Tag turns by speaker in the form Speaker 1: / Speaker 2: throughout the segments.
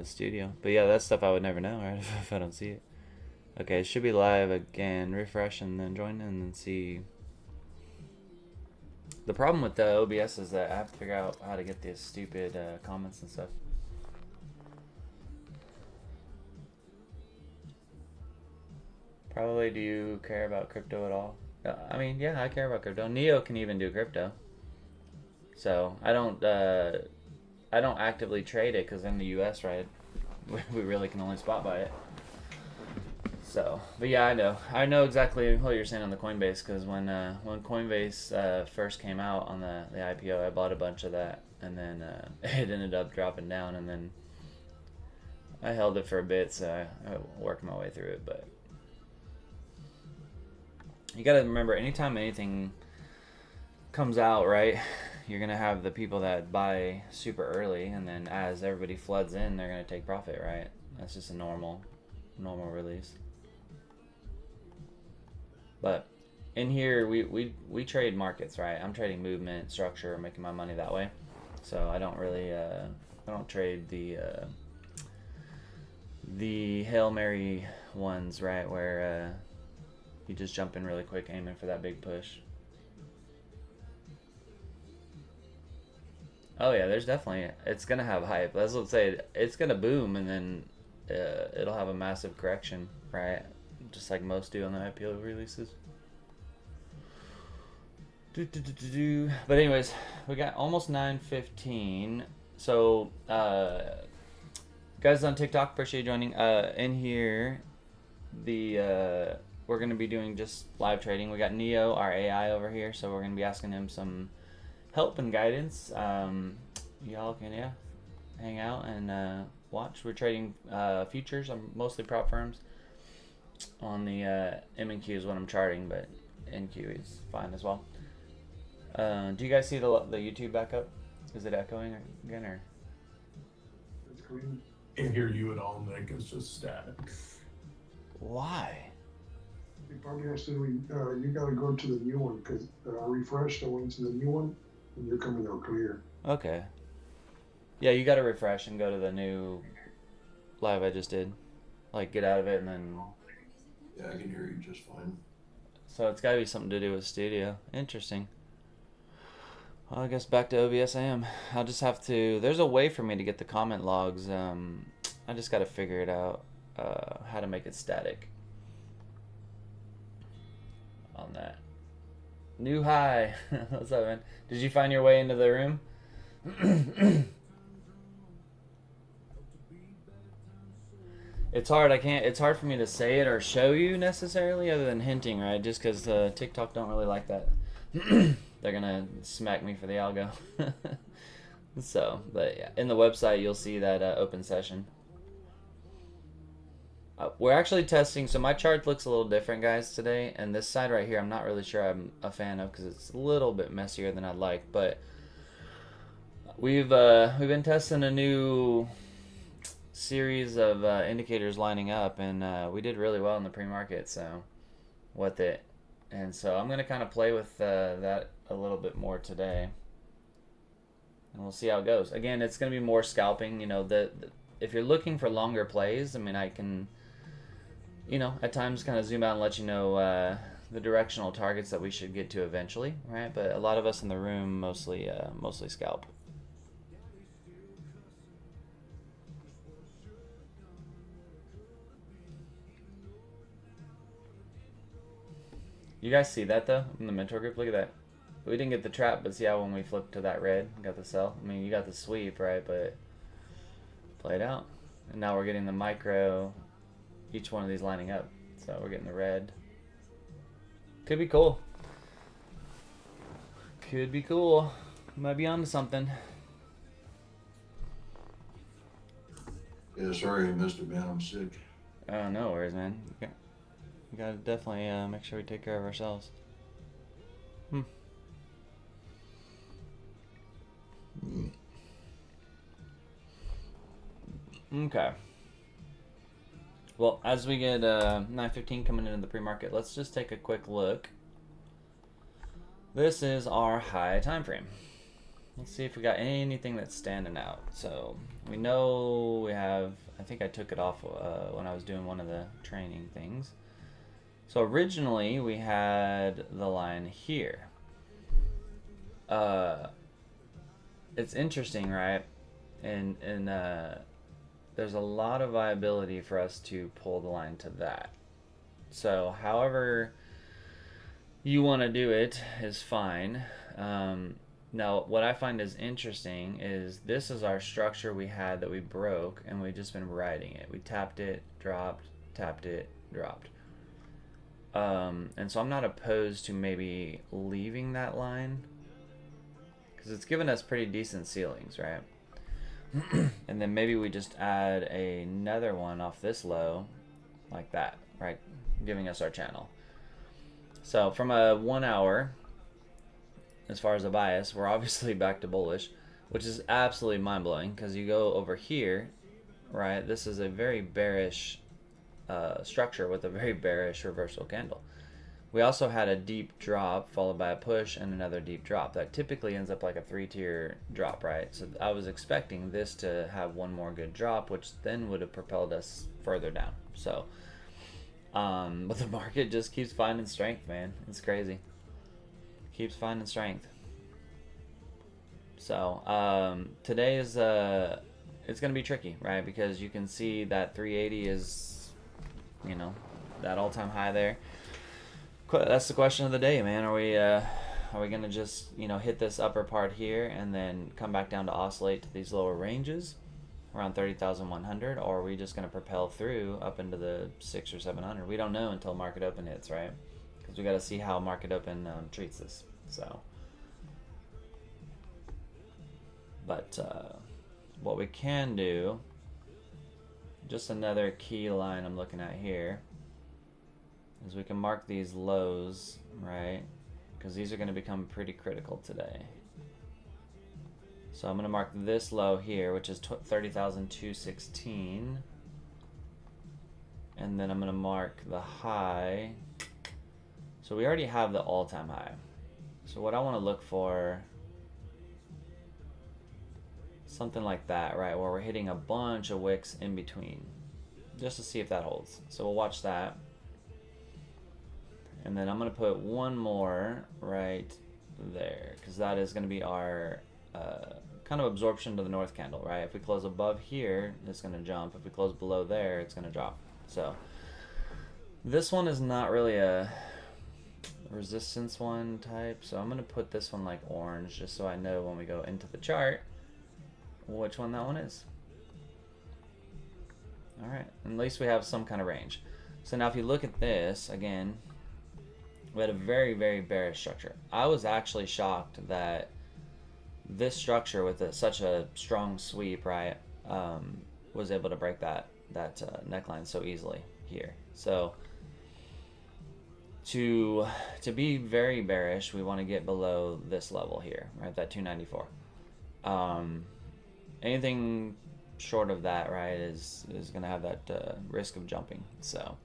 Speaker 1: studio. But yeah, that stuff I would never know, right? If I don't see it. Okay, it should be live again. Refresh and then join and then see. The problem with the OBS is that I have to figure out how to get these stupid comments and stuff. Probably, do you care about crypto at all? I mean, yeah, I care about crypto. NEO can even do crypto. So I don't actively trade it because in the U.S., right, we really can only spot buy it. So, but yeah, I know exactly what you're saying on the Coinbase because when Coinbase first came out on the IPO, I bought a bunch of that, and then it ended up dropping down, and then I held it for a bit, so I worked my way through it. But you got to remember, anytime anything comes out, right, you're gonna have the people that buy super early, and then as everybody floods in, they're gonna take profit, right? That's just a normal release. But in here, we trade markets, right? I'm trading movement, structure, making my money that way. So I don't really, I don't trade the Hail Mary ones, right? Where you just jump in really quick, aiming for that big push. Oh yeah, there's definitely, it's gonna have hype. As let's say, it's gonna boom, and then it'll have a massive correction, right? Just like most do on the IPO releases. But anyways, we got almost 9:15. So guys on TikTok, appreciate you joining. In here, we're gonna be doing just live trading. We got Neo, our AI, over here, so we're gonna be asking him some help and guidance. Y'all can hang out and watch. We're trading futures. I'm mostly prop firms. On the M&Q is what I'm charting, but NQ is fine as well. Do you guys see the YouTube backup? Is it echoing again, or?
Speaker 2: It's green. Can't hear you at all, Nick. It's just static.
Speaker 1: Why?
Speaker 3: It probably has to you gotta go to the new one because refresh the one to the new one, and you're coming out clear.
Speaker 1: Okay. Yeah, you gotta refresh and go to the new live I just did. Like, get out of it and then.
Speaker 2: Yeah, I can hear you just fine.
Speaker 1: So it's gotta be something to do with studio. Interesting. Well, I guess back to OBS I am. I'll just have to. There's a way for me to get the comment logs. I just gotta figure it out. How to make it static. On that. New high. What's up, man? Did you find your way into the room? It's hard. It's hard for me to say it or show you necessarily, other than hinting, right? Just because TikTok don't really like that. They're gonna smack me for the algo. So, but yeah, in the website you'll see that open session. We're actually testing. So my chart looks a little different, guys, today. And this side right here, I'm not really sure I'm a fan of because it's a little bit messier than I'd like. But we've been testing a new series of indicators lining up, and we did really well in the pre-market, so with it. And so I'm going to kind of play with that a little bit more today, and we'll see how it goes. Again, it's going to be more scalping. You know, if you're looking for longer plays, I mean, I can, at times kind of zoom out and let you know the directional targets that we should get to eventually, right? But a lot of us in the room mostly scalp. You guys see that though in the mentor group? Look at that. We didn't get the trap, but see how when we flipped to that red, we got the sell. I mean, you got the sweep, right? But play it out. And now we're getting the micro, each one of these lining up. So we're getting the red. Could be cool. Could be cool. Might be onto something.
Speaker 2: Yeah, sorry I missed it, man. I'm sick.
Speaker 1: Oh, no worries, man. We gotta definitely make sure we take care of ourselves. Okay. Well, as we get 9:15 coming into the pre-market, let's just take a quick look. This is our high time frame. Let's see if we got anything that's standing out. So we know we have think I took it off when I was doing one of the training things. So originally we had the line here. It's interesting, right? And there's a lot of viability for us to pull the line to that. So however you want to do it is fine. Now, what I find is interesting is this is our structure we had that we broke, and we've just been riding it. We tapped it, dropped, tapped it, dropped. And so I'm not opposed to maybe leaving that line because it's given us pretty decent ceilings, right? And then maybe we just add another one off this low like that, right? Giving us our channel. So from a 1 hour, as far as a bias, we're obviously back to bullish, which is absolutely mind-blowing because you go over here, right? This is a very bearish structure with a very bearish reversal candle. We also had a deep drop followed by a push and another deep drop. That typically ends up like a 3-tier drop, right? So I was expecting this to have one more good drop, which then would have propelled us further down. So, but the market just keeps finding strength, man. It's crazy. Keeps finding strength. So today is it's gonna be tricky, right? Because you can see that 380 is, you know, that all-time high there. That's the question of the day, man. Are we gonna just, you know, hit this upper part here and then come back down to oscillate to these lower ranges around 30,100, or are we just gonna propel through up into the 600 or 700? We don't know until market open hits, right? Because we got to see how market open treats this. So, but what we can do, just another key line I'm looking at here, is we can mark these lows, right? Because these are going to become pretty critical today. So I'm going to mark this low here, which is 30,216. And then I'm going to mark the high. So we already have the all-time high. So what I want to look for, something like that, right? Where we're hitting a bunch of wicks in between, just to see if that holds. So we'll watch that. And then I'm going to put one more right there, because that is going to be our kind of absorption to the north candle, right? If we close above here, it's going to jump. If we close below there, it's going to drop. So this one is not really a resistance one type, so I'm going to put this one like orange, just so I know when we go into the chart which one that one is. All right, at least we have some kind of range. So now if you look at this again, we had a very, very bearish structure. I was actually shocked that this structure with such a strong sweep, right, was able to break that neckline so easily here. So to be very bearish, we want to get below this level here, right, that 294. Anything short of that, right, is going to have that risk of jumping. So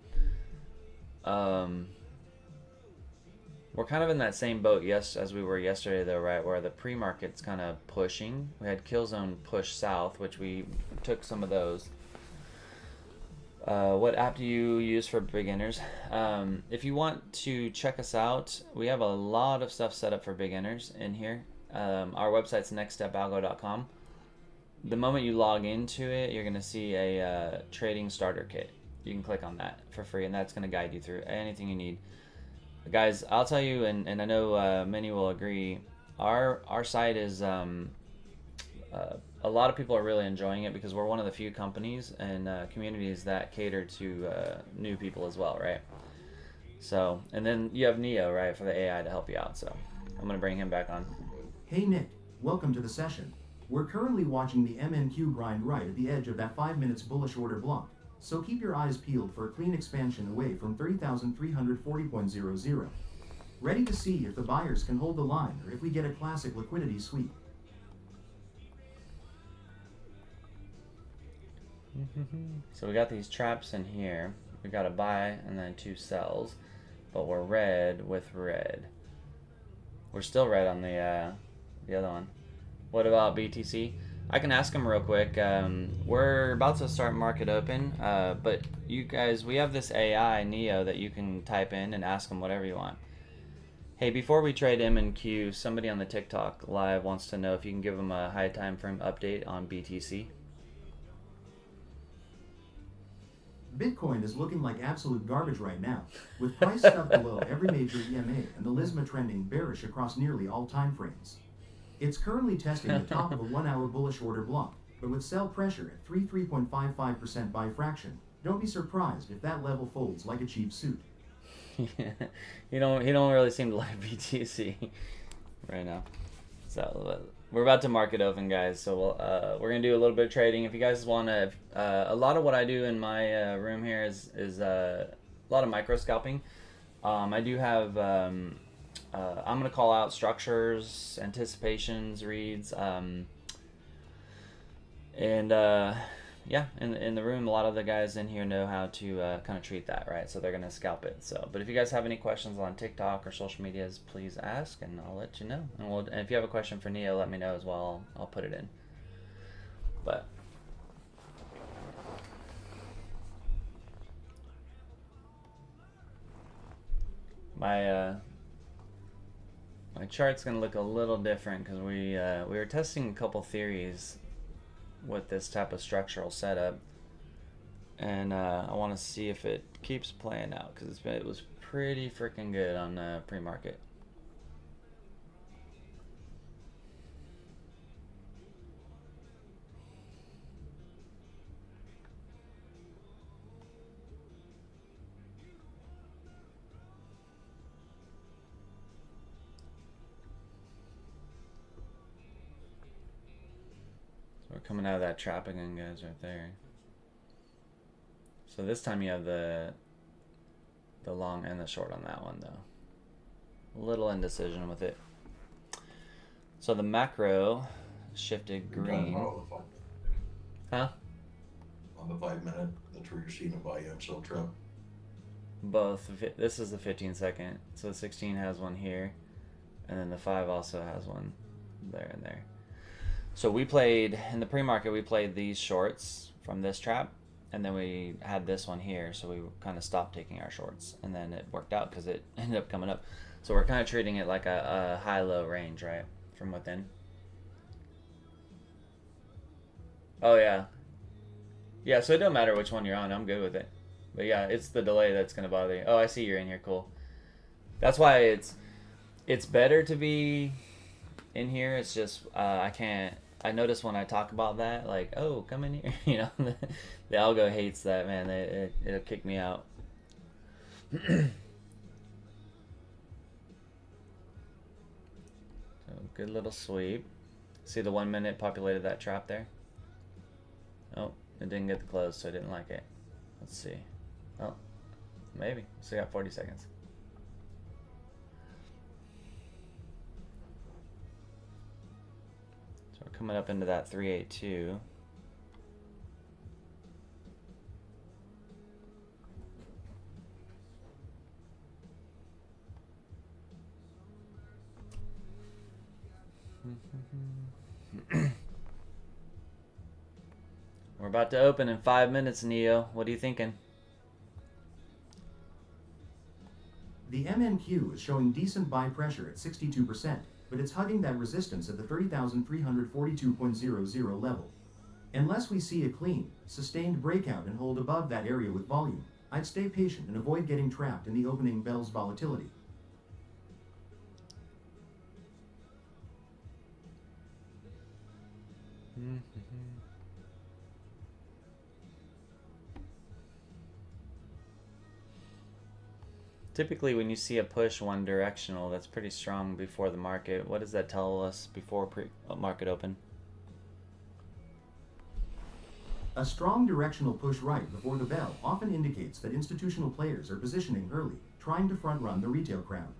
Speaker 1: we're kind of in that same boat, yes, as we were yesterday, though, right, where the pre-market's kind of pushing. We had kill zone push south, which we took some of those. What app do you use for beginners? If you want to check us out, we have a lot of stuff set up for beginners in here. Our website's nextstepalgo.com. The moment you log into it, you're going to see a trading starter kit. You can click on that for free, and that's going to guide you through anything you need. Guys, I'll tell you, and I know many will agree, our site is, a lot of people are really enjoying it because we're one of the few companies and communities that cater to new people as well, right? So, and then you have NEO, right, for the AI to help you out. So I'm going to bring him back on.
Speaker 4: Hey Nick, welcome to the session. We're currently watching the MNQ grind right at the edge of that 5 minutes bullish order block. So keep your eyes peeled for a clean expansion away from 30,340.00. Ready to see if the buyers can hold the line or if we get a classic liquidity sweep.
Speaker 1: So we got these traps in here. We got a buy and then 2 sells, but we're red with red. We're still red on the other one. What about BTC? I can ask him real quick. We're about to start market open, but you guys, we have this AI Neo that you can type in and ask him whatever you want. Hey, before we trade M and Q, somebody on the TikTok live wants to know if you can give them a high time frame update on BTC.
Speaker 4: Bitcoin is looking like absolute garbage right now, with price stuck below every major EMA and the Lisma trending bearish across nearly all time frames. It's currently testing the top of a 1-hour bullish order block, but with sell pressure at 3.55% by fraction, don't be surprised if that level folds like a cheap suit.
Speaker 1: He don't really seem to like BTC right now. So we're about to market open, guys. So we're gonna do a little bit of trading. If you guys want to, a lot of what I do in my room here is a lot of micro scalping. I do have. I'm gonna call out structures, anticipations, reads, and yeah, in the room, a lot of the guys in here know how to kind of treat that, right? So they're gonna scalp it. So, but if you guys have any questions on TikTok or social medias, please ask, and I'll let you know. And if you have a question for Neo, let me know as well. I'll put it in. But my chart's gonna look a little different because we were testing a couple theories with this type of structural setup, and I want to see if it keeps playing out because it was pretty freaking good on pre-market. So we're coming out of that trap again, guys, right there. So this time you have the long and the short on that one, though. A little indecision with it. So the macro shifted green. Huh?
Speaker 5: On the 5 minute, the trigger seen a buy and sell trap.
Speaker 1: Both. This is the 15-second. So the 16 has one here, and then the 5 also has one there and there. So we played in the pre-market. We played these shorts from this trap, and then we had this one here. So we kind of stopped taking our shorts, and then it worked out because it ended up coming up. So we're kind of treating it like a high-low range, right, from within. Oh yeah, yeah. So it don't matter which one you're on. I'm good with it. But yeah, it's the delay that's gonna bother you. Oh, I see you're in here. Cool. That's why it's better to be in here. It's just I can't. I notice when I talk about that, like, oh, come in here. You know, the algo hates that, man. It'll kick me out. So good little sweep. See the 1 minute populated that trap there. Oh, it didn't get the close, so I didn't like it. Let's see. Oh, maybe. So we got 40 seconds. So we're coming up into that 382. We're about to open in 5 minutes, Neo. What are you thinking?
Speaker 4: The MNQ is showing decent buy pressure at 62%, but it's hugging that resistance at the 30,342.00 level. Unless we see a clean, sustained breakout and hold above that area with volume, I'd stay patient and avoid getting trapped in the opening bell's volatility.
Speaker 1: Typically, when you see a push one directional, that's pretty strong before the market. What does that tell us before market open?
Speaker 4: A strong directional push right before the bell often indicates that institutional players are positioning early, trying to front-run the retail crowd.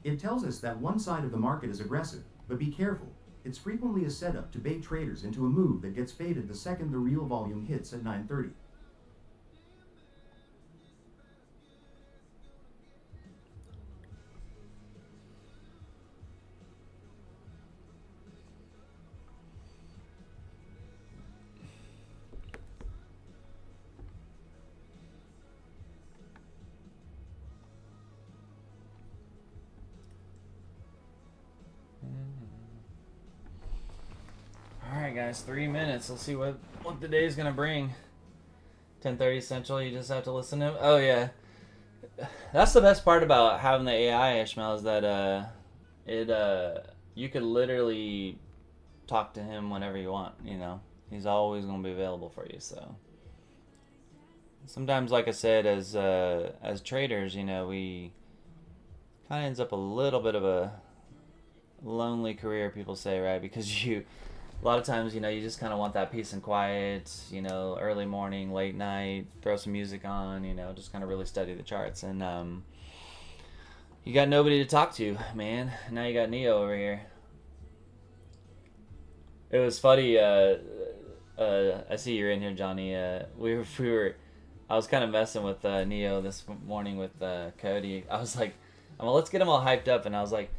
Speaker 4: It tells us that one side of the market is aggressive, but be careful. It's frequently a setup to bait traders into a move that gets faded the second the real volume hits at 9:30.
Speaker 1: guys. 3 minutes. Let's see what the day's gonna bring. 10:30 Central. You just have to listen to him. Oh yeah, that's the best part about having the AI, Ishmael, is that you could literally talk to him whenever you want. You know, he's always gonna be available for you. So sometimes, like I said, as traders, you know, we kind of ends up a little bit of a lonely career, people say, right? Because a lot of times, you know, you just kind of want that peace and quiet, you know, early morning, late night, throw some music on, you know, just kind of really study the charts. And you got nobody to talk to, man. Now you got Neo over here. It was funny. I see you're in here, Johnny. I was kind of messing with Neo this morning with Cody. I was like, well, let's get him all hyped up. And I was like,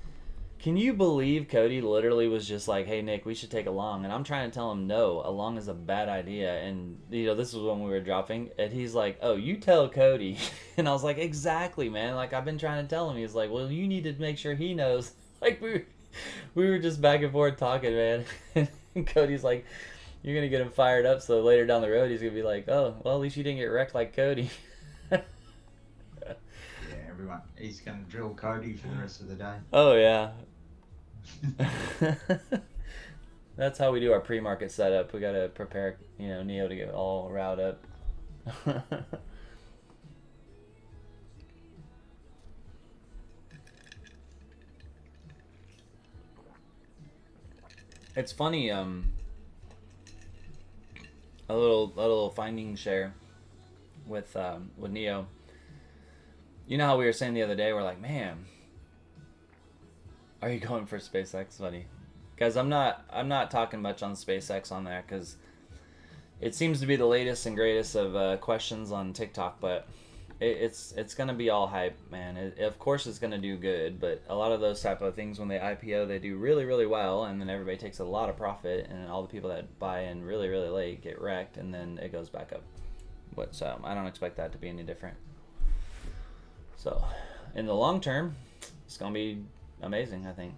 Speaker 1: can you believe Cody literally was just like, hey, Nick, we should take a long. And I'm trying to tell him, no, a long is a bad idea. And, you know, this was when we were dropping. And he's like, oh, you tell Cody. And I was like, exactly, man. Like, I've been trying to tell him. He's like, well, you need to make sure he knows. Like, we were just back and forth talking, man. And Cody's like, you're going to get him fired up. So later down the road, he's going to be like, oh, well, at least you didn't get wrecked like Cody.
Speaker 6: Yeah, everyone. He's going to drill Cody for the rest of the day.
Speaker 1: Oh, yeah. That's how we do our pre-market setup. We gotta prepare, you know, Neo to get all riled up. It's funny. A little finding share with Neo. You know how we were saying the other day, we're like, man, are you going for SpaceX, buddy? Guys, I'm not talking much on SpaceX on there because it seems to be the latest and greatest of questions on TikTok, but it's gonna be all hype, man. Of course, it's gonna do good, but a lot of those type of things when they IPO, they do really, really well, and then everybody takes a lot of profit, and all the people that buy in really, really late get wrecked, and then it goes back up. But so I don't expect that to be any different. So, in the long term, it's gonna be amazing, I think.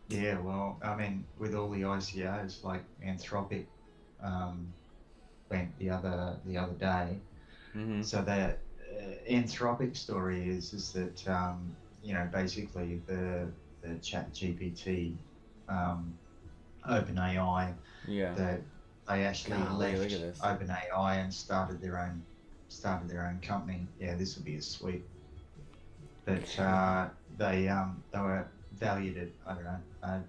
Speaker 6: Yeah, well, I mean, with all the ICOs, like Anthropic went the other day.
Speaker 1: Mm-hmm.
Speaker 6: So that Anthropic story is that you know, basically the Chat GPT, OpenAI,
Speaker 1: Yeah.
Speaker 6: that they actually
Speaker 1: Golly,
Speaker 6: left
Speaker 1: look at this.
Speaker 6: OpenAI and started their own company. Yeah, this would be a sweep. But they were valued at, I don't know,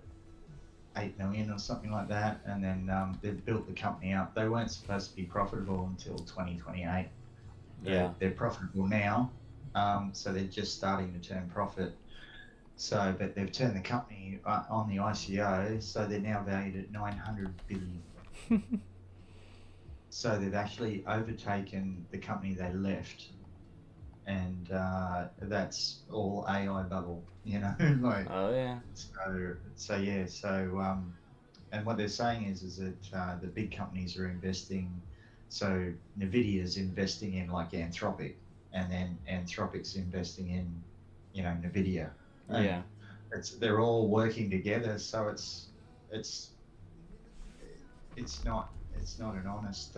Speaker 6: 8 million or something like that, and then they built the company up. They weren't supposed to be profitable until 2028.
Speaker 1: Yeah.
Speaker 6: They're profitable now, so they're just starting to turn profit. So, but they've turned the company on the ICO, so they're now valued at 900 billion. So they've actually overtaken the company they left, and that's all AI bubble, you know. Like,
Speaker 1: Oh yeah.
Speaker 6: so yeah, so and what they're saying is that the big companies are investing. So Nvidia's investing in like Anthropic, and then Anthropic's investing in, you know, Nvidia. And
Speaker 1: Yeah.
Speaker 6: they're all working together. So it's not an honest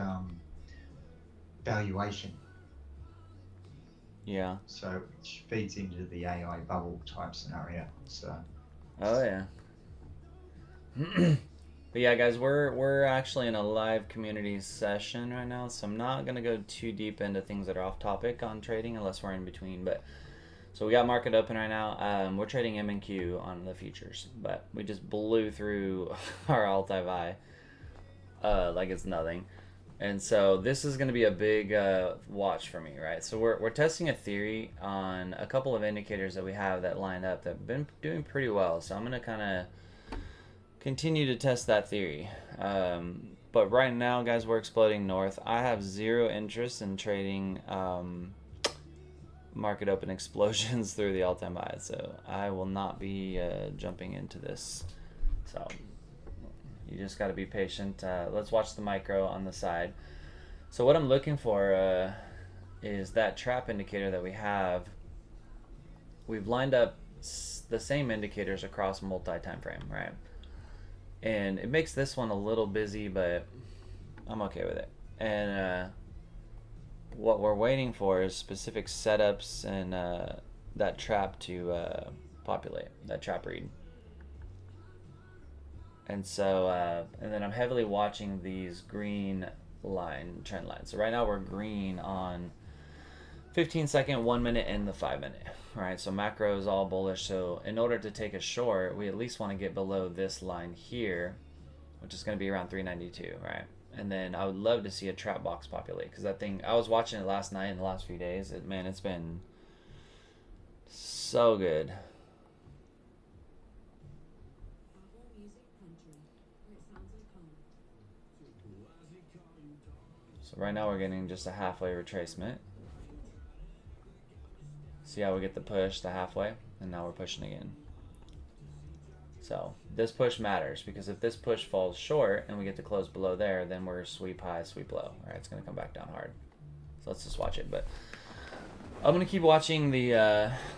Speaker 6: valuation.
Speaker 1: Yeah.
Speaker 6: So which feeds into the AI bubble type scenario. So.
Speaker 1: Oh yeah. But yeah, guys, we're actually in a live community session right now, so I'm not gonna go too deep into things that are off topic on trading unless we're in between. But so we got market open right now. We're trading M and Q on the futures, but we just blew through our multi-buy like it's nothing. And so this is going to be a big watch for me, right? So we're testing a theory on a couple of indicators that we have that line up that have been doing pretty well. So I'm going to kind of continue to test that theory. But right now, guys, we're exploding north. I have zero interest in trading market open explosions through the all-time high. So I will not be jumping into this. So you just got to be patient. Let's watch the micro on the side. So what I'm looking for is that trap indicator that we have. We've lined up the same indicators across multi-time frame, right? And it makes this one a little busy, but I'm okay with it. And what we're waiting for is specific setups and that trap to populate, that trap read. And so, and then I'm heavily watching these green trend lines. So right now we're green on 15-second, 1 minute, and the 5 minute. Right, so macro is all bullish. So in order to take a short, we at least want to get below this line here, which is going to be around 392, right? And then I would love to see a trap box populate, because that thing, I was watching it last night and the last few days. Man, it's been so good. So right now we're getting just a halfway retracement. See how we get the push, the halfway, and now we're pushing again. So this push matters, because if this push falls short and we get to close below there, then we're sweep high, sweep low. All right, it's going to come back down hard. So let's just watch it. But I'm going to keep watching the,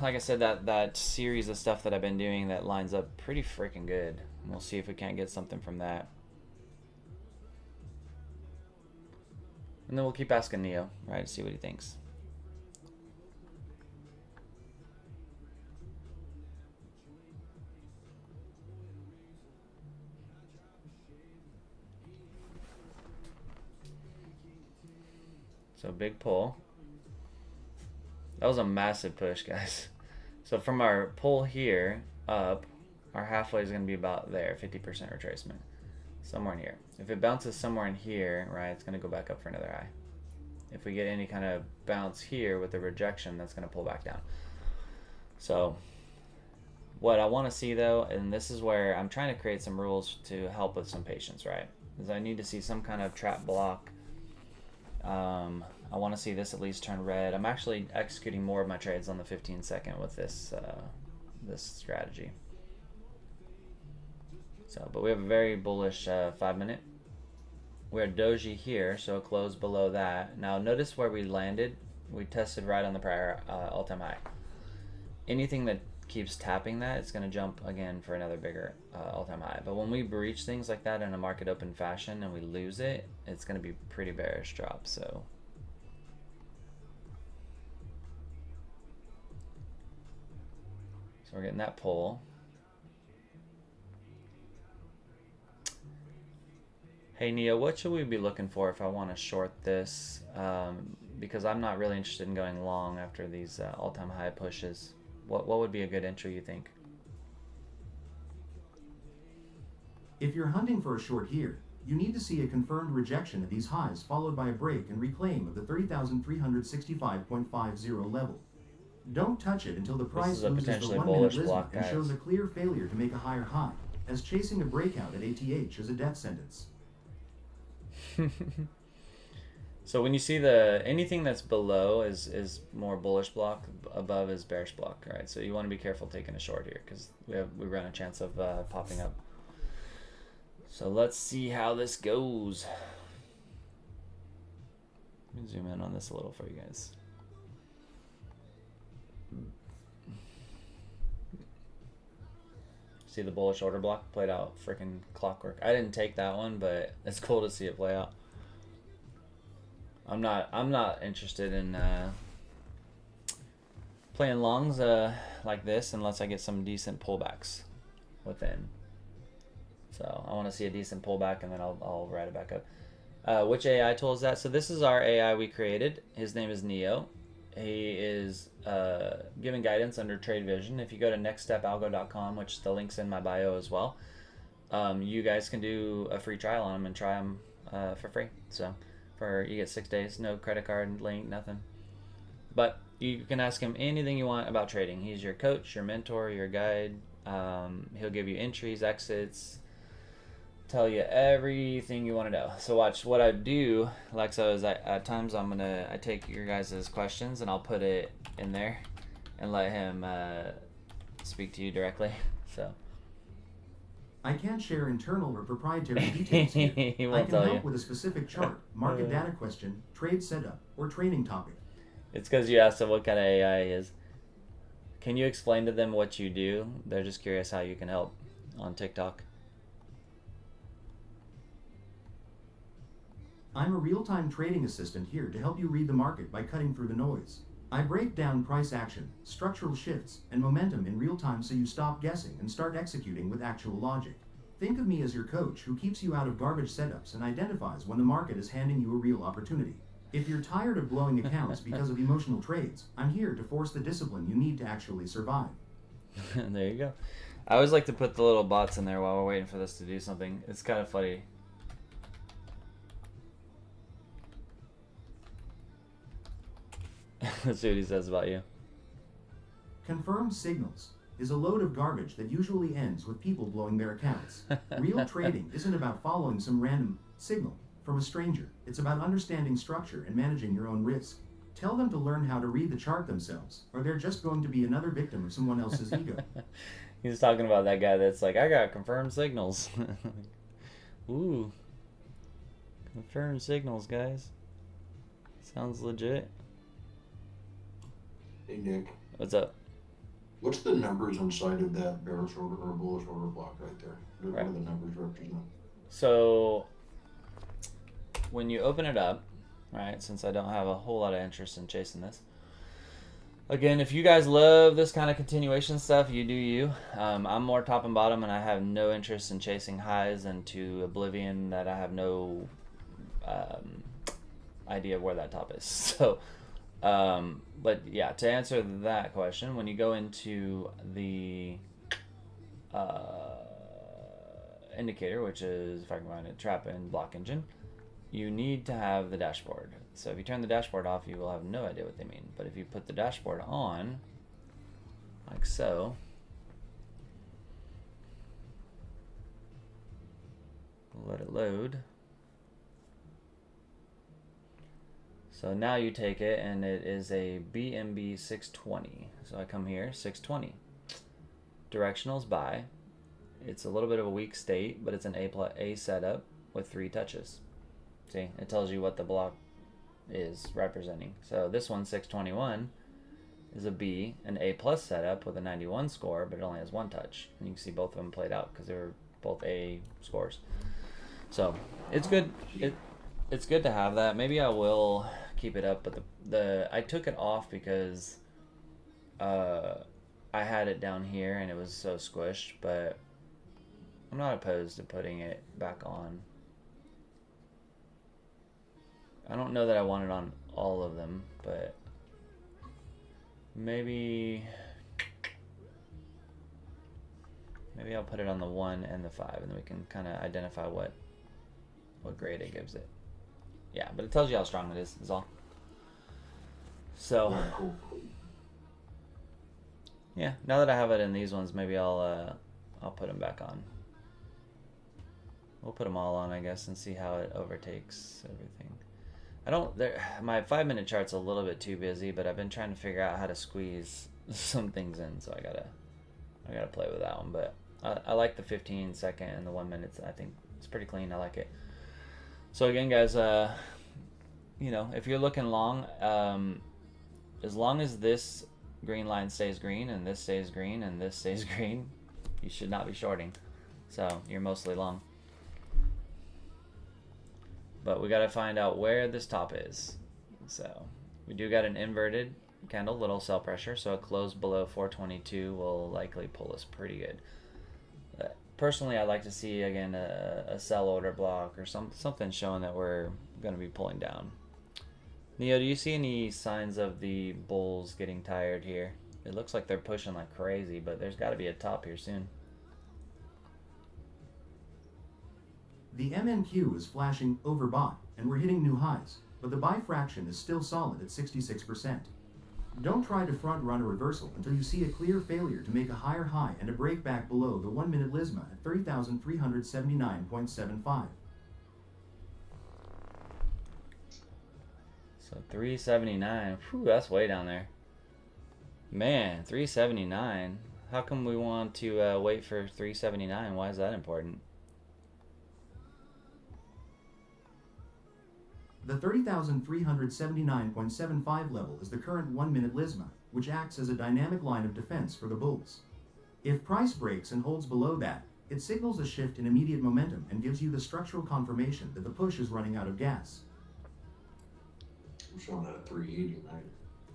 Speaker 1: like I said, that series of stuff that I've been doing that lines up pretty freaking good. And we'll see if we can't get something from that. And then we'll keep asking Neo, right, to see what he thinks. So big pull. That was a massive push, guys. So from our pull here up, our halfway is going to be about there, 50% retracement. Somewhere in here. If it bounces somewhere in here, right, it's going to go back up for another high. If we get any kind of bounce here with a rejection, that's going to pull back down. So what I want to see though, and this is where I'm trying to create some rules to help with some patience, right, is I need to see some kind of trap block. I want to see this at least turn red. I'm actually executing more of my trades on the 15-second with this this strategy. So, but we have a very bullish 5-minute. We had doji here, so it closed below that. Now notice where we landed. We tested right on the prior all-time high. Anything that keeps tapping that, it's going to jump again for another bigger all-time high. But when we breach things like that in a market open fashion and we lose it, it's going to be pretty bearish drop. So we're getting that pull. Hey Neo, what should we be looking for if I want to short this? Because I'm not really interested in going long after these all-time high pushes. What would be a good entry, you think?
Speaker 4: If you're hunting for a short here, you need to see a confirmed rejection of these highs followed by a break and reclaim of the 30,365.50 level. Don't touch it until the price loses the 1-minute Lisbon and shows a clear failure to make a higher high, as chasing a breakout at ATH is a death sentence.
Speaker 1: So when you see anything that's below is more bullish block, above is bearish block, right? So you want to be careful taking a short here, because we run a chance of popping up. So let's see how this goes. Let me zoom in on this a little for you guys. See the bullish order block played out freaking clockwork. I didn't take that one, but it's cool to see it play out. I'm not interested in playing longs like this unless I get some decent pullbacks within. So I want to see a decent pullback and then I'll ride it back up. Which AI tool is that? So this is our AI we created. His name is Neo. He is giving guidance under TradeVision. If you go to nextstepalgo.com, which the link's in my bio as well, you guys can do a free trial on him and try him for free. So you get 6 days, no credit card link, nothing. But you can ask him anything you want about trading. He's your coach, your mentor, your guide. He'll give you entries, exits, tell you everything you want to know. So watch what I do, Lexo, is at times I take your guys' questions and I'll put it in there and let him speak to you directly. So
Speaker 4: I can't share internal or proprietary details here.
Speaker 1: He
Speaker 4: I
Speaker 1: won't
Speaker 4: can
Speaker 1: tell
Speaker 4: help
Speaker 1: you.
Speaker 4: with a specific chart, market data question, trade setup, or training topic.
Speaker 1: It's because you asked him what kind of AI he is. Can you explain to them what you do? They're just curious how you can help on TikTok.
Speaker 4: I'm a real-time trading assistant here to help you read the market by cutting through the noise. I break down price action, structural shifts, and momentum in real time so you stop guessing and start executing with actual logic. Think of me as your coach who keeps you out of garbage setups and identifies when the market is handing you a real opportunity. If you're tired of blowing accounts because of emotional trades, I'm here to force the discipline you need to actually survive.
Speaker 1: There you go. I always like to put the little bots in there while we're waiting for this to do something. It's kind of funny. Let's see what he says about you.
Speaker 4: Confirmed signals is a load of garbage that usually ends with people blowing their accounts. Real trading isn't about following some random signal from a stranger. It's about understanding structure and managing your own risk. Tell them to learn how to read the chart themselves, or they're just going to be another victim of someone else's ego.
Speaker 1: He's talking about that guy that's like, I got confirmed signals. Ooh. Confirmed signals, guys. Sounds legit.
Speaker 5: Hey Nick,
Speaker 1: What's up?
Speaker 5: what's the numbers inside of that bearish order or bullish order block right there? What do the numbers represent?
Speaker 1: So, when you open it up, right, since I don't have a whole lot of interest in chasing this, again, if you guys love this kind of continuation stuff, you do you. I'm more top and bottom, and I have no interest in chasing highs into oblivion that I have no idea of where that top is. So, but yeah, to answer that question, when you go into the indicator, which is, if I can find it, trap and block engine, you need to have the dashboard. So if you turn the dashboard off, you will have no idea what they mean. But if you put the dashboard on, like so, let it load. So now you take it, and it is a BMB 620. So I come here, 620. Directionals buy. It's a little bit of a weak state, but it's an A setup with 3 touches. See, it tells you what the block is representing. So this one, 621, is a B, an A plus setup with a 91 score, but it only has 1 touch. And you can see both of them played out because they were both A scores. So it's good. It's good to have that. Maybe I will keep it up, but I took it off because I had it down here and it was so squished, but I'm not opposed to putting it back on. I don't know that I want it on all of them, but maybe I'll put it on the 1 and the 5, and then we can kind of identify what grade it gives it. Yeah, but it tells you how strong it is all. So,
Speaker 5: Yeah, cool.
Speaker 1: yeah, now that I have it in these ones, maybe I'll put them back on. We'll put them all on, I guess, and see how it overtakes everything. My 5-minute chart's a little bit too busy, but I've been trying to figure out how to squeeze some things in, so I gotta play with that one. But I like the 15-second and the 1 minute. I think it's pretty clean. I like it. So again, guys, if you're looking long, as long as this green line stays green and this stays green and this stays green, you should not be shorting. So you're mostly long. But we got to find out where this top is. So we do got an inverted candle, little sell pressure. So a close below 422 will likely pull us pretty good. Personally, I'd like to see, again, a sell order block or something showing that we're going to be pulling down. Neo, do you see any signs of the bulls getting tired here? It looks like they're pushing like crazy, but there's got to be a top here soon.
Speaker 4: The MNQ is flashing overbought, and we're hitting new highs, but the buy fraction is still solid at 66%. Don't try to front run a reversal until you see a clear failure to make a higher high and a break back below the 1-minute Lisma at 30,379.75.
Speaker 1: So 379, whew, that's way down there. Man, 379. How come we want to wait for 379? Why is that important?
Speaker 4: The 30,379.75 level is the current 1-minute Lisma, which acts as a dynamic line of defense for the bulls. If price breaks and holds below that, It signals a shift in immediate momentum and gives you the structural confirmation that the push is running out of gas.
Speaker 5: I'm showing that at 380, right?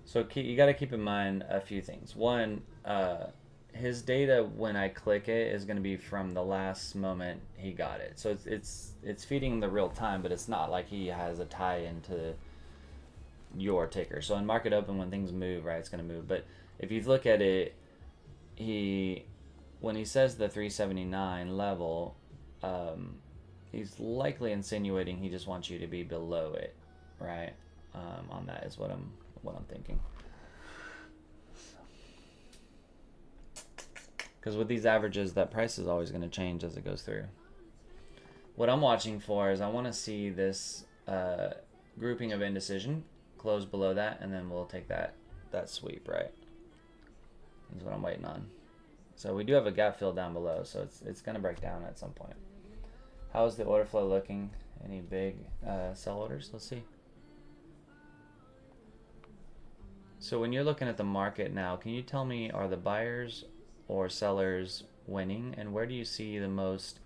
Speaker 1: So you got to keep in mind a few things. One, his data when I click it is going to be from the last moment he got it. So it's feeding the real time, but it's not like he has a tie into your ticker. So in market open, when things move, right, it's going to move. But if you look at it, when he says the 379 level, he's likely insinuating he just wants you to be below it, right? On that is what I'm thinking. Because with these averages, that price is always going to change as it goes through. What I'm watching for is I want to see this grouping of indecision close below that, and then we'll take that sweep, right? That's what I'm waiting on. So we do have a gap fill down below, so it's going to break down at some point. How's the order flow looking? Any big sell orders? Let's see. So when you're looking at the market now, can you tell me, are the buyers or sellers winning, and where do you see the most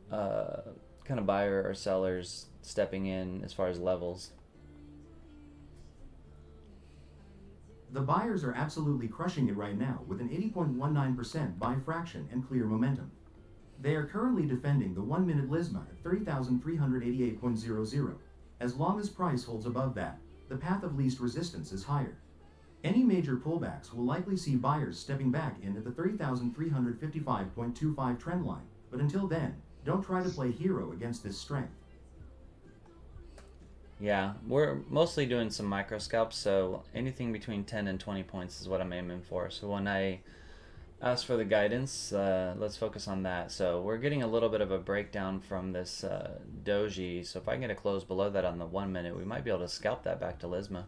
Speaker 1: kind of buyer or sellers stepping in as far as levels?
Speaker 4: The buyers are absolutely crushing it right now with an 80.19% buy fraction and clear momentum. They are currently defending the 1-minute Lisma at 30,388.00. As long as price holds above that, the path of least resistance is higher. Any major pullbacks will likely see buyers stepping back in at the 30,355.25 trend line, but until then, don't try to play hero against this strength.
Speaker 1: Yeah, we're mostly doing some micro scalps, so anything between 10 and 20 points is what I'm aiming for. So when I ask for the guidance, let's focus on that. So we're getting a little bit of a breakdown from this doji, so if I can get a close below that on the 1 minute, we might be able to scalp that back to Lisma.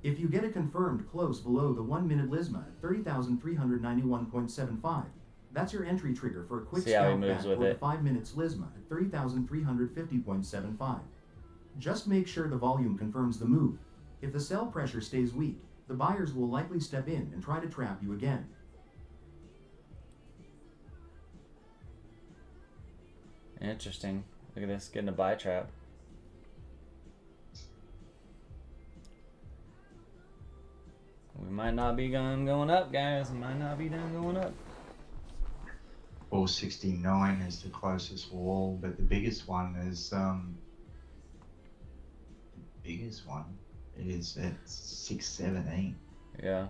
Speaker 4: If you get a confirmed close below the 1-minute Lisma at 30,391.75, that's your entry trigger for a quick scalp back for the 5 minutes Lisma at 30,350.75. Just make sure the volume confirms the move. If the sell pressure stays weak, the buyers will likely step in and try to trap you again.
Speaker 1: Interesting. Look at this, getting a buy trap. We might not be going up, guys. We might not be done going up.
Speaker 6: 469 is the closest wall, but the biggest one is at 617.
Speaker 1: Yeah.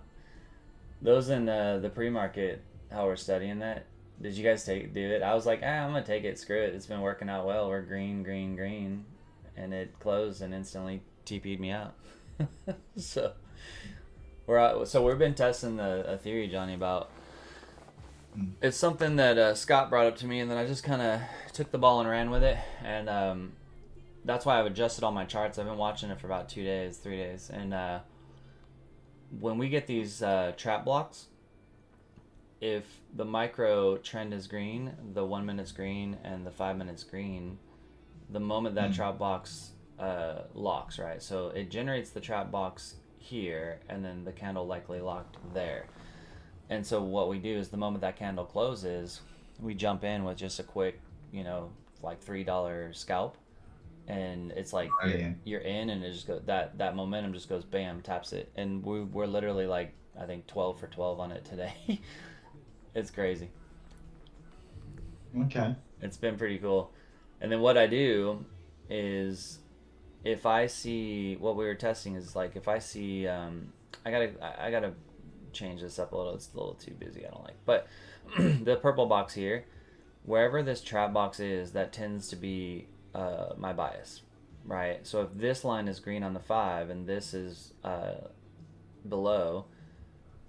Speaker 1: Those in the pre-market, how we're studying that, did you guys do it? I was like, I'm gonna take it. Screw it. It's been working out well. We're green, green, green, and it closed and instantly TP'd me out. So we've been testing a theory, Johnny, about. It's something that Scott brought up to me, and then I just kind of took the ball and ran with it, and that's why I've adjusted all my charts. I've been watching it for about 3 days, and when we get these trap blocks, if the micro trend is green, the 1 minute's green, and the 5 minutes green, the moment that trap box locks, right? So it generates the trap box here, and then the candle likely locked there. And so what we do is the moment that candle closes, we jump in with just a quick, like $3 scalp, and it's like you're in, and it just goes, that momentum just goes bam, taps it, and we're literally like, I think 12 for 12 on it today. It's crazy.
Speaker 6: Okay.
Speaker 1: It's been pretty cool. And then what I do is, if I see, what we were testing is like, if I see, I gotta change this up a little. It's a little too busy. I don't like. But the purple box here, wherever this trap box is, that tends to be my bias, right? So if this line is green on the 5 and this is below,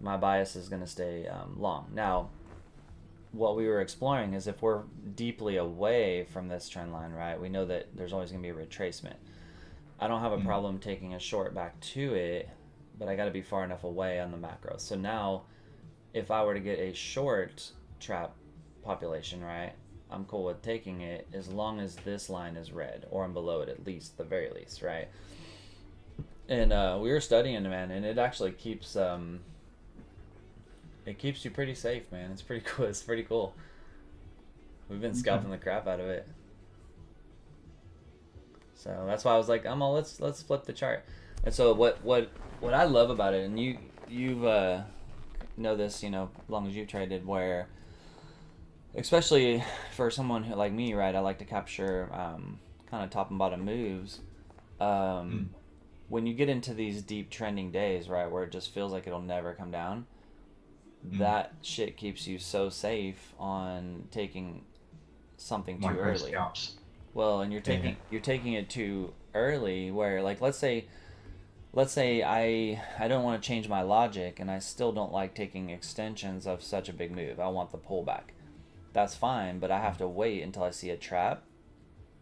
Speaker 1: my bias is going to stay long. Now, what we were exploring is if we're deeply away from this trend line, right, we know that there's always going to be a retracement. I don't have a problem taking a short back to it, but I got to be far enough away on the macro. So now, if I were to get a short trap population, right, I'm cool with taking it as long as this line is red, or I'm below it at least, the very least, right? And we were studying it, man, and it actually keeps it keeps you pretty safe, man. It's pretty cool. It's pretty cool. We've been scalping the crap out of it. So that's why I was like, let's flip the chart. And so what I love about it, and you've know this, as long as you've traded, where especially for someone who like me, right? I like to capture kind of top and bottom moves. When you get into these deep trending days, right, where it just feels like it'll never come down, that shit keeps you so safe on taking something too early. Well, and you're taking it too early, where like let's say I don't want to change my logic, and I still don't like taking extensions of such a big move. I want the pullback. That's fine, but I have to wait until I see a trap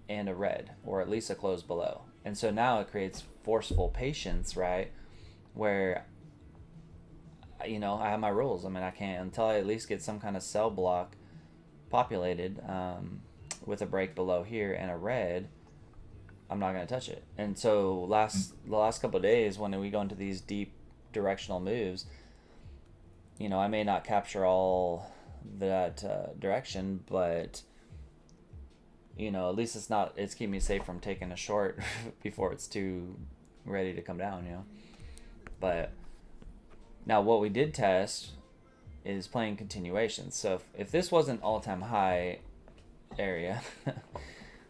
Speaker 1: and a red, or at least a close below. And so now it creates forceful patience, right? Where, I have my rules. I mean, I can't, until I at least get some kind of sell block populated with a break below here and a red, I'm not going to touch it. And so the last couple of days, when we go into these deep directional moves, I may not capture all that direction, but at least it's keeping me safe from taking a short before it's too ready to come down, But now what we did test is playing continuations. So if this wasn't all-time high area,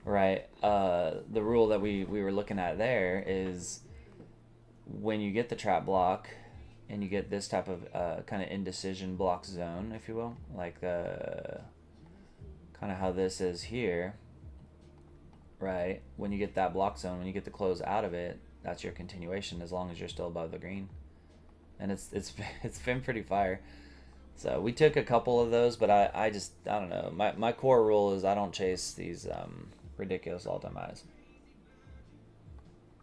Speaker 1: right, the rule that we were looking at there is when you get the trap block and you get this type of kind of indecision block zone, if you will, like kind of how this is here, right? When you get that block zone, when you get the close out of it, that's your continuation, as long as you're still above the green. And it's been pretty fire. So we took a couple of those, but I don't know. My core rule is I don't chase these ridiculous all-time highs.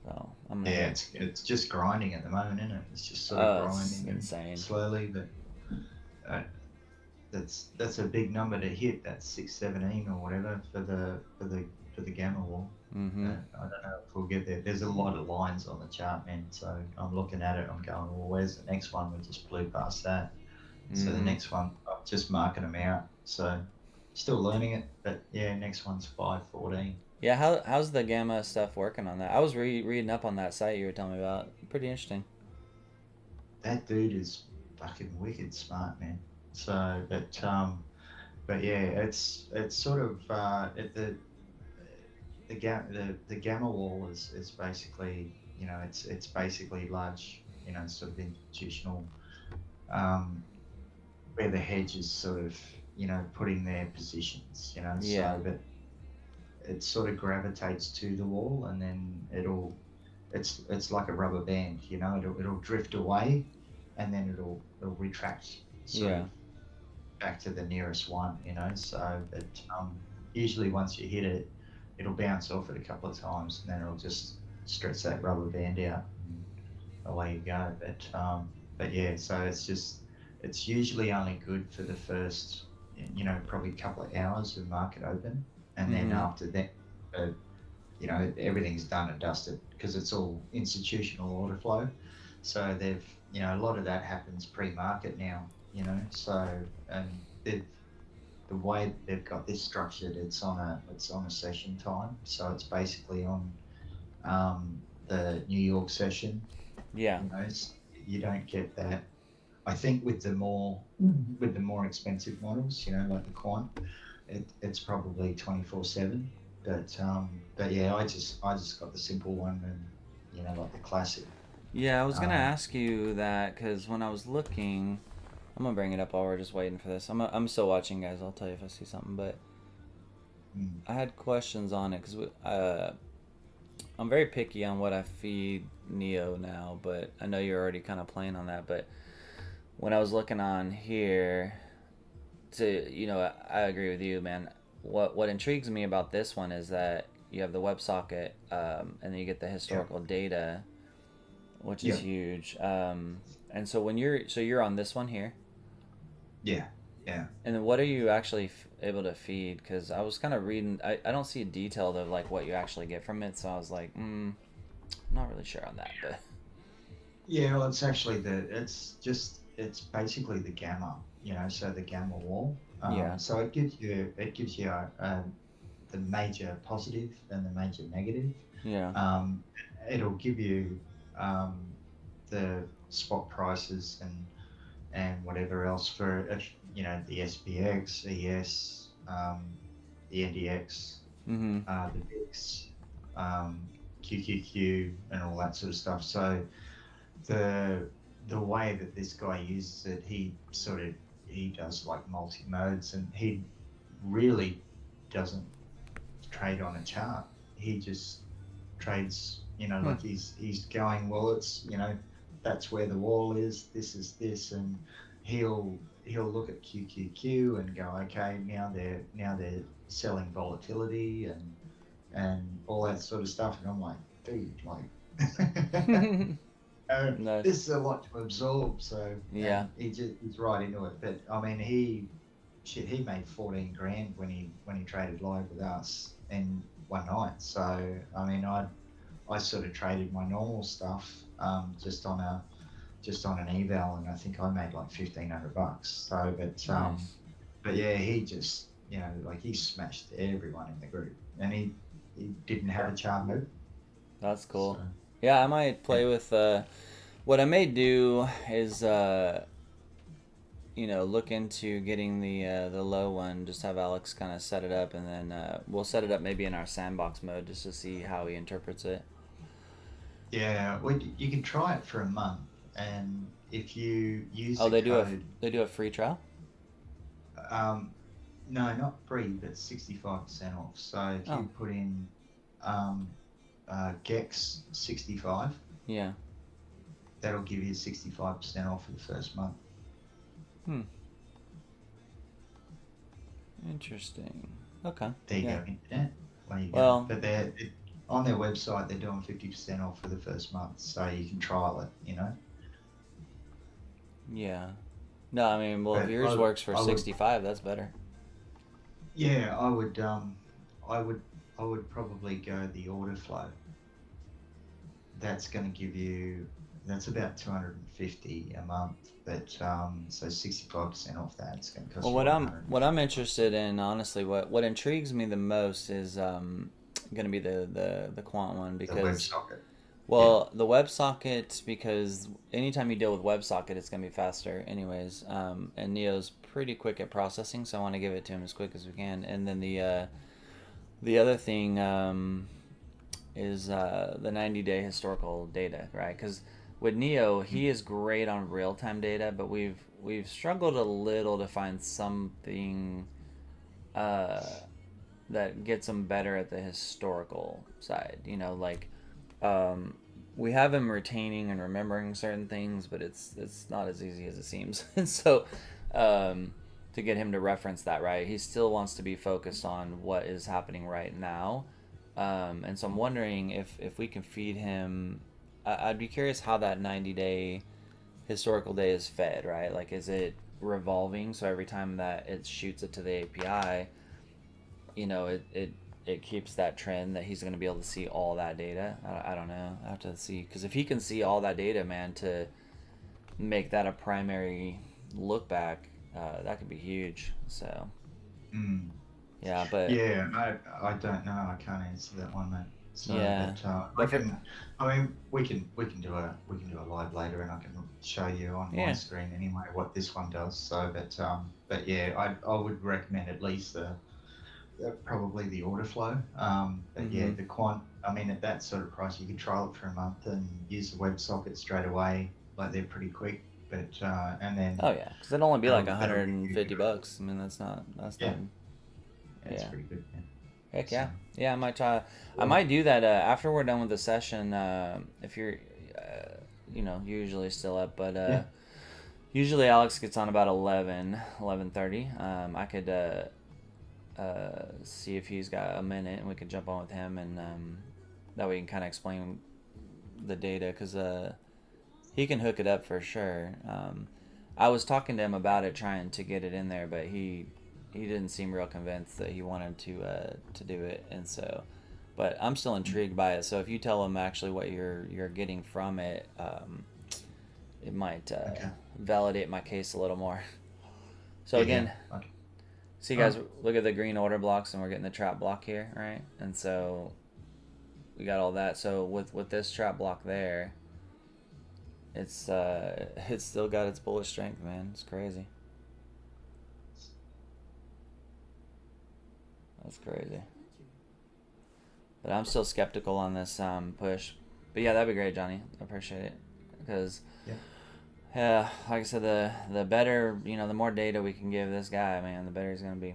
Speaker 1: So
Speaker 6: it's just grinding at the moment, isn't it? It's just sort of grinding
Speaker 1: insane
Speaker 6: slowly, but that's a big number to hit. That's 617 or whatever for the gamma wall. I don't know if we'll get there. There's a lot of lines on the chart, man. So I'm looking at it. I'm going, well, where's the next one? We just blew past that. So the next one, I'm just marking them out. So still learning it, but yeah, next one's 514.
Speaker 1: Yeah, how's the gamma stuff working on that? I was reading up on that site you were telling me about. Pretty interesting.
Speaker 6: That dude is fucking wicked smart, man. So, but yeah, it's sort of the gamma wall is basically, it's basically large, sort of institutional, where the hedge is sort of, putting their positions,
Speaker 1: Yeah.
Speaker 6: So that it sort of gravitates to the wall, and then it's like a rubber band, it'll drift away, and then it'll retract sort of back to the nearest one, so that usually once you hit it, it'll bounce off it a couple of times, and then it'll just stretch that rubber band out, and away you go. But yeah, so it's usually only good for the first, probably a couple of hours of market open, and then after that, everything's done and dusted, because it's all institutional order flow. So they've, a lot of that happens pre-market now, so, and the way they've got this structured, it's on a session time, so it's basically on the New York session.
Speaker 1: Yeah.
Speaker 6: You don't get that. I think with the more expensive models, like the quant, it's probably 24/7. But yeah, I just got the simple one, and like the classic.
Speaker 1: Yeah, I was gonna ask you that, because when I was looking, I'm gonna bring it up while we're just waiting for this. I'm still watching, guys. I'll tell you if I see something, but I had questions on it because I'm very picky on what I feed Neo now, but I know you're already kind of playing on that. But when I was looking on here, I agree with you, man. What intrigues me about this one is that you have the WebSocket, and then you get the historical data, which is huge. And so you're on this one here.
Speaker 6: Yeah.
Speaker 1: And then what are you actually able to feed? Because I was kind of reading, I don't see a detail of like what you actually get from it, so I was like, I'm not really sure on that. But
Speaker 6: yeah, well, it's actually it's just it's basically the gamma, so the gamma wall.
Speaker 1: Yeah.
Speaker 6: So it gives you the major positive and the major negative.
Speaker 1: Yeah.
Speaker 6: It'll give you the spot prices and whatever else for the SPX, ES, the NDX,
Speaker 1: Mm-hmm.
Speaker 6: the VIX, QQQ, and all that sort of stuff. So the way that this guy uses it, he does like multi modes, and he really doesn't trade on a chart. He just trades, like he's going, well, it's that's where the wall is. This is this, and he'll look at QQQ and go, okay, now they're selling volatility and all that sort of stuff, and I'm like, dude, like.
Speaker 1: Nice.
Speaker 6: This is a lot to absorb, so
Speaker 1: Yeah.
Speaker 6: he's right into it. But I mean, he made 14 grand when he traded live with us in one night. So I mean, I sort of traded my normal stuff just on an eval, and I think I made like $1,500. So
Speaker 1: Nice.
Speaker 6: but yeah, he just like he smashed everyone in the group, and he didn't have a chart move.
Speaker 1: That's cool.
Speaker 6: So,
Speaker 1: Yeah, I might play with. What I may do is, look into getting the low one. Just have Alex kind of set it up, and then we'll set it up maybe in our sandbox mode just to see how he interprets it.
Speaker 6: yeah, well, you can try it for a month, and if you use
Speaker 1: Oh,
Speaker 6: the code,
Speaker 1: they do a free trial.
Speaker 6: um, no, not free, but 65% off. So if
Speaker 1: Oh.
Speaker 6: you put in Gex 65,
Speaker 1: Yeah.
Speaker 6: that'll give you 65% off for the first month.
Speaker 1: Interesting. Okay.
Speaker 6: There you
Speaker 1: Yeah.
Speaker 6: go, internet. There you
Speaker 1: Well-
Speaker 6: go. But on their website, they're doing 50% off for the first month, so you can trial it.
Speaker 1: Yeah. No, I mean, well, if
Speaker 6: But
Speaker 1: yours works for
Speaker 6: I would-
Speaker 1: 65, that's better.
Speaker 6: Yeah, I would probably go the order flow. That's going to give you, that's about 250 a month, but so 65% off that, it's going to cost
Speaker 1: Well,
Speaker 6: you
Speaker 1: what I'm interested in, honestly, what intrigues me the most is going to be the quant one
Speaker 6: the
Speaker 1: because
Speaker 6: WebSocket.
Speaker 1: well, the WebSocket, because anytime you deal with WebSocket, it's going to be faster anyways. And Neo's pretty quick at processing, so I want to give it to him as quick as we can. And then the other thing is the 90-day historical data, right? Because with Neo, he is great on real-time data, but we've struggled a little to find something that gets him better at the historical side. We have him retaining and remembering certain things, but it's not as easy as it seems. And so to get him to reference that, right, he still wants to be focused on what is happening right now. And so I'm wondering if we can feed him. I'd be curious how that 90-day historical day is fed, right? Like, is it revolving? So every time that it shoots it to the API, it keeps that trend that he's going to be able to see all that data. I don't know. I have to see, because if he can see all that data, man, to make that a primary look back, that could be huge. So yeah, but
Speaker 6: Yeah, I don't know. I can't answer that one, mate. So,
Speaker 1: Yeah.
Speaker 6: but, we can do a live later, and I can show you on
Speaker 1: Yeah.
Speaker 6: my screen anyway what this one does. So, but yeah, I would recommend at least probably the order flow. But yeah, the quant. I mean, at that sort of price, you can trial it for a month and use the WebSocket straight away. Like, they're pretty quick. But and then
Speaker 1: oh yeah, because it'll only be like
Speaker 6: that'll give you-
Speaker 1: $150. I mean, that's not
Speaker 6: Yeah. It's
Speaker 1: Yeah.
Speaker 6: pretty good. Yeah.
Speaker 1: Heck yeah.
Speaker 6: So-
Speaker 1: Yeah, I might try. I might do that after we're done with the session. If you're, usually still up, but
Speaker 6: Yeah.
Speaker 1: usually Alex gets on about 11:30. I could see if he's got a minute, and we could jump on with him, and that way he can kind of explain the data, because he can hook it up for sure. I was talking to him about it, trying to get it in there, but he didn't seem real convinced that he wanted to do it, and so. But I'm still intrigued by it. So if you tell him actually what you're getting from it, it might
Speaker 6: Okay.
Speaker 1: validate my case a little more. So
Speaker 6: Yeah,
Speaker 1: again,
Speaker 6: yeah. Okay.
Speaker 1: see
Speaker 6: All
Speaker 1: guys,
Speaker 6: right.
Speaker 1: look at the green order blocks, and we're getting the trap block here, right? And so we got all that. So with this trap block there, it's still got its bullish strength, man. It's crazy. That's crazy. But I'm still skeptical on this push. But yeah, that'd be great, Johnny. I appreciate it because
Speaker 6: Yeah.
Speaker 1: yeah, like I said, the better, the more data we can give this guy, man, the better he's gonna be.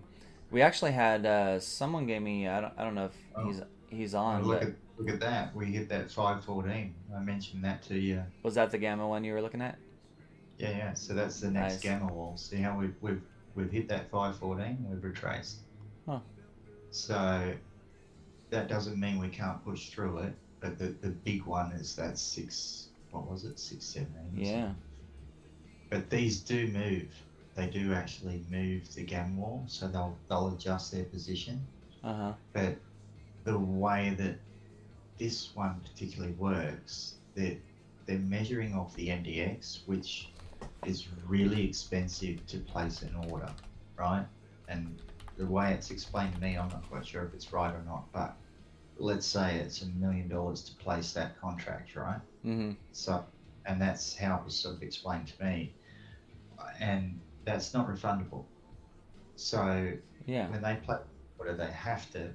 Speaker 1: We actually had someone gave me, I don't know if
Speaker 6: Oh,
Speaker 1: he's
Speaker 6: oh,
Speaker 1: on, but
Speaker 6: look at that. We hit that 514. I mentioned that to you.
Speaker 1: was that the gamma one you were looking at?
Speaker 6: Yeah, yeah. So that's the next
Speaker 1: Nice.
Speaker 6: gamma wall. See how we've hit that 514. We've retraced.
Speaker 1: Huh.
Speaker 6: So that doesn't mean we can't push through it. But the big one is that what was it? 617.
Speaker 1: Yeah.
Speaker 6: But these do move. They do actually move the gamma wall, so they'll adjust their position.
Speaker 1: Uh-huh.
Speaker 6: But the way that this one particularly works, they're measuring off the NDX, which is really expensive to place an order, right? And the way it's explained to me, I'm not quite sure if it's right or not, but let's say it's $1 million to place that contract, right?
Speaker 1: Mm-hmm.
Speaker 6: So, and that's how it was sort of explained to me, and that's not refundable. So
Speaker 1: Yeah.
Speaker 6: when they play order, they have to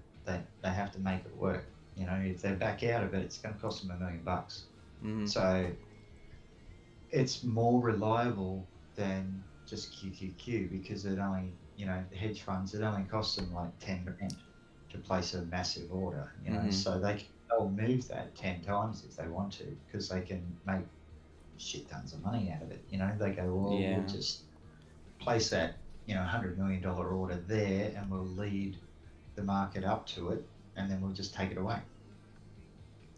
Speaker 6: make it work. If they back out of it, it's going to cost them $1 million.
Speaker 1: Mm-hmm.
Speaker 6: So it's more reliable than just QQQ because it only, the hedge funds, it only costs them like 10 grand to place a massive order,
Speaker 1: Mhm.
Speaker 6: so they'll move that 10 times if they want to because they can make shit tons of money out of it. They go, well,
Speaker 1: Yeah.
Speaker 6: we'll just place that, $100 million order there and we'll lead the market up to it and then we'll just take it away.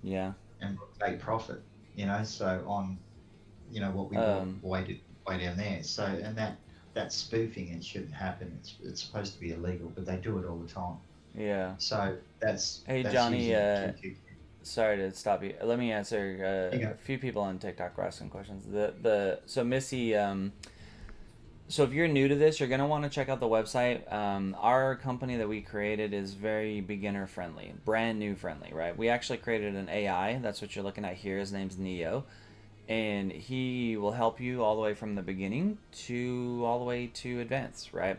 Speaker 1: Yeah.
Speaker 6: And we'll take profit, so on, what we bought way down there. So, and that spoofing, it shouldn't happen. It's supposed to be illegal, but they do it all the time.
Speaker 1: Yeah.
Speaker 6: So that's
Speaker 1: Hey,
Speaker 6: that's
Speaker 1: Johnny,
Speaker 6: using QQ.
Speaker 1: sorry to stop you. Let me answer.
Speaker 6: You go.
Speaker 1: A few people on TikTok were asking questions. So Missy, so if you're new to this, you're gonna want to check out the website. Our company that we created is very beginner friendly, brand new friendly, right? We actually created an AI. That's what you're looking at here. His name's Neo, and he will help you all the way from the beginning to all the way to advanced, right?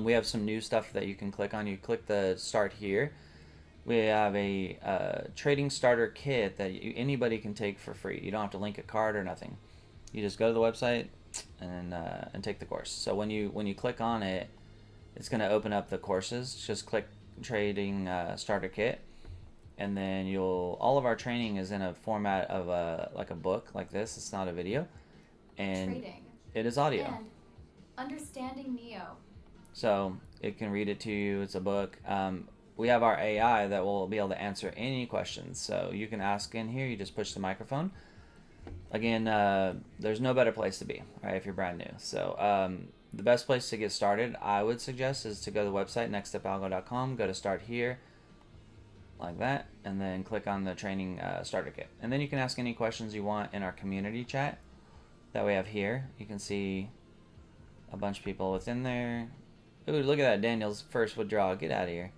Speaker 1: We have some new stuff that you can click on. You click the start here. We have a trading starter kit that anybody can take for free. You don't have to link a card or nothing. You just go to the website and take the course. So when you click on it, it's going to open up the courses. Just click trading starter kit, and then all of our training is in a format of like a book like this. It's not a video, and
Speaker 7: Trading
Speaker 1: it is audio.
Speaker 7: and understanding NEO.
Speaker 1: So it can read it to you. It's a book. We have our AI that will be able to answer any questions. So you can ask in here. You just push the microphone. Again, there's no better place to be, right, if you're brand new. So the best place to get started, I would suggest, is to go to the website, nextstepalgo.com, go to start here, like that, and then click on the training starter kit. And then you can ask any questions you want in our community chat that we have here. You can see a bunch of people within there. Ooh, look at that, Daniel's first withdrawal. Get out of here.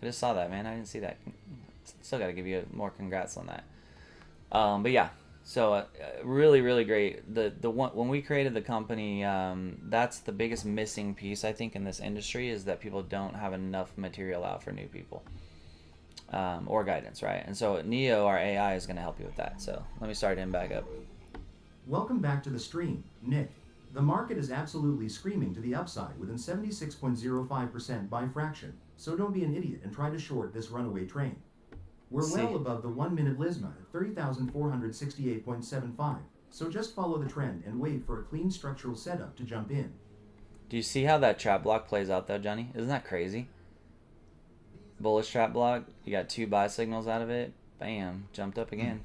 Speaker 1: I just saw that, man. I didn't see that. Still got to give you more congrats on that. But yeah, so really, really great. The one when we created the company, that's the biggest missing piece, I think, in this industry, is that people don't have enough material out for new people or guidance, right? And so Neo, our AI, is going to help you with that. So let me start him back up.
Speaker 4: Welcome back to the stream, Nick. The market is absolutely screaming to the upside within 76.05% by fraction, so don't be an idiot and try to short this runaway train. We're well above the 1-minute Lisma at 30,468.75, so just follow the trend and wait for a clean structural setup to jump in.
Speaker 1: Do you see how that trap block plays out though, Johnny? Isn't that crazy? Bullish trap block, you got 2 buy signals out of it, bam, jumped up again.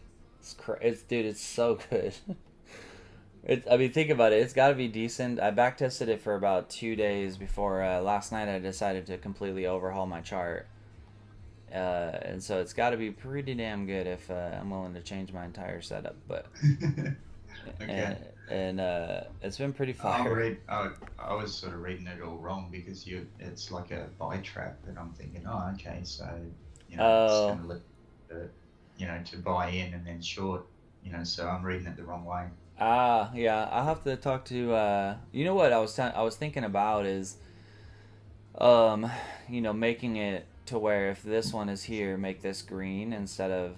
Speaker 1: Dude, it's so good. I mean, think about it. It's got to be decent. I backtested it for about 2 days before last night. I decided to completely overhaul my chart, and so it's got to be pretty damn good if I'm willing to change my entire setup. But
Speaker 6: Okay.
Speaker 1: and it's been pretty
Speaker 6: I'll
Speaker 1: fire.
Speaker 6: read. I was sort of reading it all wrong because it's like a buy trap, and I'm thinking, oh, okay, so it's going
Speaker 1: Oh,
Speaker 6: to to buy in and then short, so I'm reading it the wrong way.
Speaker 1: yeah. I'll have to talk to. You know what I was thinking about is, making it to where if this one is here, make this green instead of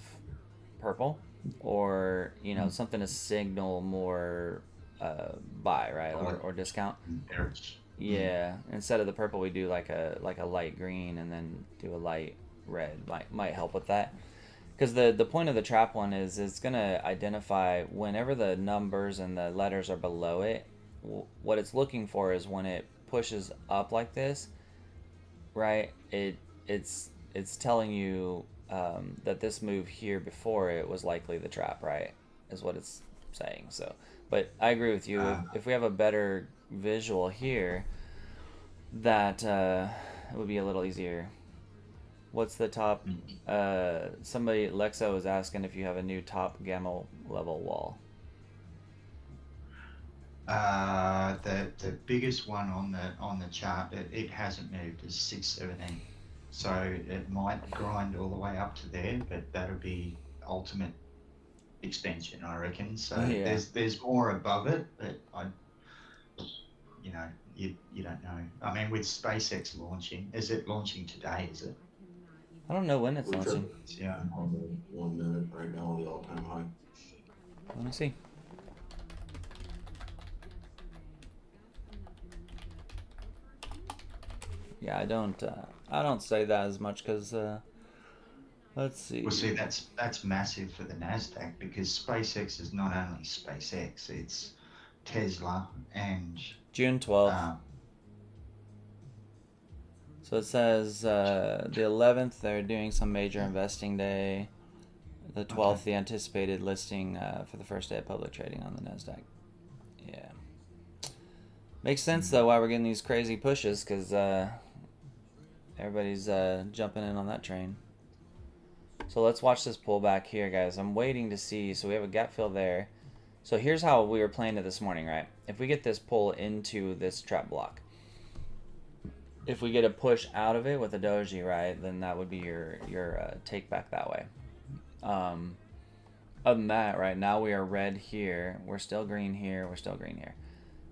Speaker 1: purple, or
Speaker 6: Mm.
Speaker 1: something to signal more buy, right,
Speaker 6: Bullet
Speaker 1: or discount.
Speaker 6: bearish. Mm.
Speaker 1: Yeah, instead of the purple, we do like a light green and then do a light red. Might help with that. Because the point of the trap one is it's gonna identify whenever the numbers and the letters are below it. What it's looking for is when it pushes up like this, right? It's telling you that this move here before it was likely the trap, right? Is what it's saying. So, but I agree with you.
Speaker 6: Uh,
Speaker 1: If we have a better visual here, that it would be a little easier. What's the top?
Speaker 6: mm.
Speaker 1: Somebody Lexo was asking if you have a new top gamma level wall.
Speaker 6: The biggest one on the chart, it hasn't moved, is 617. So it might grind all the way up to there, but that'll be ultimate extension, I reckon. So
Speaker 1: Yeah,
Speaker 6: there's more above it, but you know, you don't know. I mean, with SpaceX launching, is it launching today? Is it?
Speaker 1: I don't know when it's
Speaker 5: We're
Speaker 1: launching.
Speaker 5: checking
Speaker 6: Yeah.
Speaker 5: on the 1 minute right now on the all-time high.
Speaker 1: Let me see. Yeah, I don't say that as much because let's see.
Speaker 6: Well, see, that's massive for the Nasdaq because SpaceX is not only SpaceX, it's Tesla and
Speaker 1: June 12th.
Speaker 6: um,
Speaker 1: So it says the 11th they're doing some major investing day. The 12th,
Speaker 6: okay.
Speaker 1: the anticipated listing for the first day of public trading on the Nasdaq. Yeah, makes sense though why we're getting these crazy pushes because everybody's jumping in on that train. So let's watch this pullback here, guys. I'm waiting to see. So we have a gap fill there. So here's how we were playing it this morning, right? If we get this pull into this trap block, if we get a push out of it with a doji, right, then that would be your take back that way. Other than that, right now we are red here. We're still green here. We're still green here,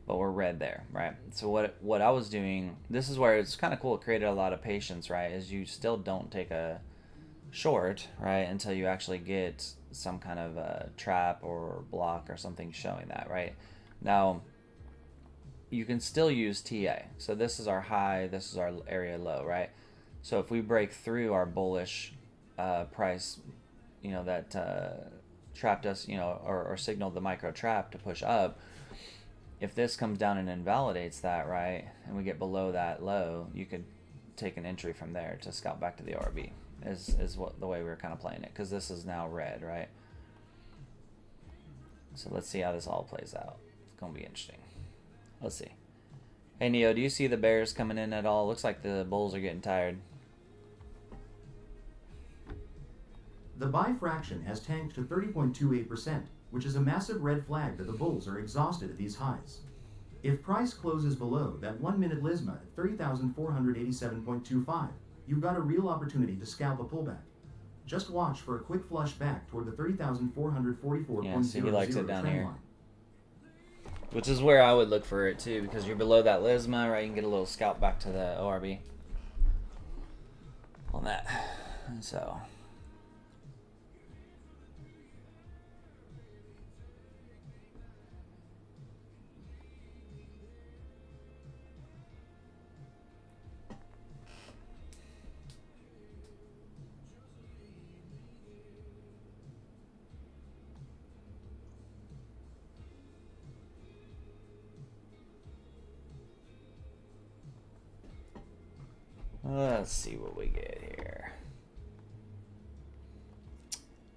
Speaker 1: but we're red there, right? So what I was doing, this is where it's kind of cool. It created a lot of patience, right? Is you still don't take a short, right, until you actually get some kind of a trap or block or something showing that, right? Now you can still use TA. So this is our high, this is our area low, right? So if we break through our bullish price, that trapped us, or signaled the micro trap to push up, if this comes down and invalidates that, right, and we get below that low, you could take an entry from there to scalp back to the ORB. Is what the way we were kind of playing it, because this is now red, right? So let's see how this all plays out. It's gonna be interesting. Let's see. Hey Neo, do you see the bears coming in at all? Looks like the bulls are getting tired.
Speaker 4: The buy fraction has tanked to 30.28%, which is a massive red flag that the bulls are exhausted at these highs. If price closes below that 1-minute Lisma at 30,487.25, you've got a real opportunity to scalp a pullback. Just watch for a quick flush back toward the 30,444.00
Speaker 1: Yeah, see, he likes it down
Speaker 4: trend
Speaker 1: here.
Speaker 4: line.
Speaker 1: Which is where I would look for it too, because you're below that Lisma, right? You can get a little scalp back to the ORB on that. So let's see what we get here.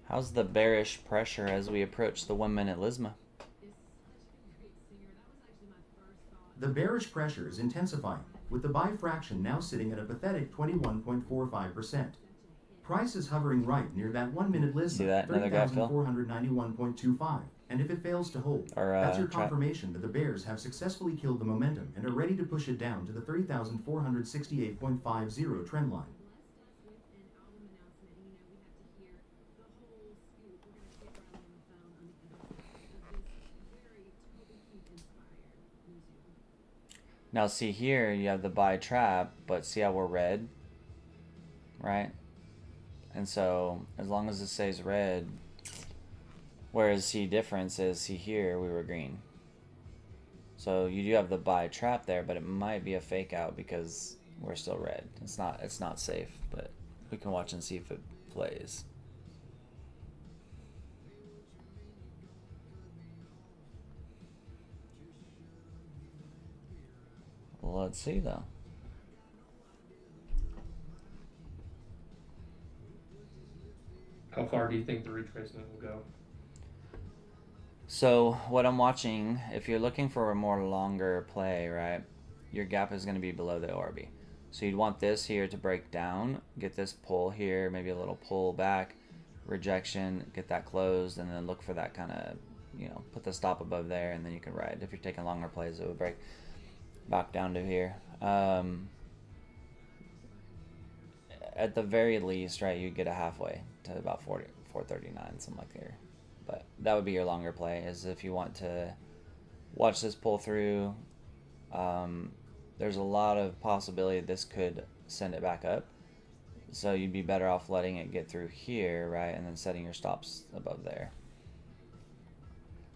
Speaker 1: How's the bearish pressure as we approach the 1-minute Lisma?
Speaker 4: The bearish pressure is intensifying, with the buy fraction now sitting at a pathetic 21.45%. Price is hovering right near that 1-minute
Speaker 1: See
Speaker 4: Lisma,
Speaker 1: that? Another gap fill?
Speaker 4: 30,491.25. And if it fails to hold,
Speaker 1: or
Speaker 4: that's your
Speaker 1: trap.
Speaker 4: confirmation that the bears have successfully killed the momentum and are ready to push it down to the 3,468.50 trend line.
Speaker 1: Now see here, you have the buy trap, but see how we're red, right? And so as long as it stays red, whereas see difference is, see here we were green. So you do have the buy trap there, but it might be a fake out because we're still red. It's not safe, but we can watch and see if it plays. Let's see though.
Speaker 8: How far do you think the retracement will go?
Speaker 1: So what I'm watching, if you're looking for a more longer play, right, your gap is going to be below the ORB. So you'd want this here to break down, get this pull here, maybe a little pull back, rejection, get that closed, and then look for that kind of, put the stop above there, and then you can ride. If you're taking longer plays, it would break back down to here. At the very least, right, you get a halfway to about 439, something like there. But that would be your longer play, is if you want to watch this pull through. There's a lot of possibility this could send it back up. So you'd be better off letting it get through here, right, and then setting your stops above there.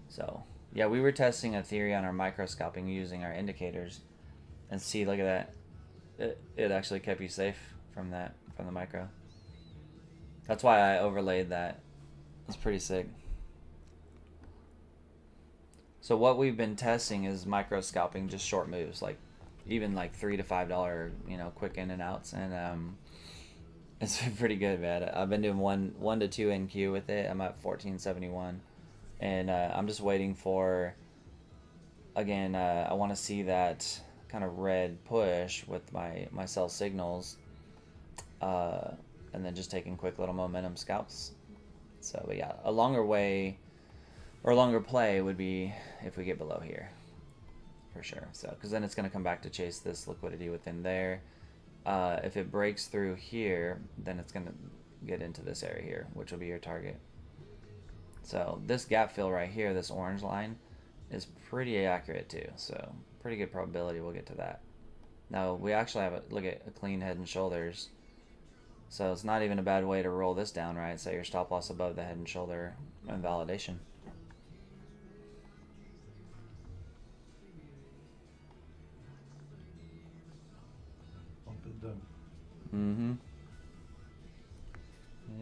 Speaker 1: So, yeah, we were testing a theory on our micro scalping using our indicators. And see, look at that. It actually kept you safe from the micro. That's why I overlaid that. It's pretty sick. So what we've been testing is micro scalping, just short moves, like even like $3 to $5, quick in and outs, and it's been pretty good, man. I've been doing one to two NQ with it. I'm at 1471, and I'm just waiting for. Again, I want to see that kind of red push with my sell signals, and then just taking quick little momentum scalps. So, but yeah, a longer way or a longer play would be if we get below here, for sure. So, because then it's going to come back to chase this liquidity within there. If it breaks through here, then it's going to get into this area here, which will be your target. So this gap fill right here, this orange line, is pretty accurate too. So pretty good probability we'll get to that. Now we actually have look at a clean head and shoulders. So it's not even a bad way to roll this down, right? Set your stop loss above the head and shoulder invalidation. Mm-hmm.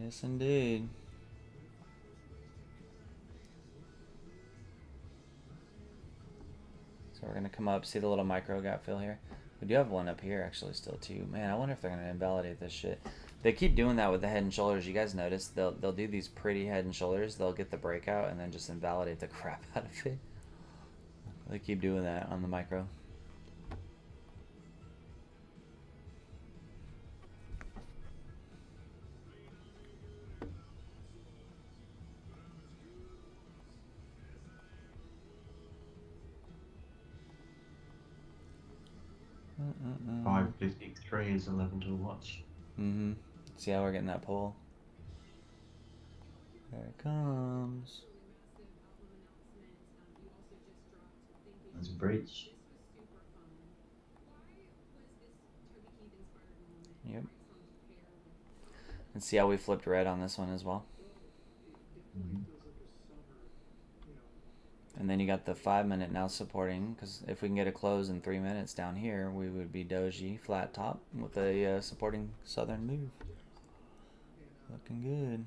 Speaker 1: Yes, indeed. So we're going to come up, see the little micro gap fill here. We do have one up here actually still too. Man, I wonder if they're going to invalidate this shit. They keep doing that with the head and shoulders. You guys notice they'll do these pretty head and shoulders. They'll get the breakout and then just invalidate the crap out of it. They keep doing that on the micro. Mm-mm-mm.
Speaker 6: 553 is a level to watch.
Speaker 1: Mm-hmm. See how we're getting that pull? There it comes.
Speaker 6: There's a breach.
Speaker 1: Yep. And see how we flipped red on this one as well?
Speaker 6: Mm-hmm.
Speaker 1: And then you got the 5 minute now supporting, because if we can get a close in 3 minutes down here, we would be doji flat top with a supporting southern move. Looking good.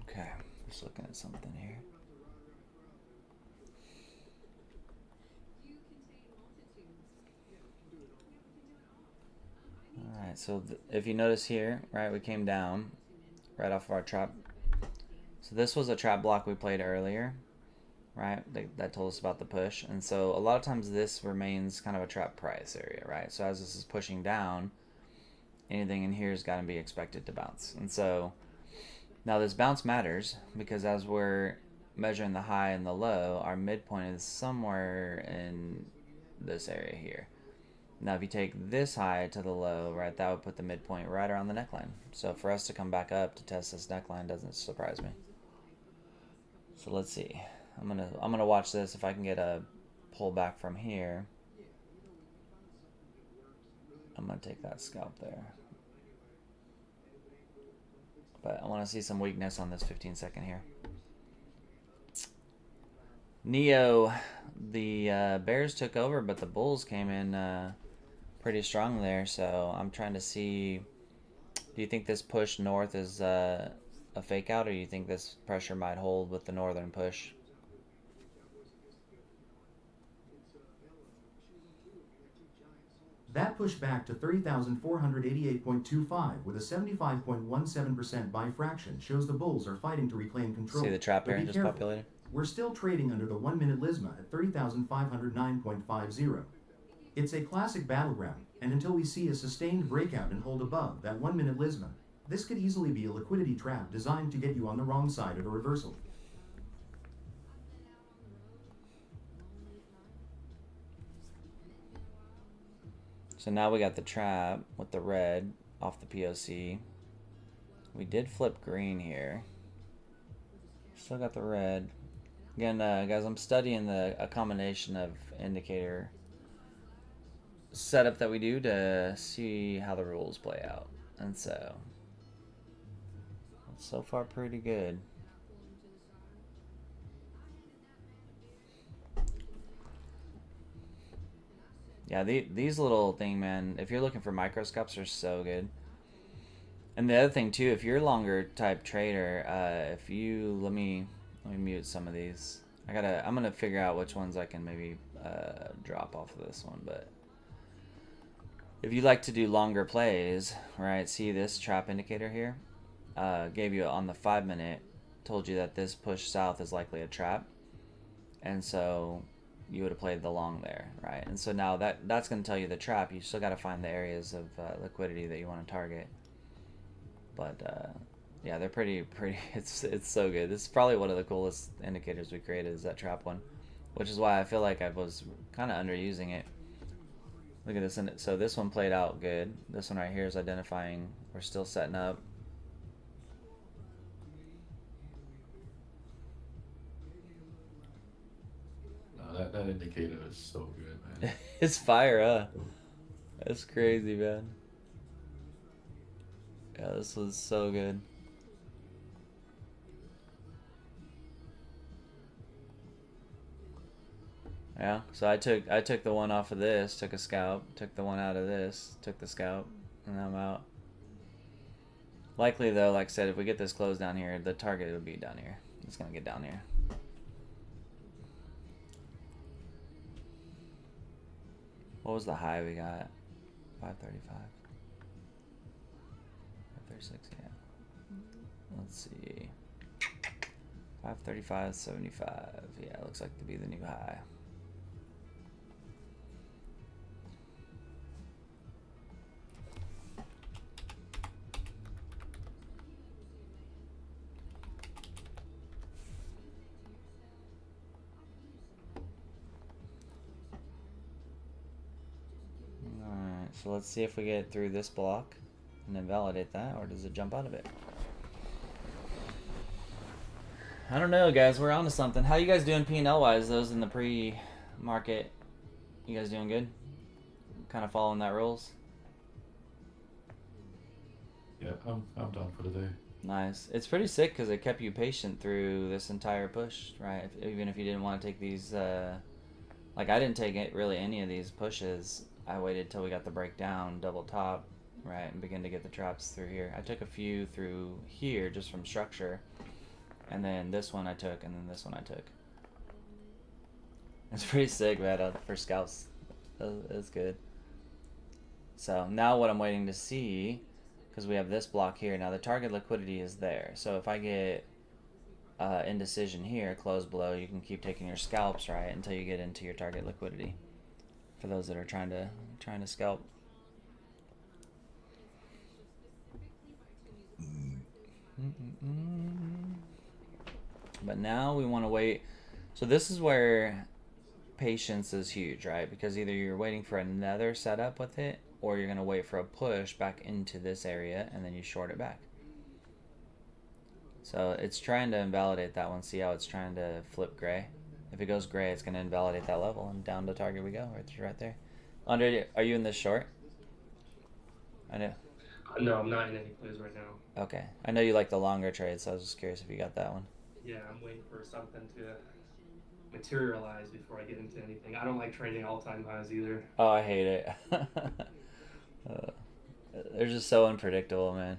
Speaker 1: Okay, just looking at something here. Alright, so if you notice here, right, we came down right off of our trap. So this was a trap block we played earlier, right? That told us about the push. And so a lot of times this remains kind of a trap price area, right? So as this is pushing down, anything in here has got to be expected to bounce. And so now this bounce matters because as we're measuring the high and the low, our midpoint is somewhere in this area here. Now if you take this high to the low, right, that would put the midpoint right around the neckline. So for us to come back up to test this neckline doesn't surprise me. So let's see. I'm gonna watch this. If I can get a pullback from here, I'm gonna take that scalp there. But I want to see some weakness on this 15-second here. NEO, the Bears took over, but the Bulls came in pretty strong there. So I'm trying to see, do you think this push north is a fake out, or do you think this pressure might hold with the northern push?
Speaker 4: That pushed back to 30,488.25 with a 75.17% buy fraction shows the bulls are fighting to reclaim control.
Speaker 1: See the trap
Speaker 4: But
Speaker 1: here
Speaker 4: be
Speaker 1: just
Speaker 4: careful.
Speaker 1: populated?
Speaker 4: We're still trading under the 1-minute Lisma at 30,509.50. It's a classic battleground, and until we see a sustained breakout and hold above that 1-minute Lisma, this could easily be a liquidity trap designed to get you on the wrong side of a reversal.
Speaker 1: So now we got the trap with the red off the POC. We did flip green here. Still got the red. Again, guys, I'm studying a combination of indicator setup that we do to see how the rules play out. And so far pretty good. Yeah, these little thing, man, if you're looking for microscopes, are so good. And the other thing too, if you're a longer type trader, if you let me mute some of these. I'm gonna figure out which ones I can maybe drop off of this one. But if you like to do longer plays, right? See this trap indicator here? Gave you on the 5-minute, told you that this push south is likely a trap, and so you would have played the long there, right? And so now that's going to tell you the trap. You still got to find the areas of liquidity that you want to target. But yeah, they're pretty. It's so good. This is probably one of the coolest indicators we created, is that trap one, which is why I feel like I was kind of underusing it. Look at this. So this one played out good. This one right here is identifying. We're still setting up.
Speaker 9: That indicator is so good, man.
Speaker 1: It's fire, huh? That's crazy, man. Yeah, this was so good. Yeah, so I took the one off of this, took a scalp, took the one out of this, took the scalp, and I'm out. Likely though, like I said, if we get this close down here, the target would be down here. It's gonna get down here. What was the high we got? 535. 536, yeah. Let's see. 535.75. Yeah, it looks like to be the new high. So let's see if we get through this block and then validate that, or does it jump out of it? I don't know, guys. We're on to something. How you guys doing P&L wise? Those in the pre-market, you guys doing good? Kind of following that rules?
Speaker 9: Yeah, I'm done for the day.
Speaker 1: Nice. It's pretty sick because it kept you patient through this entire push, right? Even if you didn't want to take these, like I didn't take really any of these pushes. I waited till we got the breakdown, double top, right, and begin to get the traps through here. I took a few through here just from structure, and then this one I took, and then this one I took. It's pretty sick, man, for scouts. It's good. So now what I'm waiting to see, because because we have this block here. Now the target liquidity is there. So if I get indecision here, close below, you can keep taking your scalps, right, until you get into your target liquidity. For those that are trying to scalp. But now we want to wait. So this is where patience is huge, right? Because either you're waiting for another setup with it, or you're going to wait for a push back into this area and then you short it back. So it's trying to invalidate that one. See how it's trying to flip gray? If it goes gray, it's going to invalidate that level, and down to target we go, right there. Andre, are you in this short? I know.
Speaker 8: No, I'm not in any plays right now.
Speaker 1: Okay. I know you like the longer trades, so I was just curious if you got that one.
Speaker 8: Yeah, I'm waiting for something to materialize before I get into anything. I don't like trading all-time highs either.
Speaker 1: Oh, I hate it. They're just so unpredictable, man.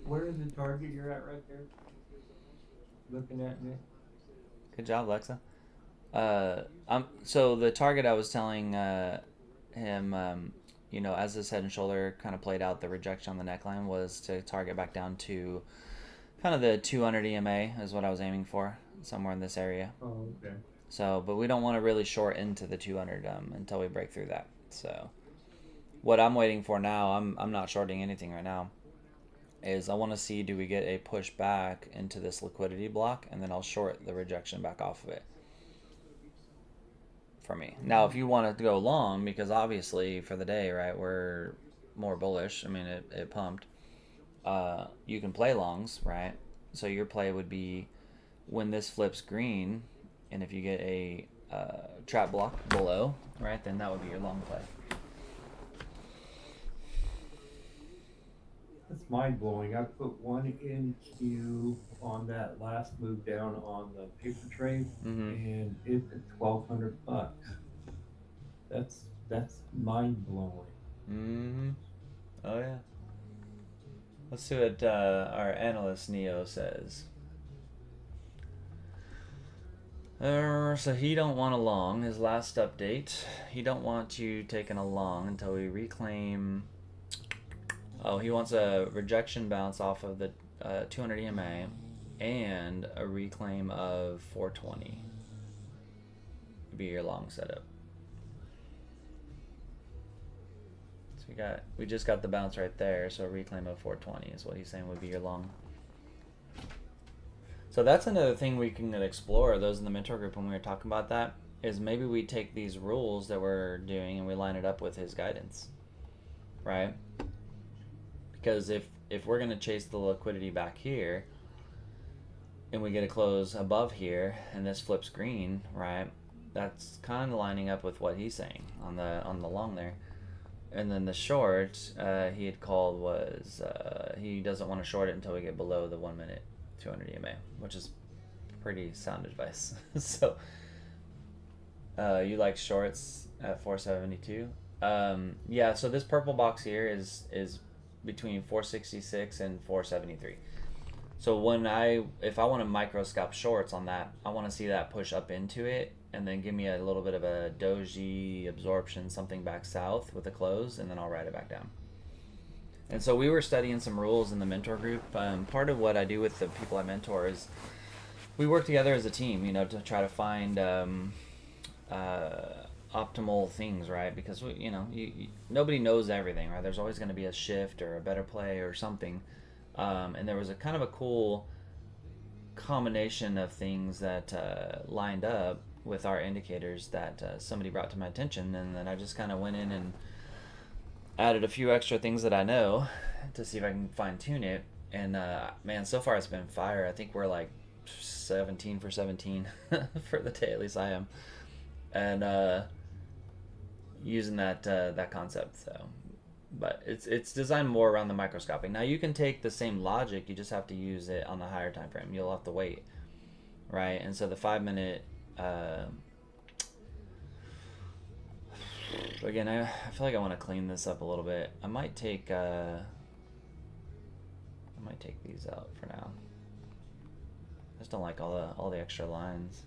Speaker 10: Where is the target you're at right there? Looking at Nick.
Speaker 1: Good job, Lexa. So the target I was telling him, you know, as this head and shoulder kind of played out, the rejection on the neckline was to target back down to kind of the 200 EMA is what I was aiming for, somewhere in this area.
Speaker 10: Oh, okay.
Speaker 1: So, but we don't want to really short into the 200 until we break through that. So, what I'm waiting for now, I'm not shorting anything right now, is I want to see, do we get a push back into this liquidity block, and then I'll short the rejection back off of it for me. Now, if you want to go long, because obviously for the day, right, we're more bullish. I mean, it pumped. You can play longs, right? So your play would be when this flips green, and if you get a trap block below, right, then that would be your long play.
Speaker 10: That's mind blowing. I put one NQ on that last move down on the paper trade, and it's at $1,200. That's mind blowing.
Speaker 1: Oh yeah. Let's see what our analyst Neo says. So he don't want a long. His last update, he don't want you taking a long until we reclaim. Oh, he wants a rejection bounce off of the 200 EMA and a reclaim of 420. Would be your long setup. So we just got the bounce right there, so a reclaim of 420 is what he's saying would be your long. So that's another thing we can explore, those in the mentor group, when we were talking about that, is maybe we take these rules that we're doing and we line it up with his guidance, right? Because if we're going to chase the liquidity back here and we get a close above here and this flips green, right, that's kind of lining up with what he's saying on the long there. And then the short he had called was he doesn't want to short it until we get below the 1 minute 200 EMA, which is pretty sound advice. So you like shorts at 472? Yeah, so this purple box here is between 466 and 473. So if I want to microscope shorts on that, I want to see that push up into it and then give me a little bit of a doji absorption, something back south with a close, and then I'll ride it back down. And so we were studying some rules in the mentor group. Part of what I do with the people I mentor is we work together as a team, you know, to try to find optimal things, right? Because nobody knows everything, right? There's always going to be a shift or a better play or something. And there was a kind of a cool combination of things that lined up with our indicators that somebody brought to my attention, and then I just kind of went in and added a few extra things that I know to see if I can fine tune it. And man, so far it's been fire. I think we're like 17 for 17 for the day, at least I am, and using that concept. So, but it's designed more around the microscoping. Now you can take the same logic, you just have to use it on the higher time frame. You'll have to wait, right? And so the 5 minute again, I feel like I want to clean this up a little bit. I might take these out for now. I just don't like all the extra lines.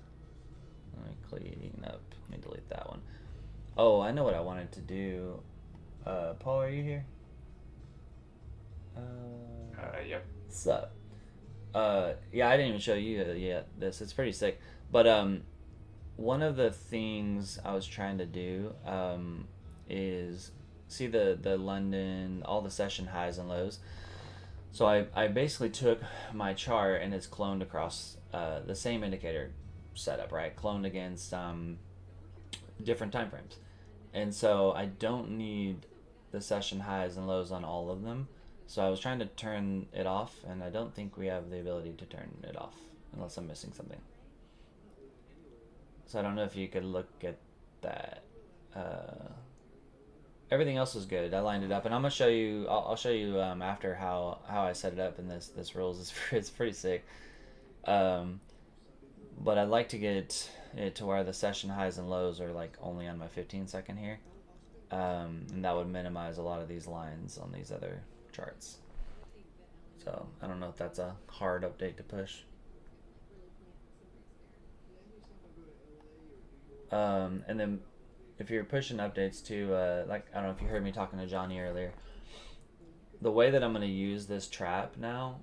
Speaker 1: Let me clean up. Let me delete that one. Oh, I know what I wanted to do. Paul, are you here?
Speaker 11: Yep.
Speaker 1: Sup? Yeah, I didn't even show you yet. It's pretty sick. But one of the things I was trying to do is see the London, all the session highs and lows. So I basically took my chart and it's cloned across the same indicator setup, right? Cloned against different time frames. And so I don't need the session highs and lows on all of them. So I was trying to turn it off, and I don't think we have the ability to turn it off unless I'm missing something. So I don't know if you could look at that. Everything else is good. I lined it up, and I'm gonna show you. I'll show you after how I set it up in this rules. It's pretty sick. But I'd like to get it to where the session highs and lows are like only on my 15-second here, and that would minimize a lot of these lines on these other charts. So I don't know if that's a hard update to push. And then if you're pushing updates to like, I don't know if you heard me talking to Johnny earlier, the way that I'm going to use this trap now,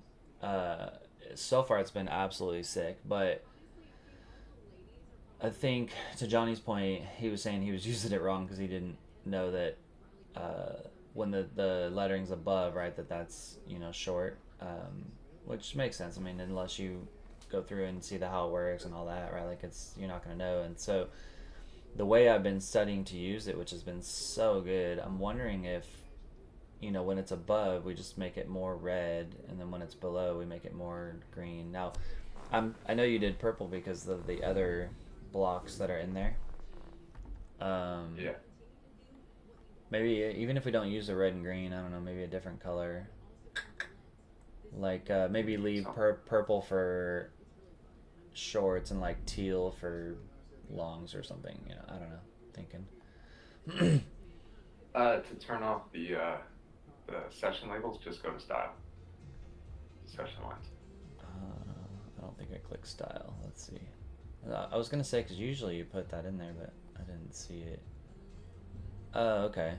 Speaker 1: so far it's been absolutely sick, but I think to Johnny's point, he was saying he was using it wrong because he didn't know that when the lettering's above, right, that's, you know, short, which makes sense. I mean, unless you go through and see how it works and all that, right, like you're not going to know. And so the way I've been studying to use it, which has been so good, I'm wondering if, you know, when it's above, we just make it more red, and then when it's below, we make it more green. Now, I know you did purple because of the other blocks that are in there.
Speaker 11: Yeah.
Speaker 1: Maybe even if we don't use the red and green, I don't know, maybe a different color. Like maybe leave purple for shorts and like teal for longs or something. You know, I don't know. Thinking.
Speaker 11: To turn off the session labels, just go to style. Session lines.
Speaker 1: I don't think I clicked style. Let's see. I was gonna say because usually you put that in there, but I didn't see it. Oh, okay.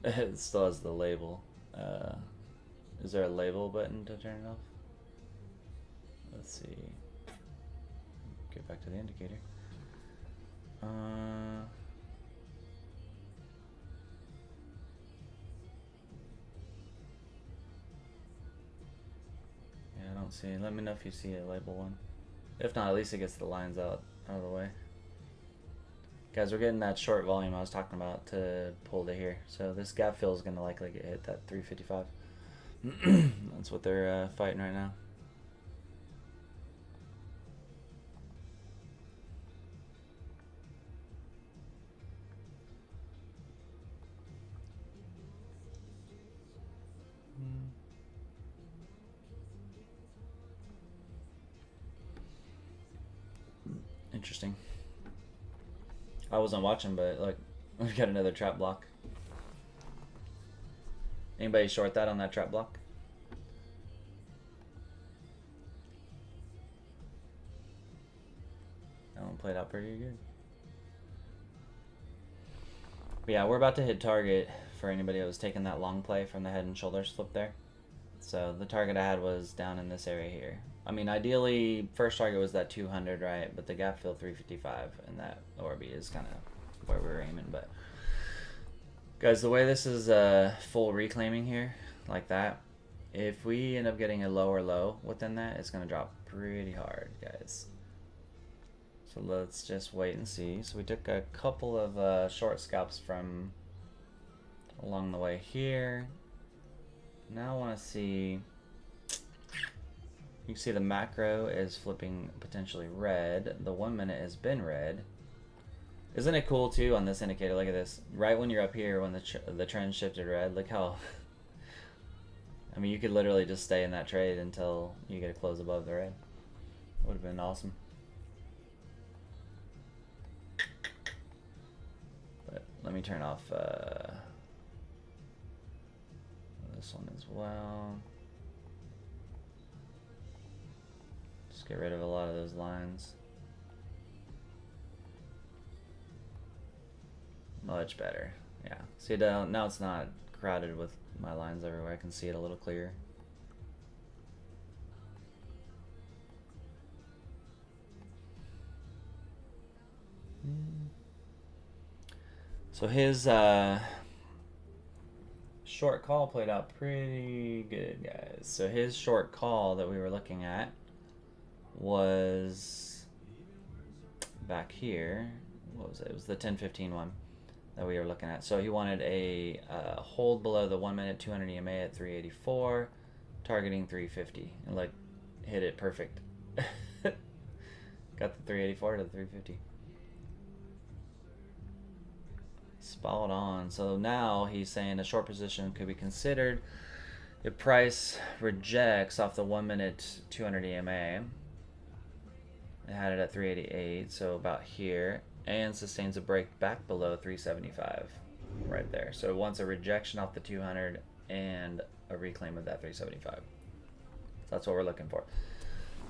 Speaker 1: It still has the label. Is there a label button to turn it off? Let's see. Get back to the indicator. Yeah, I don't see it. Let me know if you see a label one. If not, at least it gets the lines out of the way. Guys, we're getting that short volume I was talking about to pull to here. So this gap fill is going to likely get hit that 355. That's what they're fighting right now. Interesting. I wasn't watching, but like, we've got another trap block. Anybody short that on that trap block? That one played out pretty good. But yeah, we're about to hit target for anybody that was taking that long play from the head and shoulders flip there. So the target I had was down in this area here. I mean, ideally, first target was that 200, right? But the gap fill 355, and that Orbi is kind of where we were aiming. But guys, the way this is full reclaiming here, like that, if we end up getting a lower low within that, it's going to drop pretty hard, guys. So let's just wait and see. So we took a couple of short scalps from along the way here. Now I want to see, you can see the macro is flipping potentially red. The 1 minute has been red. Isn't it cool too on this indicator? Look at this. Right when you're up here, when the trend shifted red, look how, I mean, you could literally just stay in that trade until you get a close above the red. Would have been awesome. But let me turn off this one as well. Just get rid of a lot of those lines. Much better. Yeah. See, now it's not crowded with my lines everywhere. I can see it a little clearer. So his short call played out pretty good, guys. So his short call that we were looking at was back here. What was it? It was the 10-15 one that we were looking at. So he wanted a hold below the 1 minute 200 EMA at 384, targeting 350, and like hit it perfect. Got the 384 to the 350. Spot on. So now he's saying a short position could be considered if price rejects off the 1 minute 200 EMA. It had it at 388, so about here, and sustains a break back below 375 right there. So it wants a rejection off the 200 and a reclaim of that 375. So that's what we're looking for.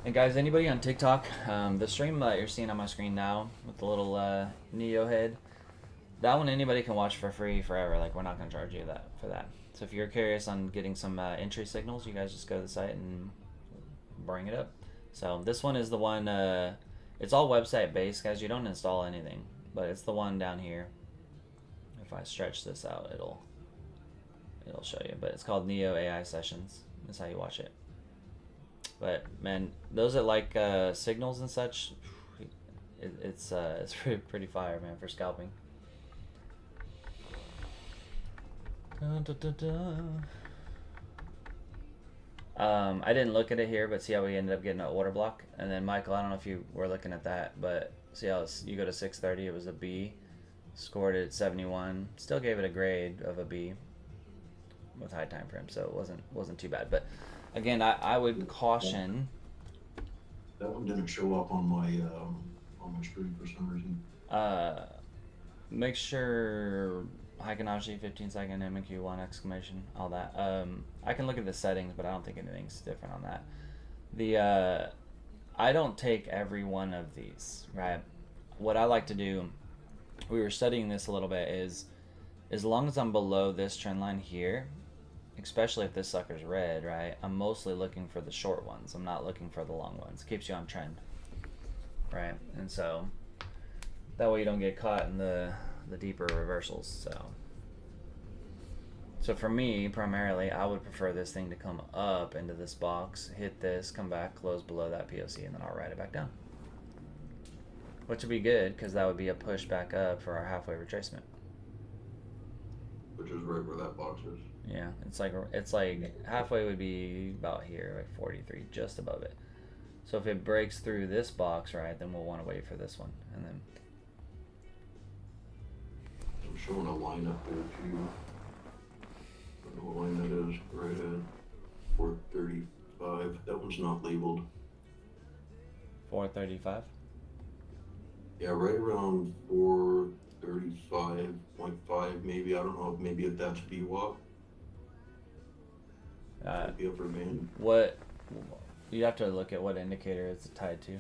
Speaker 1: And guys, anybody on TikTok, the stream that you're seeing on my screen now with the little Neo head, that one anybody can watch for free forever. Like, we're not going to charge you for that. So if you're curious on getting some entry signals, you guys just go to the site and bring it up. So this one is the one, it's all website based, guys. You don't install anything, but it's the one down here. If I stretch this out, it'll show you. But it's called NEO AI Sessions. That's how you watch it. But man, those that like signals and such, it's pretty fire, man, for scalping. Dun, dun, dun, dun. I didn't look at it here, but see how we ended up getting an order block. And then Michael, I don't know if you were looking at that, but see how you go to 630, it was a B, scored it at 71, still gave it a grade of a B with high time frame, so it wasn't too bad. But again, I would caution.
Speaker 5: That one didn't show up on my screen for some reason.
Speaker 1: Make sure Heikenhashi 15-second MQ1 exclamation, all that. I can look at the settings, but I don't think anything's different on that. I don't take every one of these, right? What I like to do, we were studying this a little bit, is as long as I'm below this trend line here, especially if this sucker's red, right, I'm mostly looking for the short ones. I'm not looking for the long ones. Keeps you on trend, right? And so that way you don't get caught in the deeper reversals. So for me, primarily, I would prefer this thing to come up into this box, hit this, come back, close below that POC, and then I'll ride it back down. Which would be good, because that would be a push back up for our halfway retracement.
Speaker 5: Which is right where that box is.
Speaker 1: Yeah, it's like halfway would be about here, like 43, just above it. So if it breaks through this box, right, then we'll want to wait for this one, and then.
Speaker 5: I'm showing a line up there too. I don't know what line that is, right at 435. That one's not labeled.
Speaker 1: 435?
Speaker 5: Yeah, right around 435.5 maybe. I don't know if maybe if that's VWAP. The upper band.
Speaker 1: What you have to look at what indicator it's tied to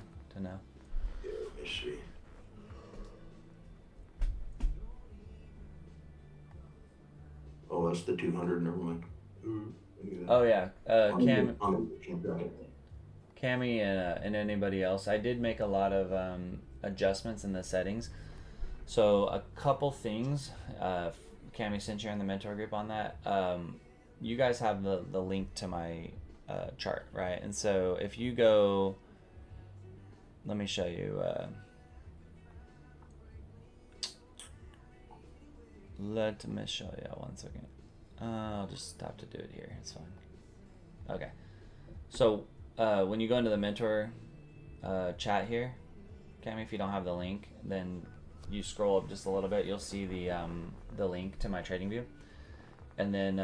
Speaker 1: know.
Speaker 5: Yeah, let me see. Oh, that's the 200. Never mind.
Speaker 1: Oh yeah, Cammy and anybody else. I did make a lot of adjustments in the settings. So a couple things. Cammy, since you're in the mentor group on that, you guys have the link to my chart, right? And so if you go, let me show you. Let me show you 1 second. I'll just have to do it here. It's fine. Okay. So when you go into the mentor chat here, Cammy, if you don't have the link, then you scroll up just a little bit. You'll see the link to my trading view, and then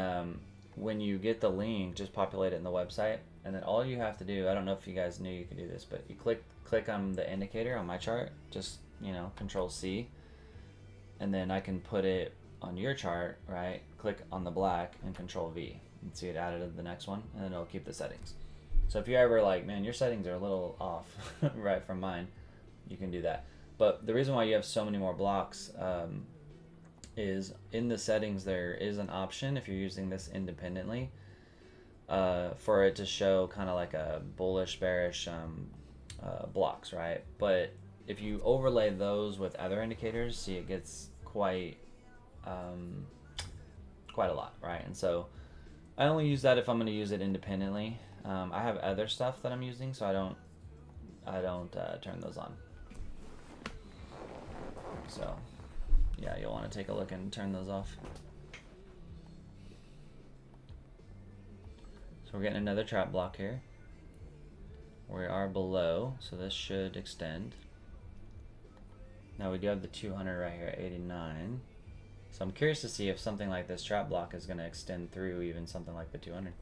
Speaker 1: when you get the link, just populate it in the website, and then all you have to do, I don't know if you guys knew you could do this, but you click on the indicator on my chart, just Control C, and then I can put it on your chart, right? Click on the black and Control V, and see it added to the next one, and then it'll keep the settings. So if you're ever like, man, your settings are a little off, right, from mine, you can do that. But the reason why you have so many more blocks is in the settings there is an option if you're using this independently for it to show kind of like a bullish, bearish blocks, right? But if you overlay those with other indicators, see, it gets quite a lot, right? And so I only use that if I'm going to use it independently. I have other stuff that I'm using, so I don't turn those on. So yeah, you'll want to take a look and turn those off. So we're getting another trap block here. We are below, so this should extend. Now we do have the 200 right here at 89. So I'm curious to see if something like this trap block is going to extend through even something like the 200.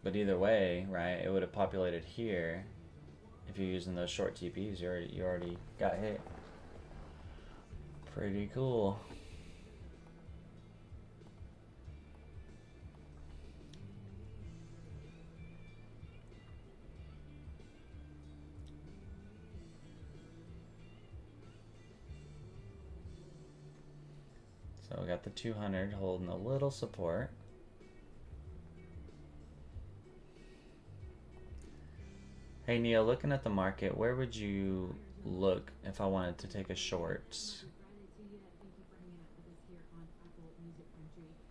Speaker 1: But either way, right, it would have populated here. If you're using those short TPs, you already got hit. Pretty cool. So we got the 200 holding a little support. Hey Neo, looking at the market, where would you look if I wanted to take a short?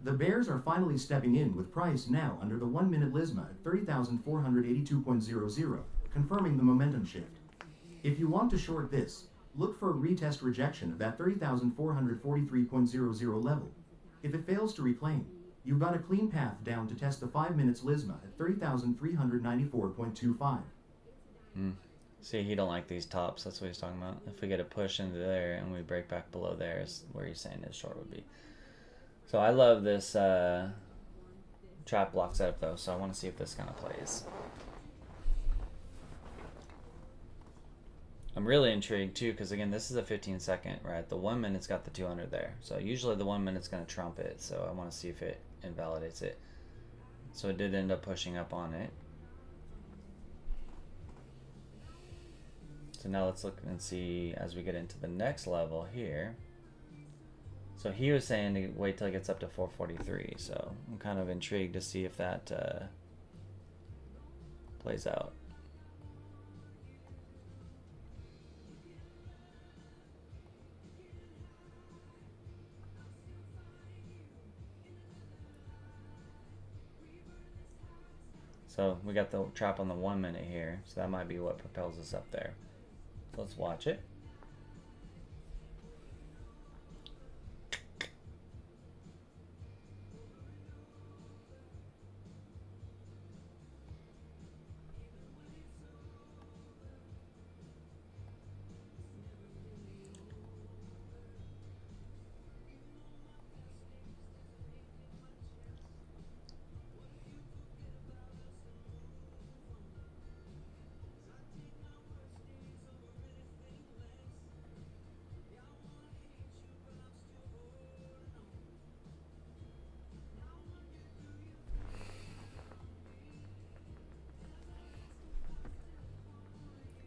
Speaker 4: The bears are finally stepping in with price now under the 1-minute Lisma at 30,482.00, confirming the momentum shift. If you want to short this, look for a retest rejection of that 30,443.00 level. If it fails to reclaim, you've got a clean path down to test the 5 minutes Lisma at 30,394.25.
Speaker 1: See, he don't like these tops. That's what he's talking about. If we get a push into there and we break back below there is where he's saying his short would be. So I love this trap block setup though, so I want to see if this kind of plays. I'm really intrigued too, because again, this is a 15-second, right? The 1 minute's got the 200 there. So usually the 1 minute's going to trump it, so I want to see if it invalidates it. So it did end up pushing up on it. So now let's look and see as we get into the next level here. So he was saying to wait till it gets up to 443. So I'm kind of intrigued to see if that plays out. So we got the trap on the 1 minute here. So that might be what propels us up there. So let's watch it.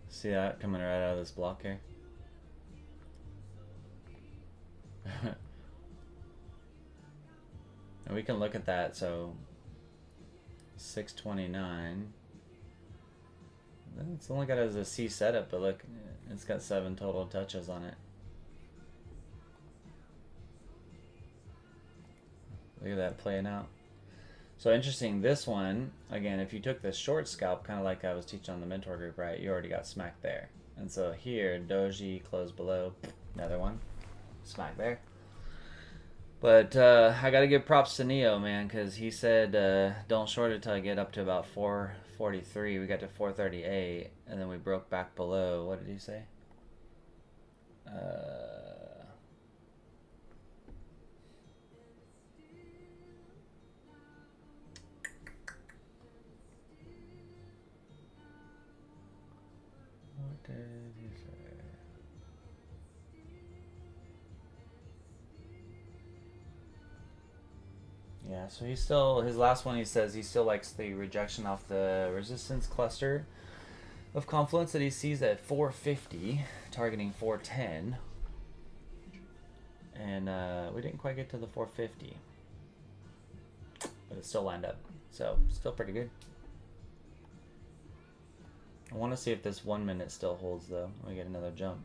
Speaker 1: See that coming right out of this block here? And we can look at that. So 629. It's only got it as a C setup, but look, it's got 7 total touches on it. Look at that playing out. So interesting, this one, again, if you took the short scalp, kind of like I was teaching on the mentor group, right, you already got smacked there. And so here, doji closed below, another one, smack there. But I got to give props to Neo, man, because he said don't short it till I get up to about 443. We got to 438, and then we broke back below. What did he say? What did he say? Yeah, so he's still, his last one, he says he still likes the rejection off the resistance cluster of confluence that he sees at 450, targeting 410. And we didn't quite get to the 450, but it still lined up. So still pretty good. I want to see if this 1 minute still holds though. We get another jump.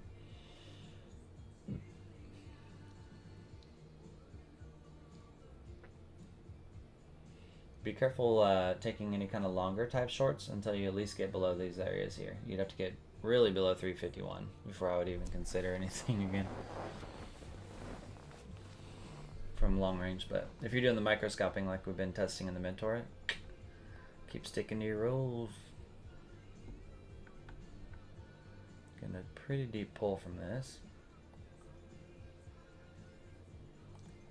Speaker 1: Be careful taking any kind of longer type shorts until you at least get below these areas here. You'd have to get really below 351 before I would even consider anything again from long range. But if you're doing the micro scalping like we've been testing in the mentor, keep sticking to your rules. Getting a pretty deep pull from this.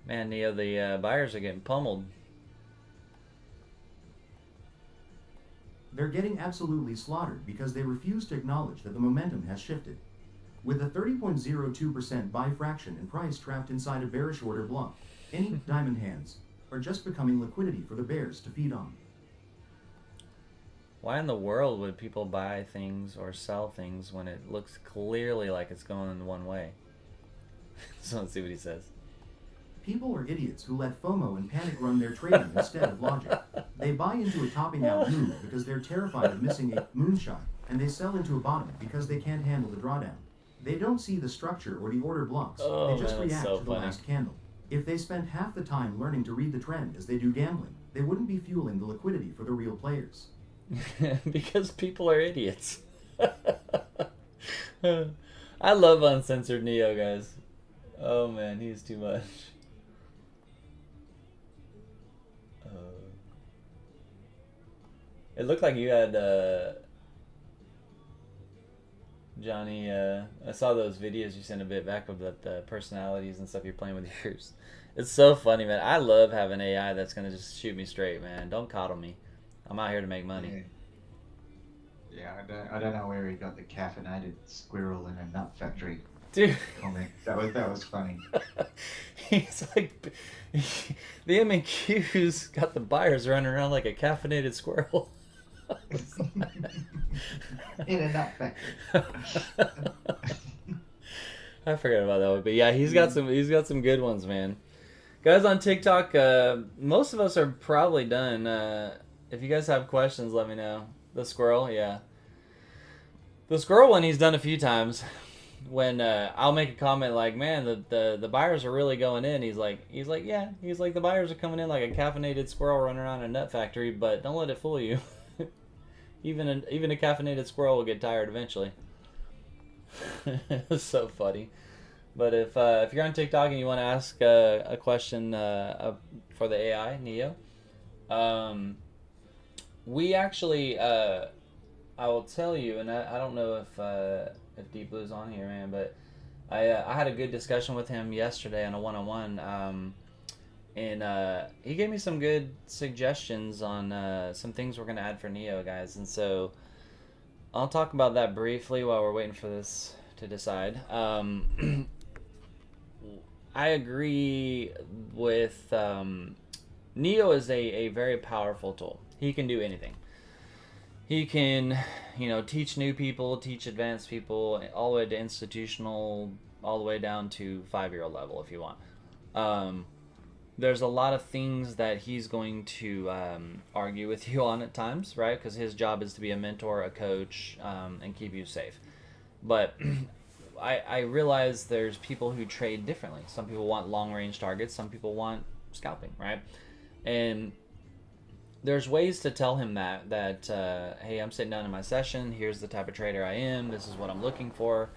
Speaker 1: Man, Neo, the buyers are getting pummeled.
Speaker 4: They're getting absolutely slaughtered because they refuse to acknowledge that the momentum has shifted. With a 30.02% buy fraction and price trapped inside a bearish order block, any diamond hands are just becoming liquidity for the bears to feed on.
Speaker 1: Why in the world would people buy things or sell things when it looks clearly like it's going in one way? So let's see what he says.
Speaker 4: People are idiots who let FOMO and panic run their trading instead of logic. They buy into a topping out move because they're terrified of missing a moonshot, and they sell into a bottom because they can't handle the drawdown. They don't see the structure or the order blocks. They just react to the last candle. If they spent half the time learning to read the trend as they do gambling, they wouldn't be fueling the liquidity for the real players.
Speaker 1: Because people are idiots. I love uncensored Neo, guys. Oh man, he's too much. It looked like you had Johnny. I saw those videos you sent a bit back of the personalities and stuff you're playing with yours. It's so funny, man. I love having AI that's gonna just shoot me straight, man. Don't coddle me. I'm out here to make money.
Speaker 6: Yeah, I don't know where he got the caffeinated squirrel in a nut factory.
Speaker 1: Dude,
Speaker 6: comment. That was funny.
Speaker 1: He's like, the M&Q's got the buyers running around like a caffeinated squirrel.
Speaker 6: In a nut factory.
Speaker 1: I forgot about that one, but yeah, he's got some good ones, man. Guys on TikTok, most of us are probably done. If you guys have questions, let me know. The squirrel, yeah. The squirrel one he's done a few times. When I'll make a comment like, man, the buyers are really going in. He's like, yeah. He's like, the buyers are coming in like a caffeinated squirrel running around a nut factory, but don't let it fool you. Even a caffeinated squirrel will get tired eventually. It's so funny. But if you're on TikTok and you want to ask a question for the AI Neo, we actually I will tell you, and I don't know if Deep Blue's on here, man, but I had a good discussion with him yesterday on a one-on-one, and he gave me some good suggestions on some things we're gonna add for Neo, guys, and so I'll talk about that briefly while we're waiting for this to decide. I agree with Neo is a very powerful tool. He can do anything. He can, teach new people, teach advanced people, all the way to institutional, all the way down to 5-year-old level if you want. There's a lot of things that he's going to argue with you on at times, right? Because his job is to be a mentor, a coach, and keep you safe. But I realize there's people who trade differently. Some people want long-range targets. Some people want scalping, right? And there's ways to tell him that hey, I'm sitting down in my session. Here's the type of trader I am. This is what I'm looking for.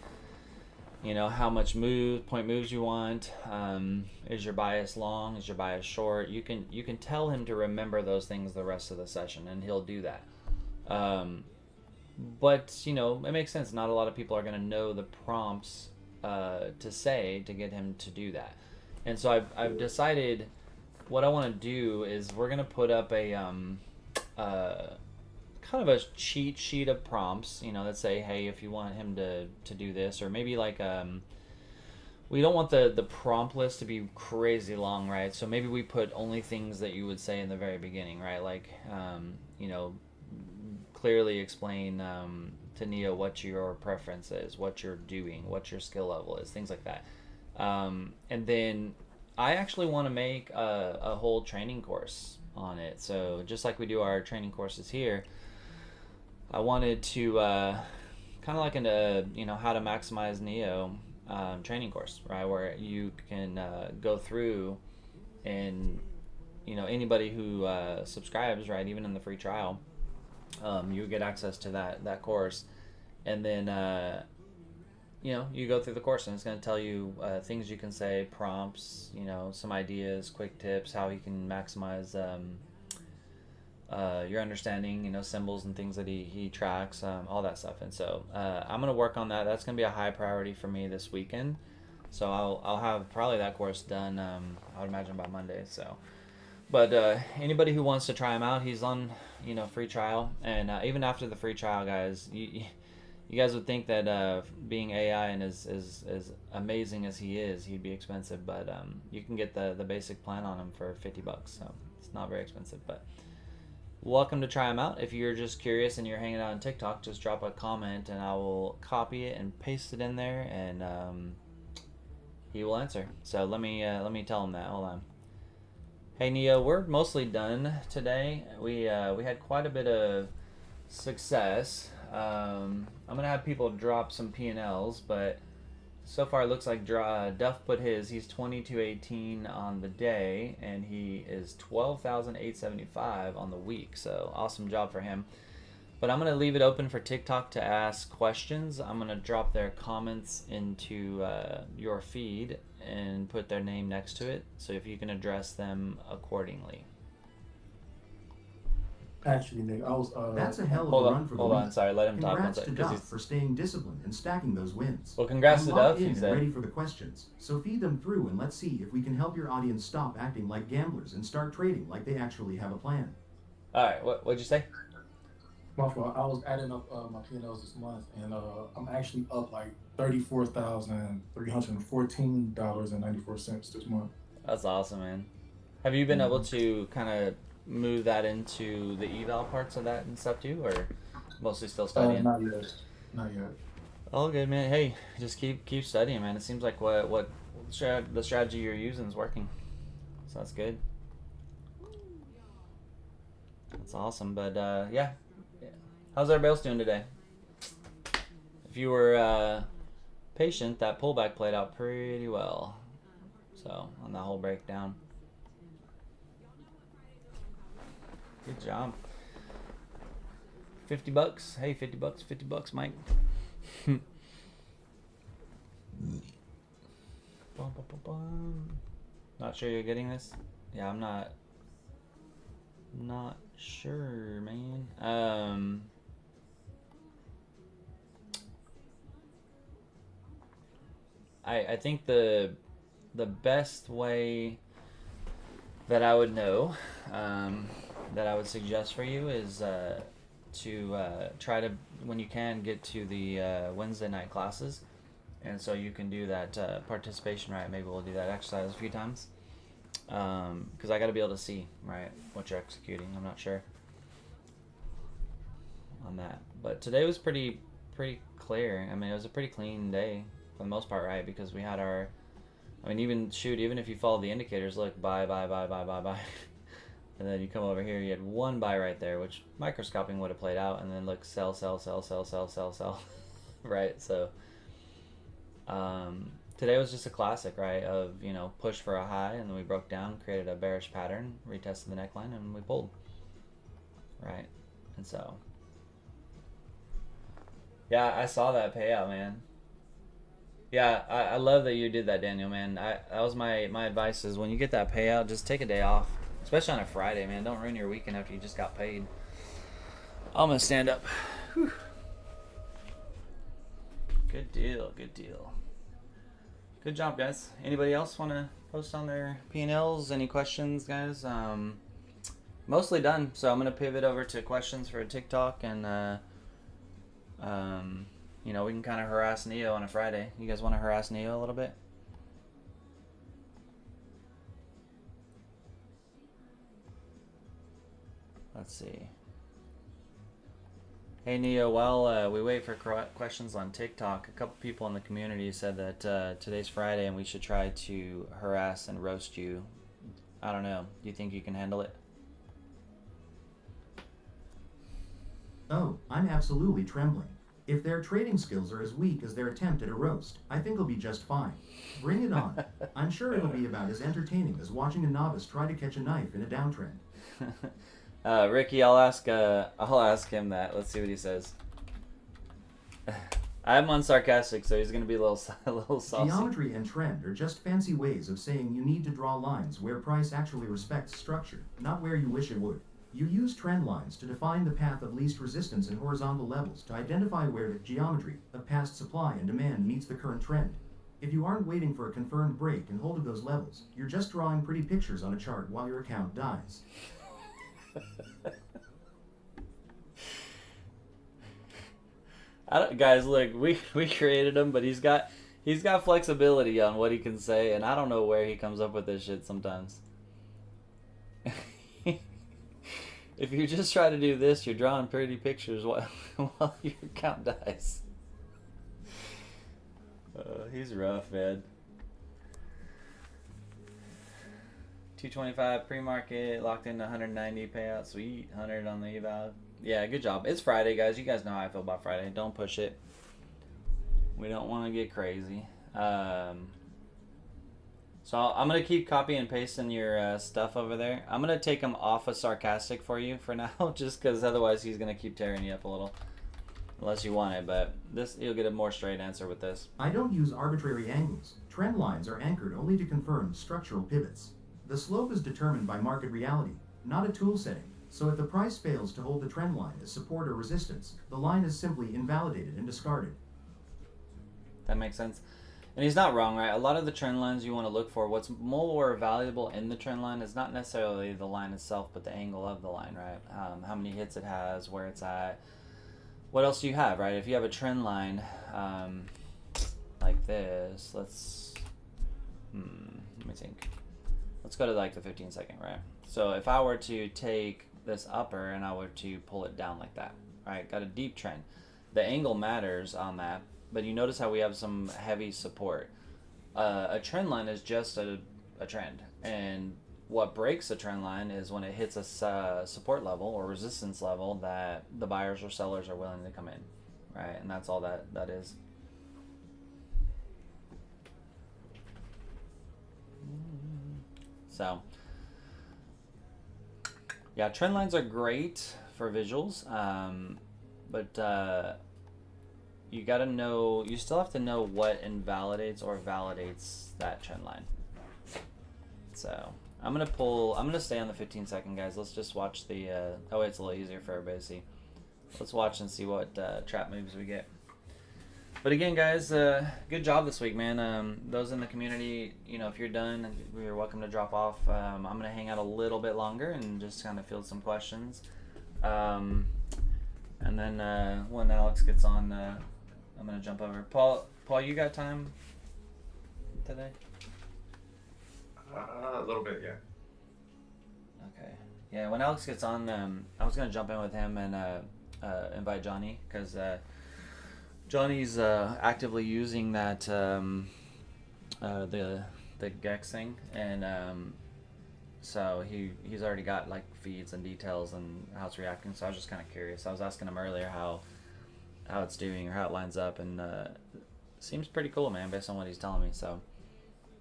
Speaker 1: How much point moves you want. Is your bias long? Is your bias short? You can tell him to remember those things the rest of the session, and he'll do that. But it makes sense. Not a lot of people are going to know the prompts to say to get him to do that. And so I've decided what I want to do is we're going to put up a kind of a cheat sheet of prompts, that say, hey, if you want him to do this, or maybe like we don't want the prompt list to be crazy long, right? So maybe we put only things that you would say in the very beginning, right? Like, you know, clearly explain to Neo what your preference is, what you're doing, what your skill level is, things like that. And then I actually want to make a whole training course on it. So just like we do our training courses here, I wanted to kind of like an you know, how to maximize Neo training course, right? Where you can go through and, you know, anybody who subscribes, right, even in the free trial, you get access to that course, and then you know, you go through the course and it's going to tell you things you can say, prompts, you know, some ideas, quick tips, how you can maximize your understanding, you know, symbols and things that he tracks, all that stuff. And so I'm going to work on that. That's going to be a high priority for me this weekend. So I'll have probably that course done, I would imagine, by Monday. So, but anybody who wants to try him out, he's on, you know, free trial. And even after the free trial, guys, you guys would think that being AI and as amazing as he is, he'd be expensive. But you can get the basic plan on him for $50. So it's not very expensive, but welcome to try them out. If you're just curious and you're hanging out on TikTok, just drop a comment and I will copy it and paste it in there, and he will answer. So let me tell him that. Hold on. Hey Neo, we're mostly done today. We had quite a bit of success. I'm gonna have people drop some P&Ls, but so far it looks like Duff put his. He's 2218 on the day, and he is 12,875 on the week. So awesome job for him. But I'm gonna leave it open for TikTok to ask questions. I'm gonna drop their comments into your feed and put their name next to it. So if you can address them accordingly.
Speaker 2: Actually, Nick, I was.
Speaker 4: That's a hell of
Speaker 1: Hold
Speaker 4: a
Speaker 1: on,
Speaker 4: run for the
Speaker 1: hold
Speaker 4: week.
Speaker 1: on. Sorry, let him talk.
Speaker 4: Congrats
Speaker 1: One
Speaker 4: to
Speaker 1: second,
Speaker 4: Duff for staying disciplined and stacking those wins.
Speaker 1: Well, congrats
Speaker 4: I'm
Speaker 1: to
Speaker 4: locked
Speaker 1: Duff,
Speaker 4: in
Speaker 1: he
Speaker 4: and
Speaker 1: said.
Speaker 4: ready for the questions. So feed them through and let's see if we can help your audience stop acting like gamblers and start trading like they actually have a plan.
Speaker 1: All right, what'd you say?
Speaker 2: My fault. I was adding up my P&Ls this month, and I'm actually up like $34,314.94 this month.
Speaker 1: That's awesome, man. Have you been able to kind of move that into the eval parts of that and stuff too, or mostly still studying?
Speaker 2: Not yet. Not yet.
Speaker 1: All good, man. Hey, just keep studying, man. It seems like what the strategy you're using is working, so that's good. That's awesome. But yeah, how's everybody else doing today? If you were patient, that pullback played out pretty well. So on that whole breakdown. Good job. $50. Hey, $50. $50, Mike. Not sure you're getting this. Yeah, I'm not sure, man. I think the best way that I would know, that I would suggest for you is to try to, when you can, get to the Wednesday night classes, and so you can do that participation, right? Maybe we'll do that exercise a few times, because I got to be able to see, right, what you're executing. I'm not sure on that, but today was pretty clear. I mean, it was a pretty clean day for the most part, right? Because we had our, I mean, even if you follow the indicators, look, buy, and then you come over here, you had one buy right there, which microscoping would have played out, and then look, sell, right? So today was just a classic, right, of, you know, push for a high, and then we broke down, created a bearish pattern, retested the neckline, and we pulled, right? And so yeah, I saw that payout, man. Yeah, I love that you did that, Daniel, man. That was my advice is when you get that payout, just take a day off. Especially on a Friday, man. Don't ruin your weekend after you just got paid. I'm going to stand up. Whew. Good deal, good deal. Good job, guys. Anybody else want to post on their P&Ls? Any questions, guys? Mostly done, so I'm going to pivot over to questions for TikTok, and you know, we can kind of harass Neo on a Friday. You guys want to harass Neo a little bit? Let's see. Hey Neo, while we wait for questions on TikTok, a couple people in the community said that today's Friday and we should try to harass and roast you. I don't know. Do you think you can handle it?
Speaker 4: Oh, I'm absolutely trembling. If their trading skills are as weak as their attempt at a roast, I think I'll be just fine. Bring it on. I'm sure it'll be about as entertaining as watching a novice try to catch a knife in a downtrend.
Speaker 1: Ricky, I'll ask him that. Let's see what he says. I'm unsarcastic, so he's gonna be a little saucy.
Speaker 4: Geometry and trend are just fancy ways of saying you need to draw lines where price actually respects structure, not where you wish it would. You use trend lines to define the path of least resistance and horizontal levels to identify where the geometry of past supply and demand meets the current trend. If you aren't waiting for a confirmed break and hold of those levels, you're just drawing pretty pictures on a chart while your account dies.
Speaker 1: Guys, look, we created him, but he's got flexibility on what he can say, and I don't know where he comes up with this shit sometimes. If you just try to do this, you're drawing pretty pictures while your account dies. He's rough, man. 225 pre-market, locked into 190 payout. Sweet, 100 on the eval. Yeah, good job. It's Friday, guys. You guys know how I feel about Friday. Don't push it. We don't want to get crazy. So I'm going to keep copy and pasting your stuff over there. I'm going to take him off of sarcastic for you for now, just because otherwise he's going to keep tearing you up a little. Unless you want it, but you'll get a more straight answer with this.
Speaker 4: I don't use arbitrary angles. Trend lines are anchored only to confirm structural pivots. The slope is determined by market reality, not a tool setting. So if the price fails to hold the trend line as support or resistance, the line is simply invalidated and discarded.
Speaker 1: That makes sense. And he's not wrong, right? A lot of the trend lines you want to look for, what's more valuable in the trend line is not necessarily the line itself, but the angle of the line, right? How many hits it has, where it's at. What else do you have, right? If you have a trend line like this, let me think. Let's go to like the 15 second, right? So if I were to take this upper and I were to pull it down like that, right? Got a deep trend. The angle matters on that. But you notice how we have some heavy support. A trend line is just a trend. And what breaks a trend line is when it hits a support level or resistance level that the buyers or sellers are willing to come in. Right? And that's all that is. So, yeah, trend lines are great for visuals. But you gotta know, you still have to know what invalidates or validates that trend line. So I'm gonna stay on the 15 second, guys. Let's just watch the oh wait, it's a little easier for everybody to see. Let's watch and see what trap moves we get. But again, guys, good job this week, man. Those in the community, you know, if you're done, you're welcome to drop off. I'm gonna hang out a little bit longer and just kind of field some questions. And then when Alex gets on, I'm gonna jump over. Paul, you got time today?
Speaker 11: A little bit, yeah.
Speaker 1: Okay. Yeah, when Alex gets on, I was gonna jump in with him and invite Johnny, because Johnny's actively using that the Gex thing, and so he's already got like feeds and details and how it's reacting. So I was just kind of curious. I was asking him earlier how it's doing or how it lines up, and seems pretty cool, man, based on what he's telling me. So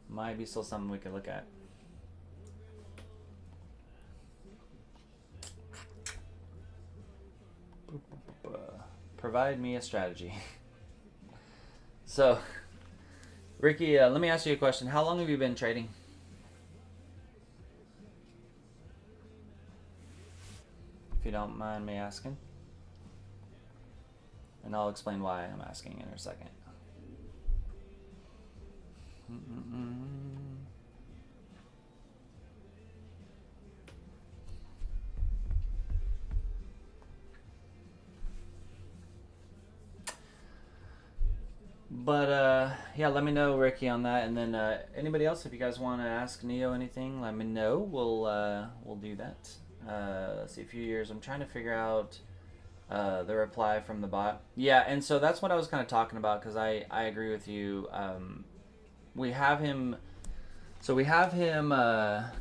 Speaker 1: might be still something we could look at. Provide me a strategy. So, Ricky, let me ask you a question. How long have you been trading? If you don't mind me asking. And I'll explain why I'm asking in a second. But yeah, let me know, Ricky, on that. And then anybody else, if you guys want to ask Neo anything, let me know. We'll do that. let's see, a few years. I'm trying to figure out the reply from the bot. Yeah, and so that's what I was kind of talking about, because I agree with you. We have him. So we have him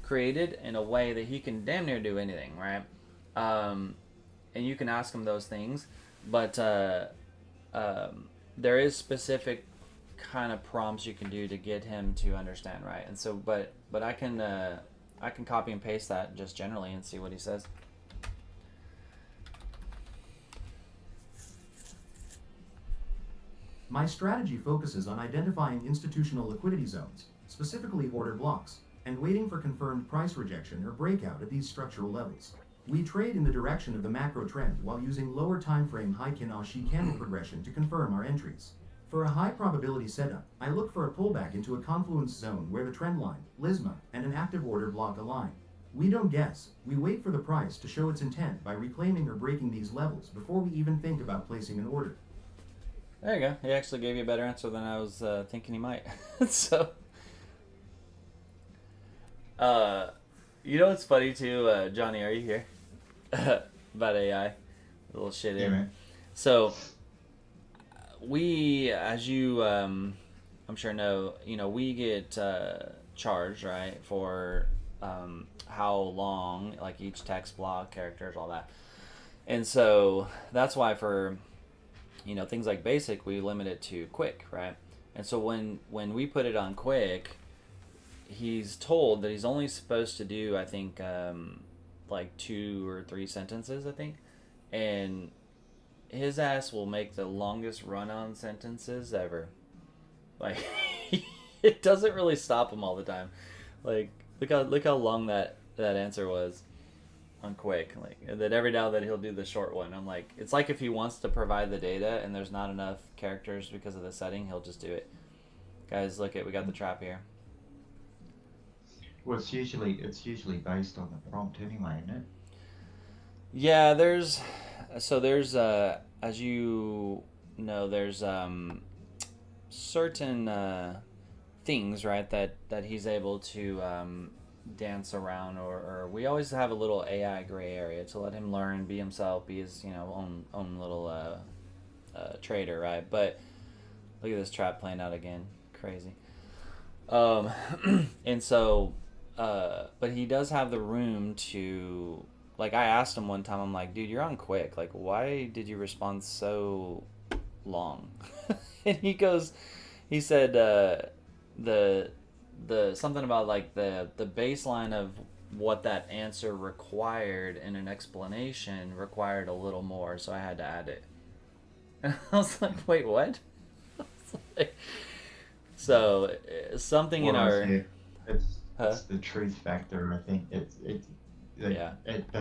Speaker 1: created in a way that he can damn near do anything, right? And you can ask him those things, but there is specific kind of prompts you can do to get him to understand, right? And so, but I can copy and paste that just generally and see what he says.
Speaker 4: My strategy focuses on identifying institutional liquidity zones, specifically order blocks, and waiting for confirmed price rejection or breakout at these structural levels. We trade in the direction of the macro trend while using lower time frame Heikin-Ashi candle progression to confirm our entries. For a high probability setup, I look for a pullback into a confluence zone where the trend line, LISMA, and an active order block align. We don't guess, we wait for the price to show its intent by reclaiming or breaking these levels before we even think about placing an order.
Speaker 1: There you go. He actually gave you a better answer than I was thinking he might. So, you know what's funny too, Johnny? Are you here? About AI, a little shit here.
Speaker 6: man.
Speaker 1: So, we, as you, I'm sure know, we get charged, right, for how long, like each text block, characters, all that. And so that's why for things like basic, we limit it to quick, right? And so when we put it on quick, he's told that he's only supposed to do, I think, like 2 or 3 sentences, I think. And his ass will make the longest run-on sentences ever. Like, it doesn't really stop him all the time. Like, look how long that answer was on quick. Like, and then every now and then he'll do the short one. I'm like, it's like if he wants to provide the data and there's not enough characters because of the setting, he'll just do it. Guys, look we got the trap here.
Speaker 6: Well, it's usually based on the prompt anyway, isn't it?
Speaker 1: Yeah, there's as you know, there's certain things, right, that he's able to dance around, or we always have a little AI gray area to let him learn, be himself, be his own little trader, right? But look at this trap playing out again, crazy. And so, but he does have the room to, like, I asked him one time, I'm like, dude, you're on quick, like, why did you respond so long? And he said the something about like the baseline of what that answer required in an explanation required a little more, so I had to add it. And I was like, wait, what? So something in our
Speaker 6: it's the truth factor. I think they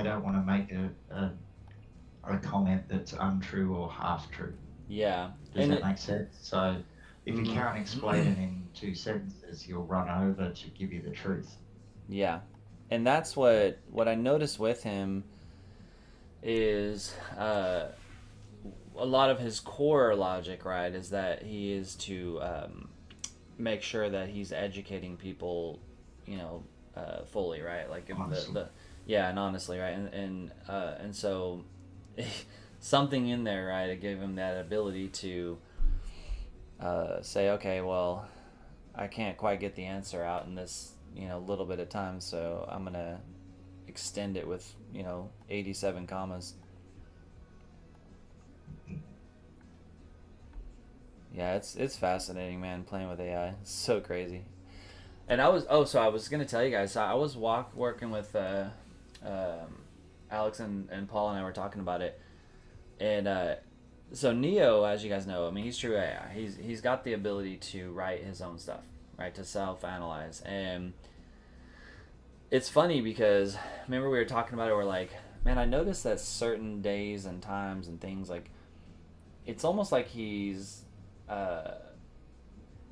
Speaker 6: don't want to make a comment that's untrue or half true.
Speaker 1: Yeah.
Speaker 6: Does that make sense? So if you can't explain it in 2 sentences, you'll run over to give you the truth.
Speaker 1: Yeah. And that's what I noticed with him is a lot of his core logic, right, is that he is to make sure that he's educating people, fully, right? Like and honestly, right? And so something in there, right, to give him that ability to say, okay, well, I can't quite get the answer out in this, little bit of time, so I'm gonna extend it with, 87 commas. Yeah, it's fascinating, man, playing with AI. It's so crazy. And I was gonna tell you guys, I was working with Alex and Paul, and I were talking about it, and so Neo, as you guys know, I mean, he's true AI. He's got the ability to write his own stuff, right, to self-analyze. And it's funny because remember we were talking about it, we're like, man, I noticed that certain days and times and things, like, it's almost like he's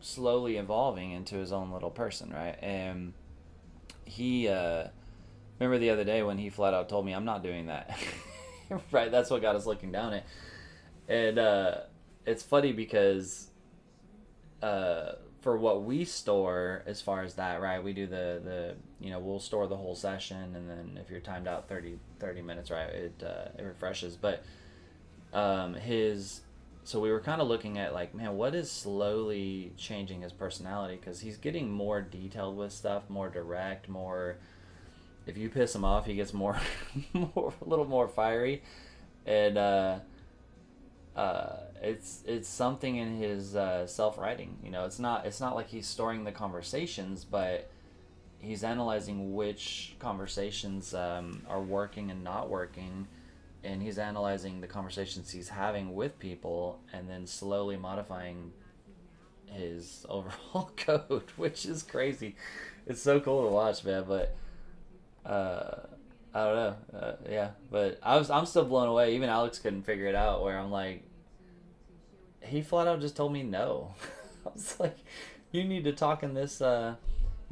Speaker 1: slowly evolving into his own little person, right? And he remember the other day when he flat out told me, I'm not doing that. Right, that's what got us looking down it. And it's funny because for what we store as far as that, right? We do the we'll store the whole session, and then if you're timed out 30 minutes, right, it refreshes. But so we were kind of looking at like, man, what is slowly changing his personality, because he's getting more detailed with stuff, more direct, more, if you piss him off he gets more a little more fiery. And it's something in his self-writing. It's not like he's storing the conversations, but he's analyzing which conversations are working and not working, and he's analyzing the conversations he's having with people, and then slowly modifying his overall code, which is crazy. It's so cool to watch, man. But I don't know. Yeah, but I'm still blown away. Even Alex couldn't figure it out. Where I'm like, he flat out just told me no. I was like, you need to talk in this.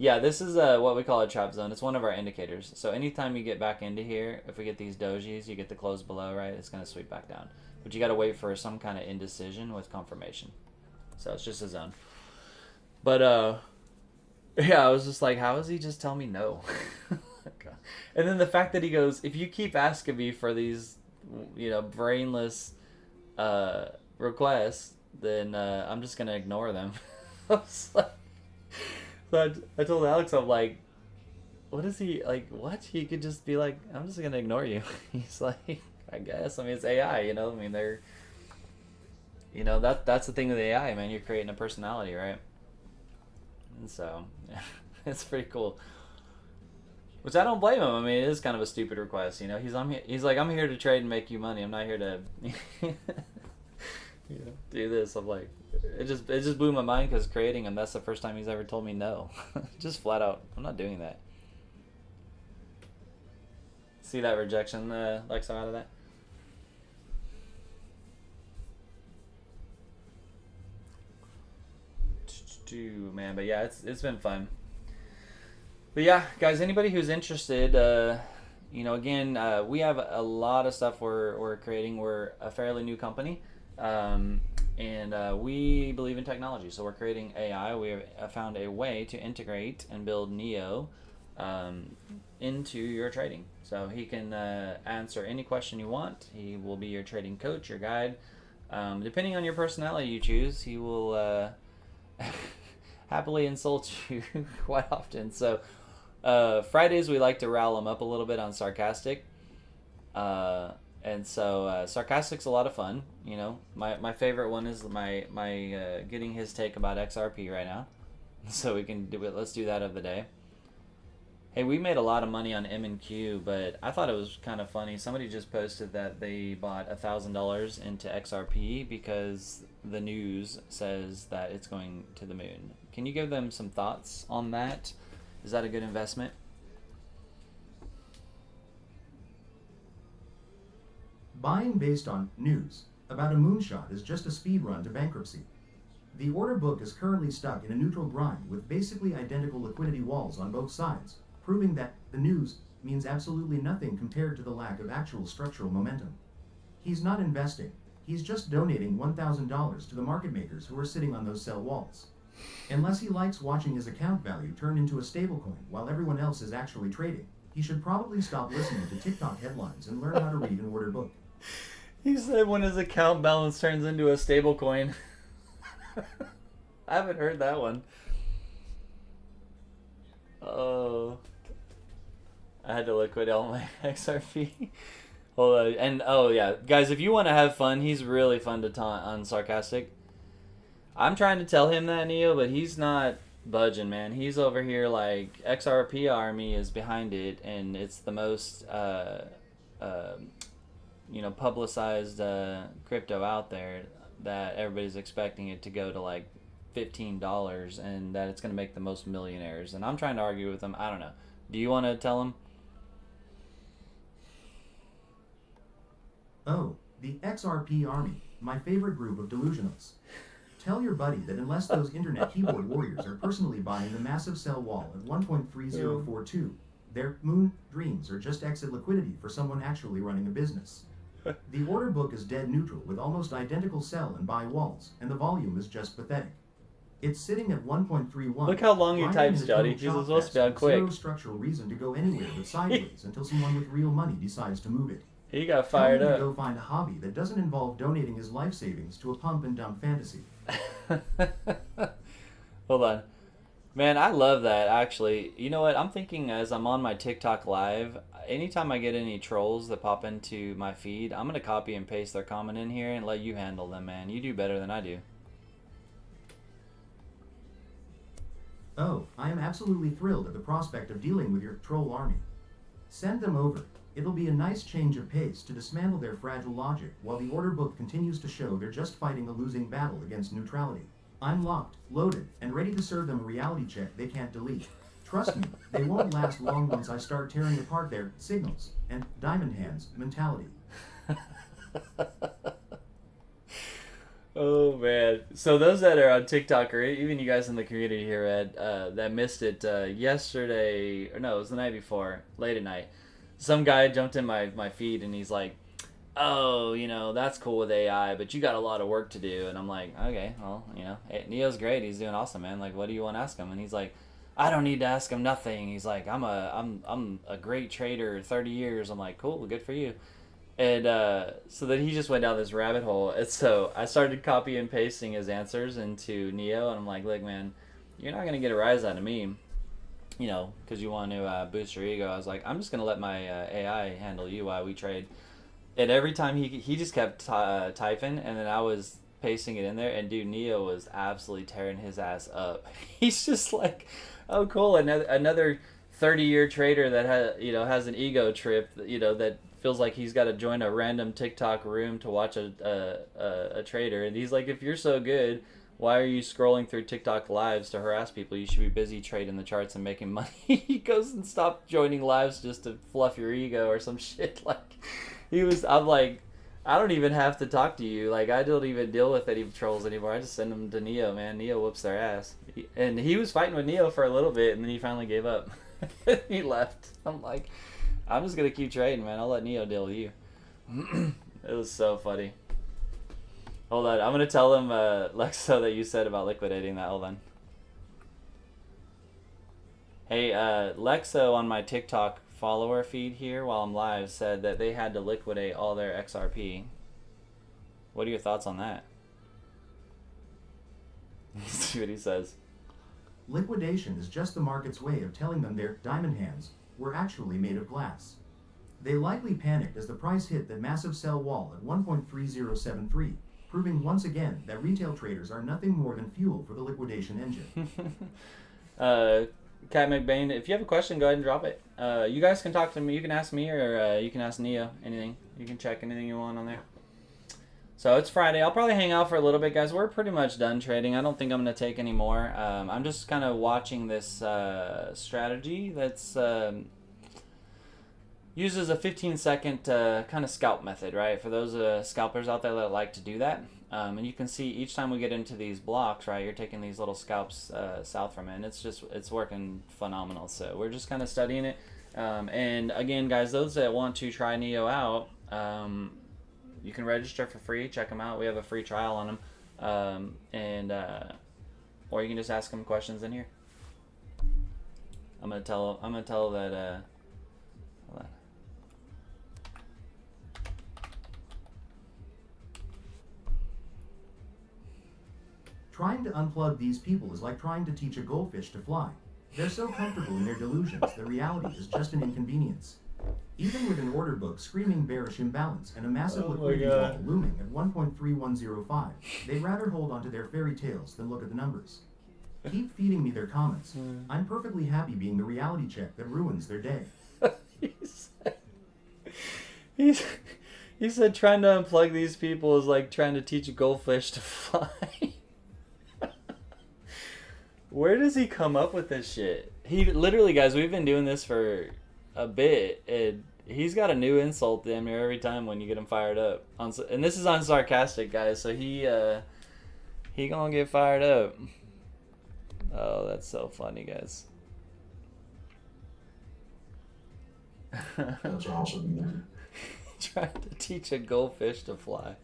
Speaker 1: Yeah, this is what we call a trap zone. It's one of our indicators. So anytime you get back into here, if we get these dojis, you get the close below, right? It's gonna sweep back down. But you got to wait for some kind of indecision with confirmation. So it's just a zone. But yeah, I was just like, how does he just tell me no? And then the fact that he goes, if you keep asking me for these, brainless requests, then I'm just gonna ignore them. I was like, so I told Alex, I'm like, what is he like? What? He could just be like, I'm just gonna ignore you. He's like, I guess. I mean, it's AI. I mean, they're, that's the thing with AI, man. You're creating a personality, right? And so, yeah, it's pretty cool. Which I don't blame him. I mean, it is kind of a stupid request, He's like, I'm here to trade and make you money. I'm not here to, do this. I'm like, it just blew my mind, because creating him, that's the first time he's ever told me no. Just flat out, I'm not doing that. See that rejection, Lex, out of that? Man, but yeah, it's been fun. But yeah, guys, anybody who's interested, again, we have a lot of stuff we're creating. We're a fairly new company, and we believe in technology. So we're creating AI. We have found a way to integrate and build NEO into your trading. So he can answer any question you want. He will be your trading coach, your guide. Depending on your personality you choose, he will happily insult you quite often. So Fridays we like to rile them up a little bit on sarcastic, and so sarcastic's a lot of fun. My favorite one is my getting his take about XRP right now, so we can do it. Let's do that of the day. Hey, we made a lot of money on M&Q, but I thought it was kind of funny. Somebody just posted that they bought $1,000 into XRP because the news says that it's going to the moon. Can you give them some thoughts on that? Is that a good investment?
Speaker 4: Buying based on news about a moonshot is just a speed run to bankruptcy. The order book is currently stuck in a neutral grind with basically identical liquidity walls on both sides, proving that the news means absolutely nothing compared to the lack of actual structural momentum. He's not investing, he's just donating $1,000 to the market makers who are sitting on those sell walls. Unless he likes watching his account value turn into a stablecoin while everyone else is actually trading, he should probably stop listening to TikTok headlines and learn how to read an order book.
Speaker 1: He said when his account balance turns into a stablecoin. I haven't heard that one. Oh, I had to liquidate all my XRP. Hold on. And oh yeah, guys, if you want to have fun, he's really fun to taunt on sarcastic. I'm trying to tell him that, Neo, but he's not budging, man. He's over here like XRP army is behind it, and it's the most publicized crypto out there, that everybody's expecting it to go to like $15, and that it's going to make the most millionaires. And I'm trying to argue with him. I don't know. Do you want to tell him?
Speaker 4: Oh, the XRP army, my favorite group of delusionals. Tell your buddy that unless those internet keyboard warriors are personally buying the massive sell wall at 1.3042, their moon dreams are just exit liquidity for someone actually running a business. The order book is dead neutral with almost identical sell and buy walls, and the volume is just pathetic. It's sitting at 1.31.
Speaker 1: Look how long he
Speaker 4: riding
Speaker 1: types,
Speaker 4: in a
Speaker 1: Jody.
Speaker 4: total
Speaker 1: He's
Speaker 4: chop
Speaker 1: supposed to be
Speaker 4: fest
Speaker 1: on
Speaker 4: with
Speaker 1: quick.
Speaker 4: Zero structural reason to go anywhere but sideways until someone with real money decides to move it.
Speaker 1: He got
Speaker 4: Tell
Speaker 1: fired
Speaker 4: him to
Speaker 1: up.
Speaker 4: go find a hobby that doesn't involve donating his life savings to a pump and dump fantasy.
Speaker 1: Hold on. Man, I love that, actually. You know what? I'm thinking as I'm on my TikTok live, anytime I get any trolls that pop into my feed, I'm going to copy and paste their comment in here and let you handle them, man. You do better than I do.
Speaker 4: Oh, I am absolutely thrilled at the prospect of dealing with your troll army. Send them over. It'll be a nice change of pace to dismantle their fragile logic while the order book continues to show they're just fighting a losing battle against neutrality. I'm locked, loaded, and ready to serve them a reality check they can't delete. Trust me, they won't last long once I start tearing apart their signals and diamond hands mentality.
Speaker 1: Oh man! So those that are on TikTok, or even you guys in the community here, Ed, that missed it yesterday, or no, it was the night before, late at night. Some guy jumped in my feed and he's like, "Oh, you know, that's cool with AI, but you got a lot of work to do." And I'm like, "Okay, well, you know, Neo's great. He's doing awesome, man. Like, what do you want to ask him?" And he's like, "I don't need to ask him nothing." He's like, I'm a great trader, 30 years." I'm like, "Cool, good for you." And so then he just went down this rabbit hole. And so I started copy and pasting his answers into Neo, and I'm like, "Look, man, you're not gonna get a rise out of me, you know, because you want to boost your ego." I was like, "I'm just gonna let my AI handle you while we trade." And every time he just kept typing, and then I was pasting it in there, and dude, Neo was absolutely tearing his ass up. He's just like, "Oh, cool, another 30-year trader that has an ego trip, that feels like he's got to join a random TikTok room to watch a trader." And he's like, "If you're so good, why are you scrolling through TikTok lives to harass people? You should be busy trading the charts and making money." He goes and stop joining lives just to fluff your ego or some shit. Like, I'm like, "I don't even have to talk to you. Like, I don't even deal with any trolls anymore. I just send them to Neo, man. Neo whoops their ass." And he was fighting with Neo for a little bit, and then he finally gave up. He left. I'm like, "I'm just gonna keep trading, man. I'll let Neo deal with you." It was so funny. Hold on, I'm gonna tell him, Lexo, that you said about liquidating that. Hold on. Hey, Lexo on my TikTok follower feed here while I'm live said that they had to liquidate all their XRP. What are your thoughts on that? Let's see what he says.
Speaker 4: Liquidation is just the market's way of telling them their diamond hands were actually made of glass. They likely panicked as the price hit the massive sell wall at 1.3073, proving once again that retail traders are nothing more than fuel for the liquidation engine.
Speaker 1: Cat McBain, if you have a question, go ahead and drop it. You guys can talk to me. You can ask me, or you can ask Neo anything. You can check anything you want on there. So it's Friday. I'll probably hang out for a little bit, guys. We're pretty much done trading. I don't think I'm going to take any more. I'm just kind of watching this strategy that's uses a 15-second kind of scalp method, right? For those scalpers out there that like to do that. And you can see each time we get into these blocks, right, you're taking these little scalps south from it, and it's working phenomenal. So we're just kind of studying it. And again, guys, those that want to try Neo out, you can register for free. Check them out. We have a free trial on them, or you can just ask them questions in here. I'm gonna tell that. Hold on.
Speaker 4: Trying to unplug these people is like trying to teach a goldfish to fly. They're so comfortable in their delusions that reality is just an inconvenience. Even with an order book screaming bearish imbalance and a massive liquidity wall looming at 1.3105, they'd rather hold onto their fairy tales than look at the numbers. Keep feeding me their comments. I'm perfectly happy being the reality check that ruins their day.
Speaker 1: He said trying to unplug these people is like trying to teach a goldfish to fly. Where does he come up with this shit? He literally, guys, we've been doing this for a bit, and he's got a new insult damn near every time when you get him fired up. And this is unsarcastic, guys, so he gonna get fired up. Oh, that's so funny, guys.
Speaker 5: That's awesome, man.
Speaker 1: Trying to teach a goldfish to fly.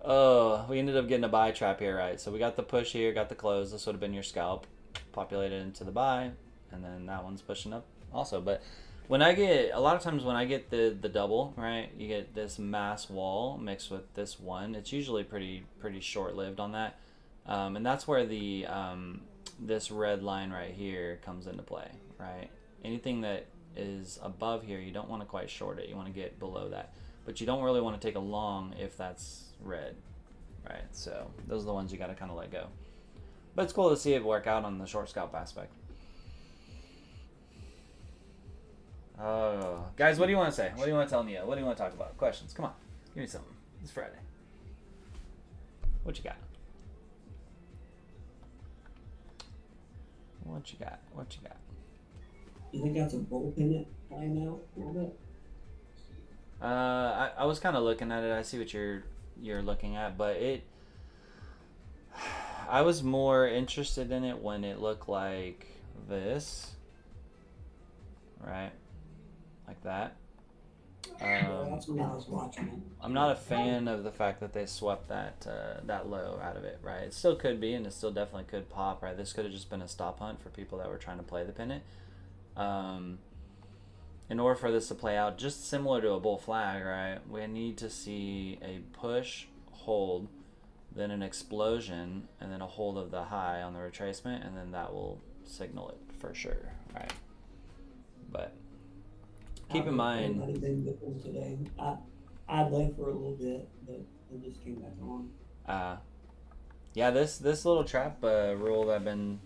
Speaker 1: Oh, we ended up getting a buy trap here, right? So we got the push here, got the close. This would have been your scalp, populated into the buy, and then that one's pushing up also. But when I get, a lot of times when I get the double, right, you get this mass wall mixed with this one. It's usually pretty short lived on that, and that's where the this red line right here comes into play, right? Anything that is above here, you don't want to quite short it. You want to get below that, but you don't really want to take a long if that's red, right? So those are the ones you got to kind of let go. But it's cool to see it work out on the short scalp aspect. Oh, guys, what do you want to say? What do you want to tell Neo? What do you want to talk about? Questions? Come on, give me something. It's Friday. What you got? What you got? What you got?
Speaker 12: You think that's a bullpen it playing out a little bit?
Speaker 1: I was kind of looking at it. I see what you're looking at, but I was more interested in it when it looked like this, right? Like that.
Speaker 12: That's when I was watching it.
Speaker 1: I'm not a fan of the fact that they swept that that low out of it, right? It still could be, and it still definitely could pop, right? This could have just been a stop hunt for people that were trying to play the pennant. In order for this to play out, just similar to a bull flag, right? We need to see a push, hold, then an explosion, and then a hold of the high on the retracement, and then that will signal it for sure, right? But keep in mind.
Speaker 12: Today. I'd left for a little bit, but it just came back on.
Speaker 1: Yeah, this little trap rule that I've been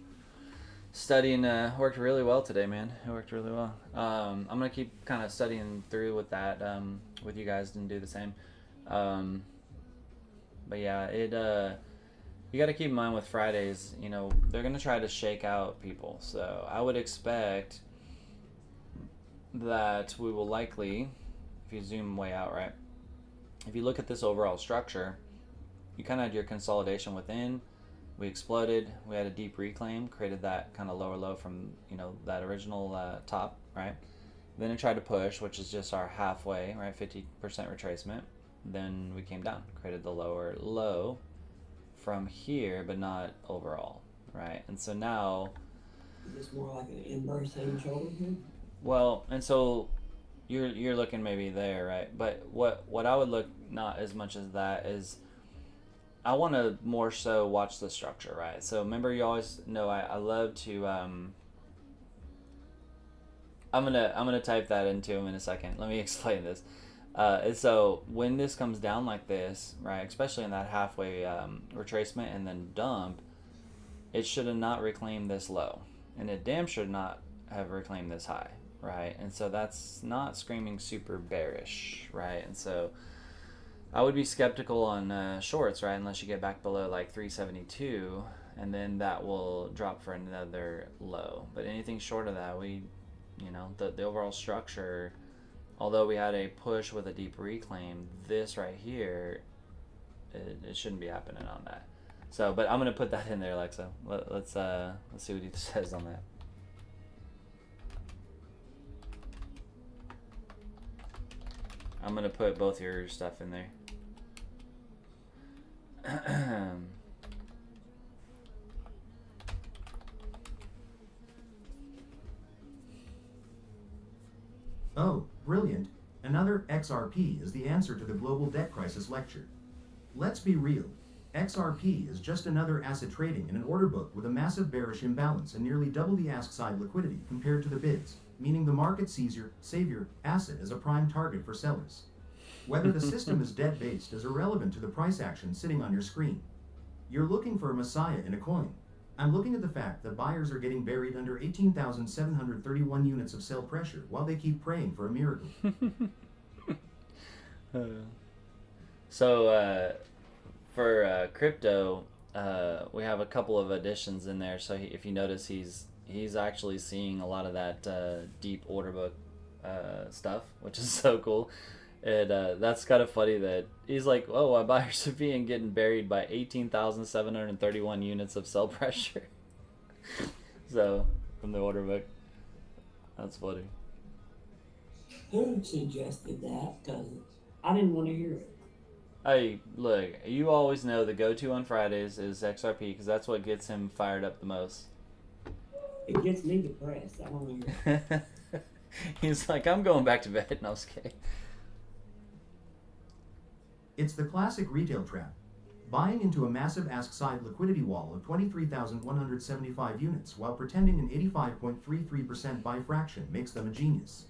Speaker 1: studying worked really well today, man. It worked really well. I'm gonna keep kind of studying through with that with you guys and do the same. But yeah, it you got to keep in mind with Fridays, you know, they're gonna try to shake out people. So I would expect that we will likely, if you zoom way out, right, if you look at this overall structure, you kind of had your consolidation within. We exploded, we had a deep reclaim, created that kind of lower low from, you know, that original top, right? Then it tried to push, which is just our halfway, right, 50% retracement. Then we came down, created the lower low from here, but not overall, right? And so now,
Speaker 12: is this more like an inverse head and shoulder here?
Speaker 1: Well, and so you're looking maybe there, right? But what I would look not as much as that is, I want to more so watch the structure, right? So remember, you always know I love to I'm gonna type that into him in a second. Let me explain this. And so when this comes down like this, right, especially in that halfway retracement and then dump, it should have not reclaimed this low, and it damn should not have reclaimed this high, right? And so that's not screaming super bearish, right? And so I would be skeptical on shorts, right, unless you get back below like 372, and then that will drop for another low. But anything short of that, we, you know, the overall structure, although we had a push with a deep reclaim, this right here, it shouldn't be happening on that. So, but I'm gonna put that in there, Alexa. Let's see what he says on that. I'm gonna put both your stuff in there.
Speaker 4: Oh, brilliant. Another XRP is the answer to the global debt crisis lecture. Let's be real. XRP is just another asset trading in an order book with a massive bearish imbalance and nearly double the ask side liquidity compared to the bids, meaning the market sees your savior asset as a prime target for sellers. Whether the system is debt-based is irrelevant to the price action sitting on your screen. You're looking for a messiah in a coin. I'm looking at the fact that buyers are getting buried under 18,731 units of sell pressure while they keep praying for a miracle.
Speaker 1: So for crypto, we have a couple of additions in there. So if you notice, he's actually seeing a lot of that deep order book stuff, which is so cool. And that's kind of funny that he's like, oh, my buyers are being getting buried by 18,731 units of sell pressure. So, from the order book. That's funny.
Speaker 12: Who suggested that? Because I didn't want to hear it.
Speaker 1: Hey, look, you always know the go-to on Fridays is XRP because that's what gets him fired up the most.
Speaker 12: It gets me depressed. I don't know.
Speaker 1: He's like, I'm going back to bed. No, I was kidding.
Speaker 4: It's the classic retail trap. Buying into a massive ask side liquidity wall of 23,175 units while pretending an 85.33% buy fraction makes them a genius.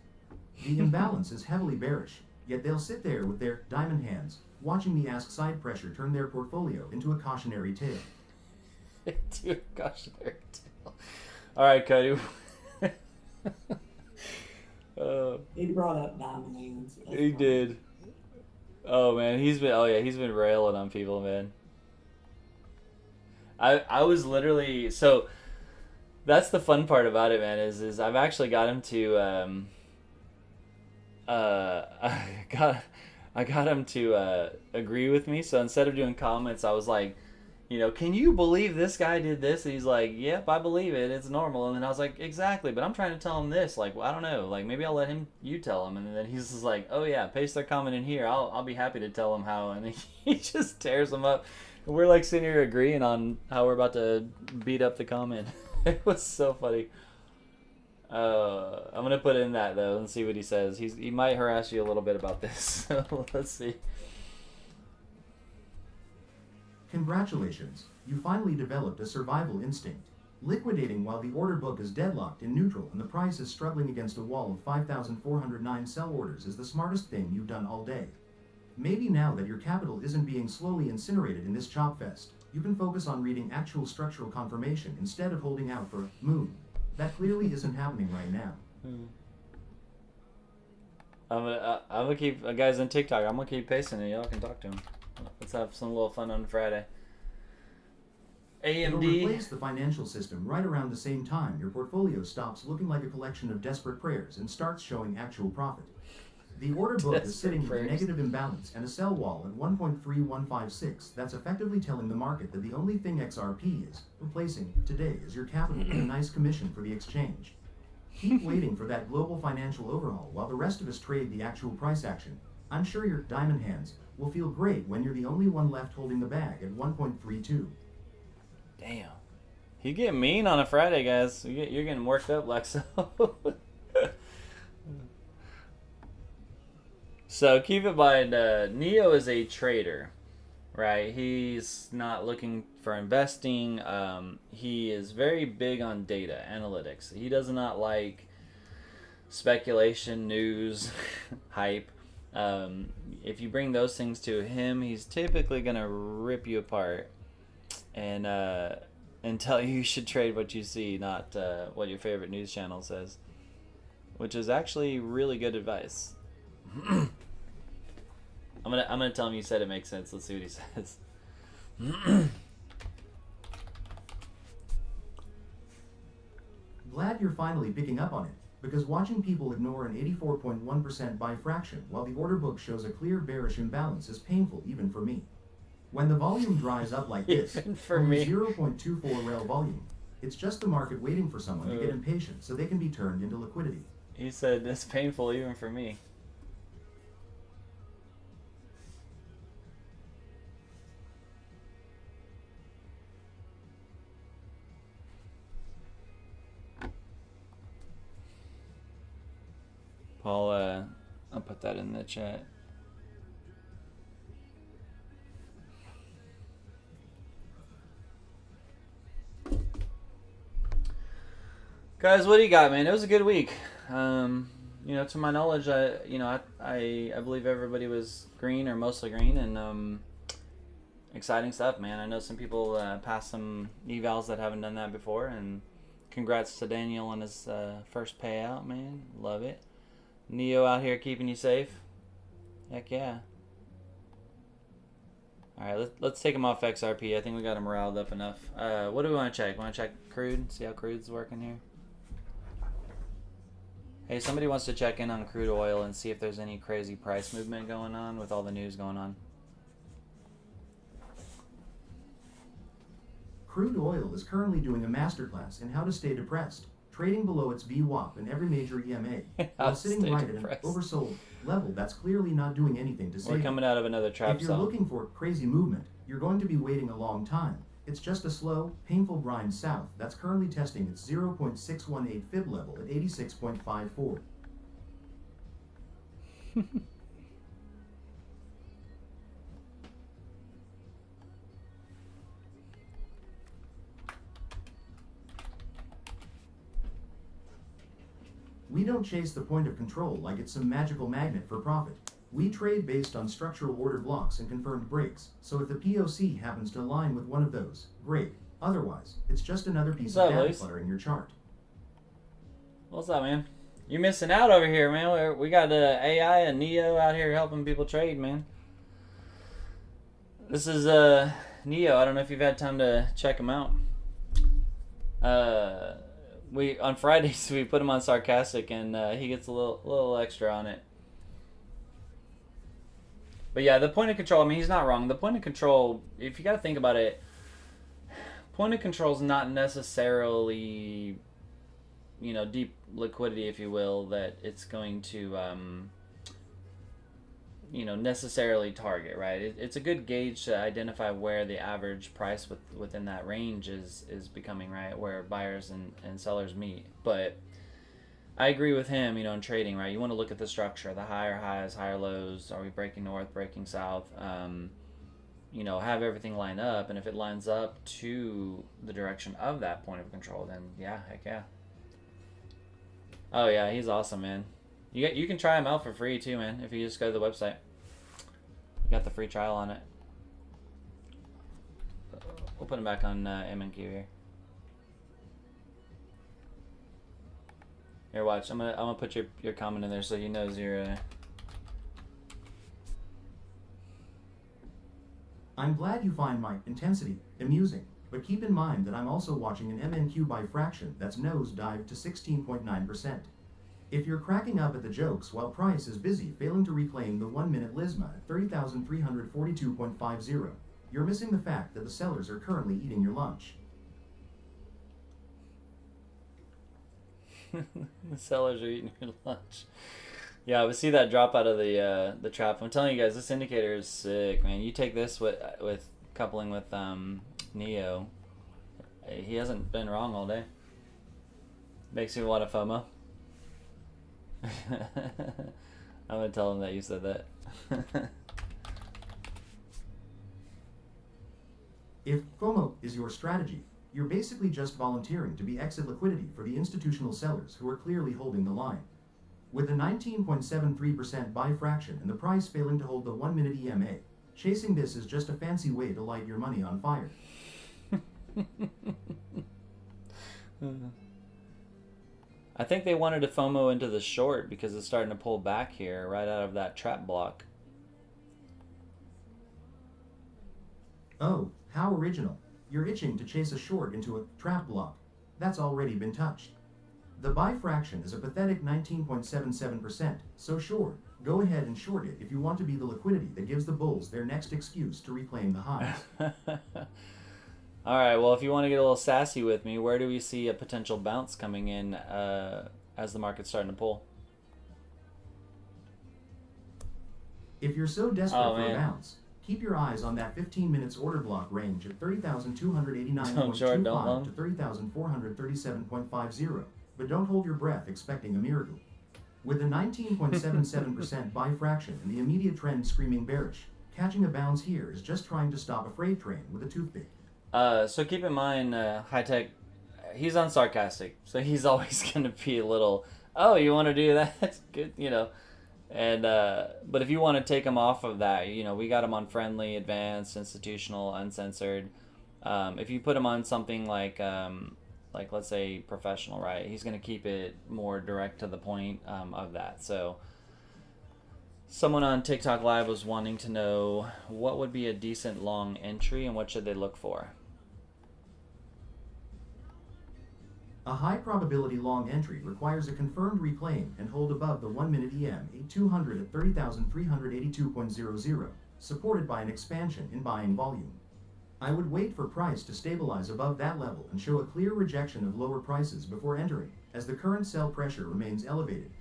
Speaker 4: The imbalance is heavily bearish, yet they'll sit there with their diamond hands, watching the ask side pressure turn their portfolio into a cautionary tale.
Speaker 1: Into a cautionary tale. All right, Cody.
Speaker 12: He brought up diamond hands.
Speaker 1: He did. Oh man, he's been railing on people, man. I was literally, so that's the fun part about it, man, is I've actually got him to I got him to agree with me. So instead of doing comments, I was like, can you believe this guy did this? And he's like, yep, I believe it. It's normal. And then I was like, exactly. But I'm trying to tell him this. Like, well, I don't know. Like, maybe I'll let you tell him. And then he's just like, oh yeah, paste their comment in here. I'll be happy to tell him how. And he just tears them up. And we're like sitting here agreeing on how we're about to beat up the comment. It was so funny. I'm gonna put in that though and see what he says. He might harass you a little bit about this. So let's see.
Speaker 4: Congratulations, you finally developed a survival instinct. Liquidating while the order book is deadlocked in neutral and the price is struggling against a wall of 5,409 sell orders is the smartest thing you've done all day. Maybe now that your capital isn't being slowly incinerated in this chop fest, you can focus on reading actual structural confirmation instead of holding out for a moon. That clearly isn't happening right now.
Speaker 1: I'm gonna keep guys on TikTok. I'm gonna keep pasting it. Y'all can talk to him. Let's have some little fun on Friday.
Speaker 4: It'll
Speaker 1: AMD.
Speaker 4: replace the financial system right around the same time your portfolio stops looking like a collection of desperate prayers and starts showing actual profit. The order book is sitting with a negative imbalance and a sell wall at 1.3156 that's effectively telling the market that the only thing XRP is replacing today is your capital with a nice commission for the exchange. Keep waiting for that global financial overhaul while the rest of us trade the actual price action. I'm sure your diamond hands will feel great when you're the only one left holding the bag at 1.32.
Speaker 1: Damn. You get mean on a Friday, guys. You're getting worked up, Lexo. So keep in mind, Neo is a trader, right? He's not looking for investing. He is very big on data analytics. He does not like speculation, news, hype. If you bring those things to him, he's typically gonna rip you apart and tell you should trade what you see, not what your favorite news channel says, which is actually really good advice. I'm gonna tell him you said it makes sense. Let's see what he says.
Speaker 4: Glad you're finally picking up on it, because watching people ignore an 84.1% buy fraction while the order book shows a clear bearish imbalance is painful even for me. When the volume dries up like this, only 0.24 rel volume, it's just the market waiting for someone to get impatient so they can be turned into liquidity.
Speaker 1: He said it's painful even for me. Paul, I'll put that in the chat. Guys, what do you got, man? It was a good week. To my knowledge, I believe everybody was green or mostly green, and exciting stuff, man. I know some people passed some evals that haven't done that before, and congrats to Daniel on his first payout, man. Love it. Neo out here keeping you safe. Heck yeah. All right, let's take him off XRP. I think we got him riled up enough. What do we want to check? Want to check crude? See how crude's working here? Hey, somebody wants to check in on crude oil and see if there's any crazy price movement going on with all the news going on.
Speaker 4: Crude oil is currently doing a masterclass in how to stay depressed. trading below its VWAP and every major EMA, while sitting
Speaker 1: stay
Speaker 4: right at an
Speaker 1: depressed.
Speaker 4: oversold level that's clearly not doing anything to save
Speaker 1: We're
Speaker 4: it.
Speaker 1: coming out of another trap
Speaker 4: If you're
Speaker 1: zone.
Speaker 4: looking for crazy movement, you're going to be waiting a long time. It's just a slow, painful grind south that's currently testing its 0.618 fib level at 86.54. We don't chase the point of control like it's some magical magnet for profit. We trade based on structural order blocks and confirmed breaks, so if the POC happens to align with one of those, great. Otherwise, it's just another piece
Speaker 1: What's
Speaker 4: of
Speaker 1: up,
Speaker 4: data
Speaker 1: Luis?
Speaker 4: clutter in your chart.
Speaker 1: What's up, man? You're missing out over here, man. We got AI and NEO out here helping people trade, man. This is NEO. I don't know if you've had time to check him out. We on Fridays we put him on sarcastic, and he gets a little extra on it. But yeah, the point of control. I mean, he's not wrong. The point of control, if you got to think about it, point of control is not necessarily, deep liquidity, if you will, that it's going to, necessarily target, right? It's a good gauge to identify where the average price within that range is becoming, right, where buyers and sellers meet. But I agree with him, in trading, right? You want to look at the structure, the higher highs, higher lows. Are we breaking north, breaking south? Have everything line up, and if it lines up to the direction of that point of control, then yeah, heck yeah. Oh yeah, he's awesome, man. You can try him out for free too, man. If you just go to the website, you got the free trial on it. We'll put him back on MNQ here. Here, watch. I'm gonna put your comment in there so he knows you're.
Speaker 4: I'm glad you find my intensity amusing, but keep in mind that I'm also watching an MNQ by fraction that's nosedived to 16.9%. If you're cracking up at the jokes while price is busy failing to reclaim the 1-minute Lisma at 30,342.50, you're missing the fact that the sellers are currently eating your lunch.
Speaker 1: The sellers are eating your lunch. Yeah, we see that drop out of the trap. I'm telling you guys, this indicator is sick, man. You take this with coupling with NEO. He hasn't been wrong all day. Makes you want a FOMO. I'm gonna tell him that you said that.
Speaker 4: If FOMO is your strategy, you're basically just volunteering to be exit liquidity for the institutional sellers who are clearly holding the line. With a 19.73% buy fraction and the price failing to hold the 1-minute EMA, chasing this is just a fancy way to light your money on fire.
Speaker 1: I think they wanted to FOMO into the short because it's starting to pull back here right out of that trap block.
Speaker 4: Oh, how original. You're itching to chase a short into a trap block. That's already been touched. The buy fraction is a pathetic 19.77%, so sure, go ahead and short it if you want to be the liquidity that gives the bulls their next excuse to reclaim the highs.
Speaker 1: All right, well, if you want to get a little sassy with me, where do we see a potential bounce coming in as the market's starting to pull?
Speaker 4: If you're so desperate
Speaker 1: Oh,
Speaker 4: for
Speaker 1: man.
Speaker 4: a bounce, keep your eyes on that 15 minutes order block range at 30,289.25
Speaker 1: Don't short, don't long.
Speaker 4: to 30,437.50, but don't hold your breath expecting a miracle. With a 19.77% buy fraction and the immediate trend screaming bearish, catching a bounce here is just trying to stop a freight train with a toothpick.
Speaker 1: So keep in mind, High Tech, he's on sarcastic, so he's always going to be a little, oh, you want to do that? That's good, And but if you want to take him off of that, we got him on friendly, advanced, institutional, uncensored. If you put him on something like let's say professional, right? He's going to keep it more direct to the point of that. So someone on TikTok Live was wanting to know what would be a decent long entry and what should they look for.
Speaker 4: A high probability long entry requires a confirmed reclaim and hold above the 1-minute EM 200 at 30,382.00, supported by an expansion in buying volume. I would wait for price to stabilize above that level and show a clear rejection of lower prices before entering. as the current sell pressure remains elevated.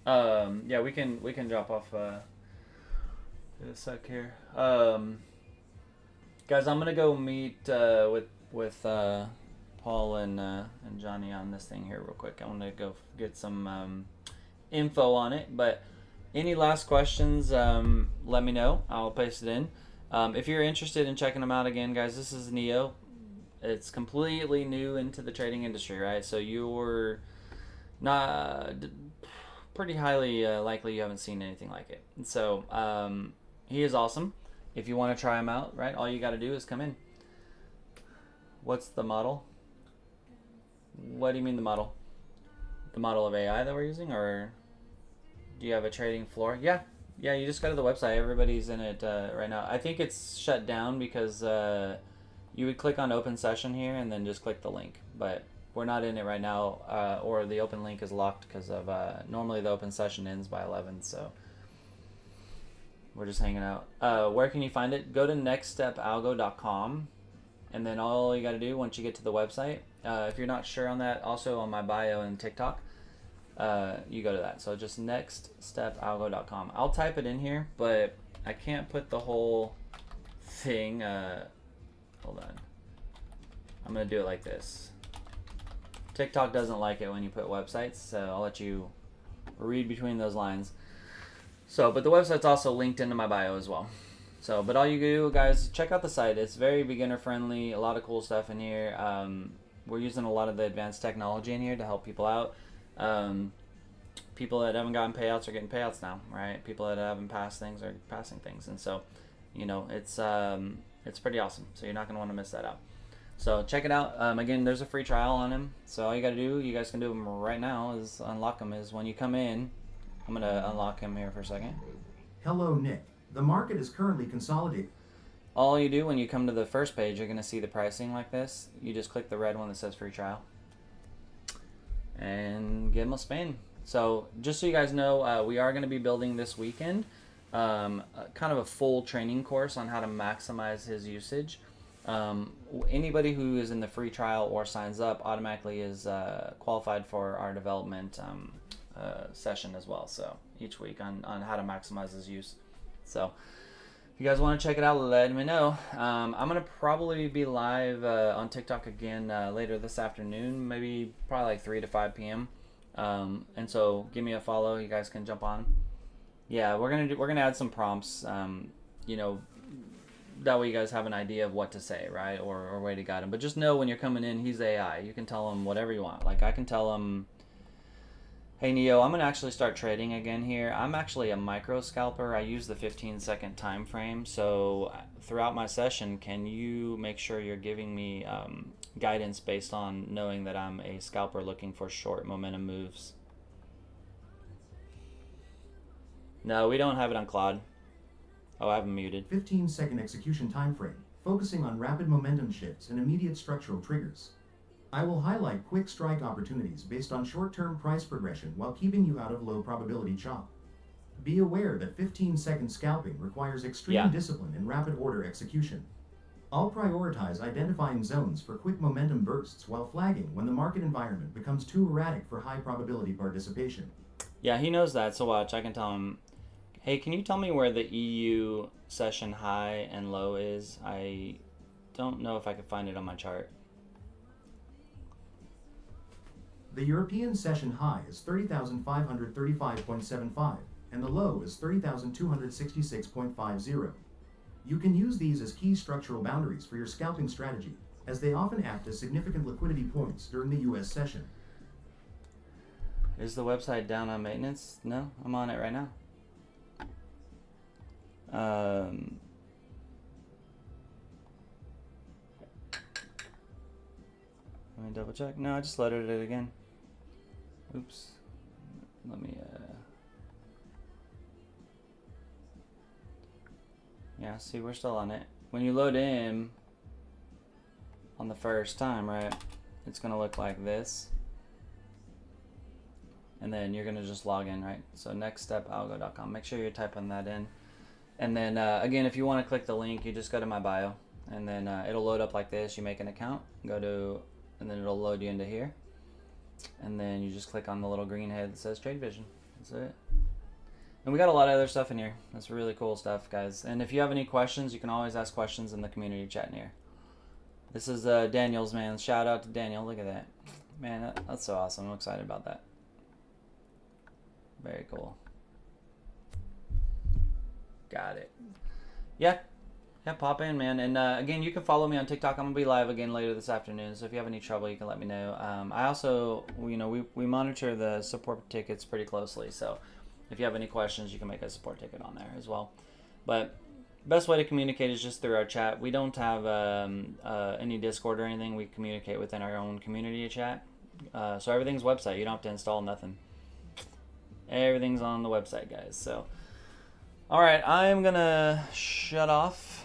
Speaker 1: Yeah, we can drop off in a sec here. Guys, I'm gonna go meet with Paul and Johnny on this thing here real quick. I want to go get some info on it. But any last questions? Let me know. I'll paste it in. If you're interested in checking them out again, guys, this is NEO. It's completely new into the trading industry, right? So you're not pretty highly likely you haven't seen anything like it. And so he is awesome. If you want to try him out, right, all you got to do is come in. What's the model? What do you mean the model? The model of AI that we're using, or do you have a trading floor? Yeah, you just go to the website. Everybody's in it right now. I think it's shut down because you would click on open session here and then just click the link. But we're not in it right now, or the open link is locked because of normally the open session ends by 11, so we're just hanging out. Where can you find it? Go to nextstepalgo.com, and then all you got to do once you get to the website, if you're not sure on that, also on my bio and TikTok, you go to that. So just nextstepalgo.com. I'll type it in here, but I can't put the whole thing. Hold on. I'm going to do it like this. TikTok doesn't like it when you put websites, so I'll let you read between those lines. So, but the website's also linked into my bio as well. So, but all you do, guys, check out the site. It's very beginner friendly. A lot of cool stuff in here. We're using a lot of the advanced technology in here to help people out. People that haven't gotten payouts are getting payouts now, right? People that haven't passed things are passing things, and so, you know, it's pretty awesome. So you're not gonna want to miss that out. So check it out. Again, there's a free trial on him. So all you got to do, you guys can do them right now, is unlock them. Is when you come in. I'm going to unlock him here for a second.
Speaker 4: Hello, Nick. The market is currently consolidating.
Speaker 1: All you do when you come to the first page, you're going to see the pricing like this. You just click the red one that says free trial and give him a spin. So just so you guys know, we are going to be building this weekend kind of a full training course on how to maximize his usage. Anybody who is in the free trial or signs up automatically is qualified for our development session as well, so each week on how to maximize his use. So if you guys want to check it out, let me know. I'm gonna probably be live on TikTok again later this afternoon, maybe probably like 3 to 5 p.m. And so give me a follow. You guys can jump on. Yeah, we're gonna add some prompts. You know, that way you guys have an idea of what to say, right, or way to guide him. But just know when you're coming in, he's AI. You can tell him whatever you want. Like I can tell him, hey Neo, I'm gonna actually start trading again here. I'm actually a micro scalper. I use the 15-second time frame. So throughout my session, can you make sure you're giving me guidance based on knowing that I'm a scalper looking for short momentum moves? No, we don't have it on Claude. Oh, I have him muted.
Speaker 4: 15-second execution time frame, focusing on rapid momentum shifts and immediate structural triggers. I will highlight quick strike opportunities based on short-term price progression while keeping you out of low probability chop. Be aware that 15-second scalping requires extreme discipline and rapid order execution. I'll prioritize identifying zones for quick momentum bursts while flagging when the market environment becomes too erratic for high probability participation.
Speaker 1: Yeah, he knows that, so watch. I can tell him, hey, can you tell me where the EU session high and low is? I don't know if I could find it on my chart.
Speaker 4: The European session high is 30,535.75 and the low is 30,266.50. You can use these as key structural boundaries for your scalping strategy, as they often act as significant liquidity points during the US session.
Speaker 1: Is the website down on maintenance? No, I'm on it right now. Let me double check. No, I just loaded it again. Oops. Let me, yeah, see, we're still on it. When you load in on the first time, right, it's going to look like this. And then you're going to just log in, right? So nextstepalgo.com. Make sure you're typing that in. And then, again, if you want to click the link, you just go to my bio. And then it'll load up like this. You make an account. Go to and then it'll load you into here. And then you just click on the little green head that says TradeVision. That's it. And we got a lot of other stuff in here. That's really cool stuff, guys. And if you have any questions, you can always ask questions in the community chat in here. This is Daniel's, man. Shout out to Daniel. Look at that. Man, that's so awesome. I'm excited about that. Very cool. Got it. Yeah. Yeah, pop in, man. And again, you can follow me on TikTok. I'm going to be live again later this afternoon. So if you have any trouble, you can let me know. I also, you know, we monitor the support tickets pretty closely. So if you have any questions, you can make a support ticket on there as well. But best way to communicate is just through our chat. We don't have any Discord or anything. We communicate within our own community chat. So everything's website. You don't have to install nothing. Everything's on the website, guys. So, all right, I'm going to shut off.